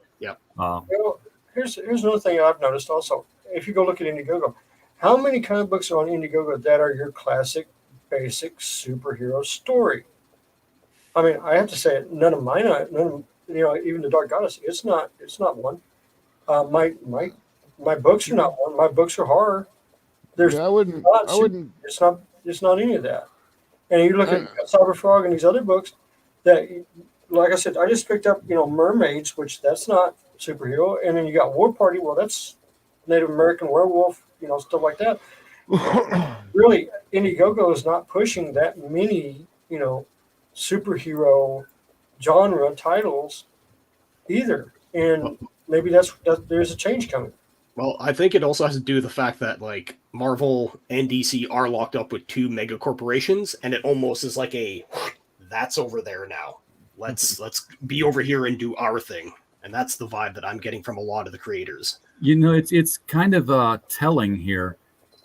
Here's another thing I've noticed also. If you go look at Indiegogo, how many comic books are on Indiegogo that are your classic, basic superhero story? I mean, I have to say, none of mine. Even the Dark Goddess. It's not one. My books are not one. My books are horror. I wouldn't. It's not any of that. And you look at Cyber Frog and these other books that, like I said, I just picked up. Mermaids, which that's not superhero. And then you got War Party. Well, that's Native American werewolf. Stuff like that. Really, Indiegogo is not pushing that many. Superhero genre titles either, and maybe there's a change coming. Well, I think it also has to do with the fact that like Marvel and DC are locked up with two mega corporations, and it almost is like that's over there now. Let's be over here and do our thing, and that's the vibe that I'm getting from a lot of the creators. It's kind of telling here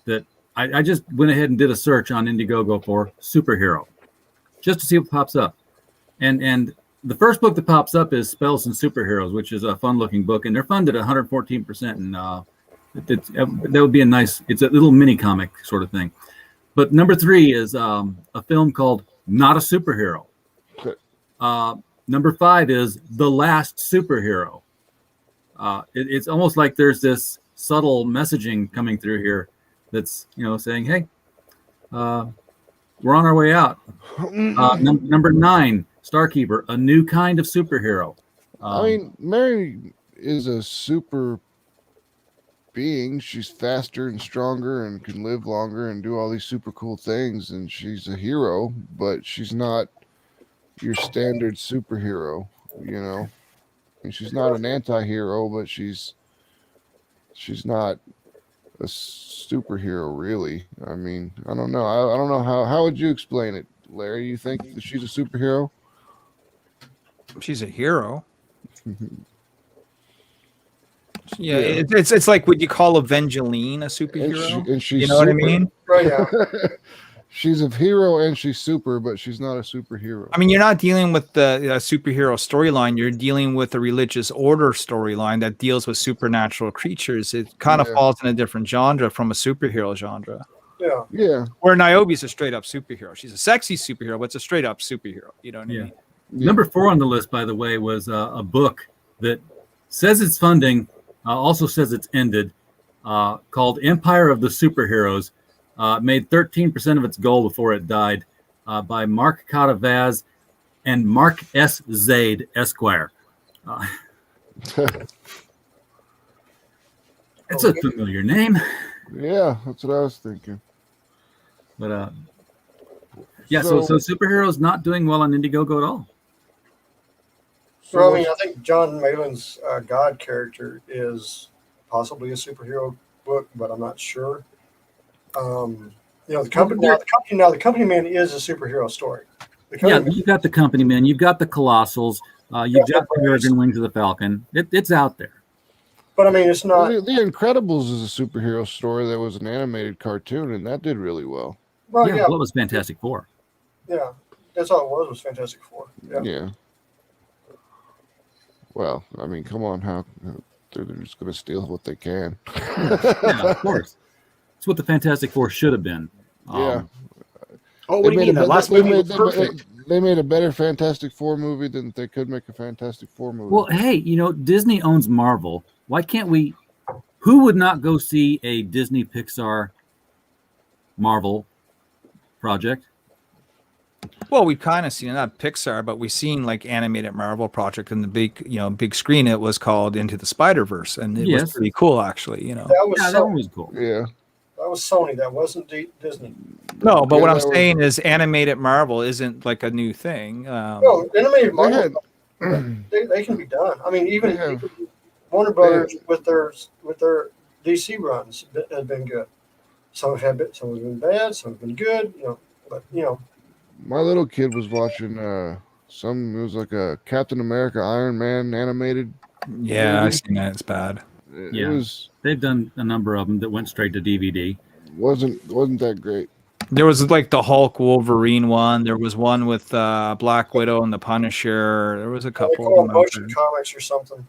that I just went ahead and did a search on Indiegogo for superhero, just to see what pops up. And the first book that pops up is Spells and Superheroes, which is a fun-looking book, and they're funded 114%. And that would be it's a little mini comic sort of thing. But number 3 is a film called Not a Superhero. Number 5 is The Last Superhero. It's almost like there's this subtle messaging coming through here that's saying, hey, we're on our way out. Number 9, Starkeeper, a new kind of superhero. I mean, Mary is a super being. She's faster and stronger and can live longer and do all these super cool things. And she's a hero, but she's not your standard superhero, And she's not an anti-hero, but she's not a superhero, really. I mean, I don't know. I don't know how would you explain it, Larry? You think that she's a superhero? She's a hero. Yeah, it's like, would you call Evangeline a superhero? And she's you know what I mean? Right. Yeah. She's a hero and she's super, but she's not a superhero. I mean, you're not dealing with the superhero storyline. You're dealing with a religious order storyline that deals with supernatural creatures. It kind of falls in a different genre from a superhero genre. Yeah. Where Niobe's a straight up superhero. She's a sexy superhero, but it's a straight up superhero. You know what I mean? Yeah. Number 4 on the list, by the way, was a book that says it's funding, also says it's ended, called Empire of the Superheroes. Made 13% of its goal before it died, by Mark Cadavaz and Mark S. Zaid, Esquire. It's a familiar name. Yeah, that's what I was thinking. But yeah, so superheroes not doing well on Indiegogo at all. Well, I mean, I think John Malin's God character is possibly a superhero book, but I'm not sure. The company man is a superhero story. You've got the Company Man, you've got the Colossals, you've got Peregrine Wings of the Falcon. It's out there. But I mean, it's not. The Incredibles is a superhero story that was an animated cartoon, and that did really well. Well, well, it was Fantastic Four. Yeah, that's all it was Fantastic Four. Yeah. Well, I mean, come on, how they're just going to steal what they can. Yeah, of course. It's what the Fantastic Four should have been. Yeah. Oh, what do you mean? That last movie was perfect. They made a better Fantastic Four movie than they could make a Fantastic Four movie. Well, hey, Disney owns Marvel. Why can't we? Who would not go see a Disney Pixar Marvel project? Well, we've kind of seen not Pixar, but we've seen like animated Marvel project in the big screen. It was called Into the Spider-Verse, and it was pretty cool, actually. That that was cool. Yeah, that was Sony. That wasn't Disney. No, but what I'm saying is animated Marvel isn't like a new thing. No, animated Marvel, they can be done. I mean, even Warner Brothers with their DC runs have been good. Some have been bad, some have been good. My little kid was watching it was like a Captain America Iron Man animated. Yeah, I've seen that. It's bad. They've done a number of them that went straight to DVD. Wasn't that great? There was like the Hulk Wolverine one. There was one with Black Widow and the Punisher. There was a couple. They call them motion comics or something.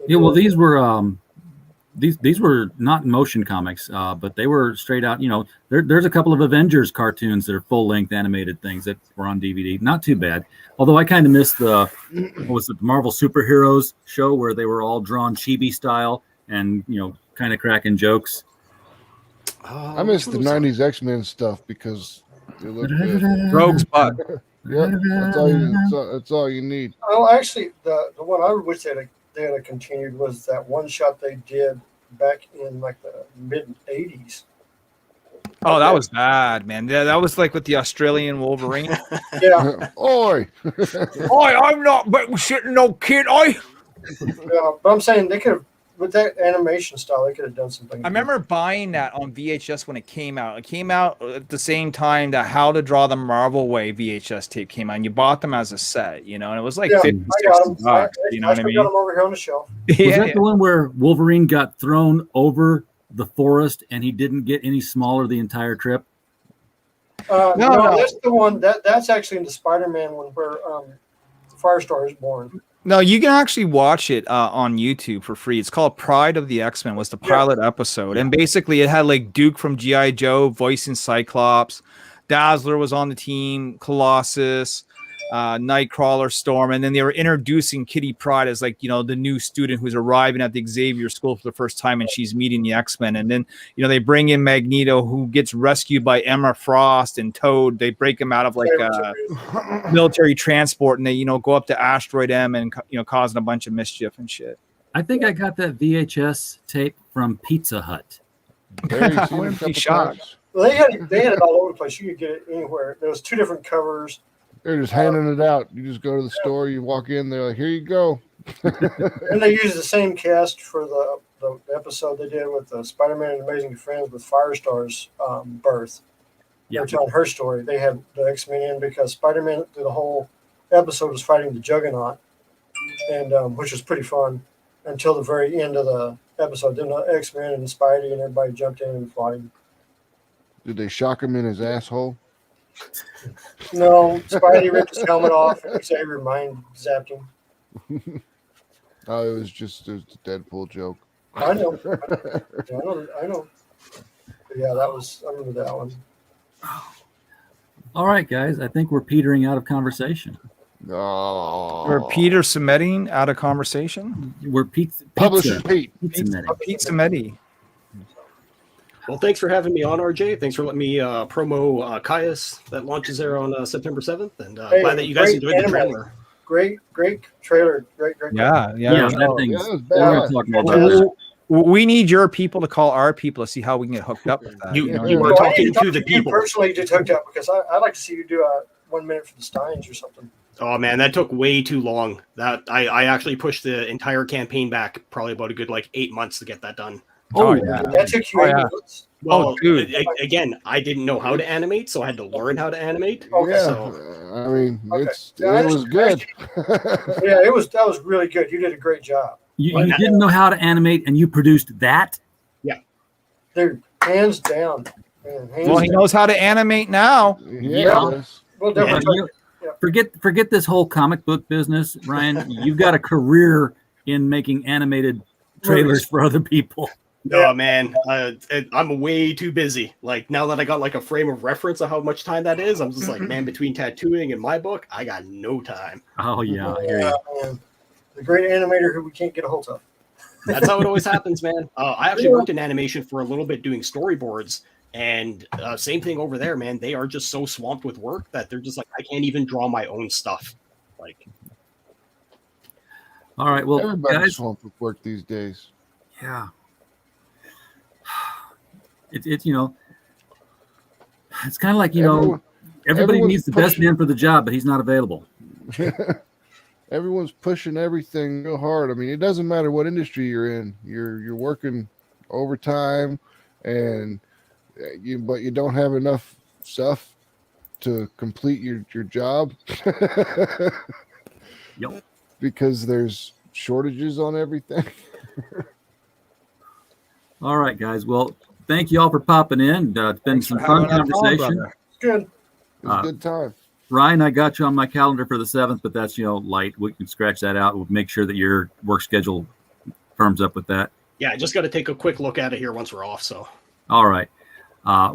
Yeah, well, these were these were not motion comics, but they were straight out. There's a couple of Avengers cartoons that are full length animated things that were on DVD. Not too bad. Although I kind of missed the Marvel Superheroes show where they were all drawn chibi style and kind of cracking jokes. I miss the '90s X-Men stuff because it looked good. Rogue's butt. Yep, that's all you need. Oh, actually, the one I wish they had continued was that one shot they did back in like the mid '80s. Oh, that was bad, man. Yeah, that was like with the Australian Wolverine. Yeah. Oi! I'm not sitting no kid. Yeah, but I'm saying they could have, with that animation style, they could have done something. I remember buying that on VHS when it came out. It came out at the same time that How to Draw the Marvel Way VHS tape came out. And you bought them as a set, and it was like 50, 60 bucks. You know what I mean? I got them over here on the shelf. Was that the one where Wolverine got thrown over the forest and he didn't get any smaller the entire trip? No, that's the one. That's actually in the Spider-Man one where Firestar is born. No, you can actually watch it on YouTube for free. It's called Pride of the X-Men, was the pilot episode. And basically it had like Duke from G.I. Joe voicing Cyclops. Dazzler was on the team, Colossus, Nightcrawler, Storm. And then they were introducing Kitty Pryde as like, the new student who's arriving at the Xavier School for the first time, and she's meeting the X-Men. And then, they bring in Magneto, who gets rescued by Emma Frost and Toad. They break him out of like military transport, and they, go up to Asteroid M and, causing a bunch of mischief and shit. I think I got that VHS tape from Pizza Hut. I wouldn't be shocked. Well, they had it all over the place. You could get it anywhere. There was 2 different covers. They're just handing it out. You just go to the store, you walk in, they're like, here you go. And they used the same cast for the episode they did with Spider-Man and Amazing Friends with Firestar's birth. They're telling her story. They had the X-Men in because Spider-Man, through the whole episode, was fighting the Juggernaut, and which was pretty fun until the very end of the episode. Then the X-Men and Spidey and everybody jumped in and fought him. Did they shock him in his asshole? No, Spidey ripped his helmet off and Xavier mind zapped him. Oh, it was a Deadpool joke. I know. I know. But yeah, I remember that one. All right, guys. I think we're petering out of conversation. Oh. We're Peter Semetti out of conversation. We're Publisher Pete. Pete Semetti. Well, thanks for having me on, RJ. Thanks for letting me promo Caius that launches there on September 7th. And glad that you guys enjoyed the trailer. Great trailer. Great. Yeah. That thing. We're going to talk more about that. We need your people to call our people to see how we can get hooked up with that. You know? you are Well, I need talking to the you people. personally to hook up because I'd like to see you do a 1 minute for the Steins or something. Oh man, that took way too long. That I actually pushed the entire campaign back probably about a good 8 months to get that done. Oh, yeah. That took you Oh, 8 yeah. minutes. Well, dude. again, I didn't know how to animate, so I had to learn how to animate. Okay. Yeah, So I mean, Okay. it Yeah, was good. Yeah, that was really good. You did a great job. You didn't know how to animate, and you produced that. Dude, hands down. Man, hands Well, he down. knows how to animate now. Yeah, yes. We'll Yeah, definitely forget this whole comic book business, Ryan. You've got a career in making animated trailers for other people. Oh man, I'm way too busy. Now that I got a frame of reference of how much time that is, I'm just man, between tattooing and my book, I got no time. Oh yeah, I hear you. man. The great animator who we can't get a hold of. That's how it always happens, man. I actually worked in animation for a little bit doing storyboards, and same thing over there, man. They are just so swamped with work that they're just I can't even draw my own stuff. All right, well, Everybody's guys, swamped with work these days. yeah, it's it's kind of like everybody everyone's needs the best pushing- man for the job, but he's not available. Everyone's pushing everything real hard. I mean, it doesn't matter what industry you're in. You're working overtime, but you don't have enough stuff to complete your job. Yep. Because there's shortages on everything. All right, guys. Well, thank you all for popping in. It's been some fun conversation. Good. It was a good time. Ryan, I got you on my calendar for the 7th, but that's light. We can scratch that out. We'll make sure that your work schedule firms up with that. Yeah, I just got to take a quick look at it here once we're off. So, all right.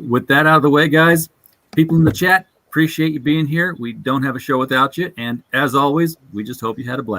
With that out of the way, guys, people in the chat, appreciate you being here. We don't have a show without you. And as always, we just hope you had a blast.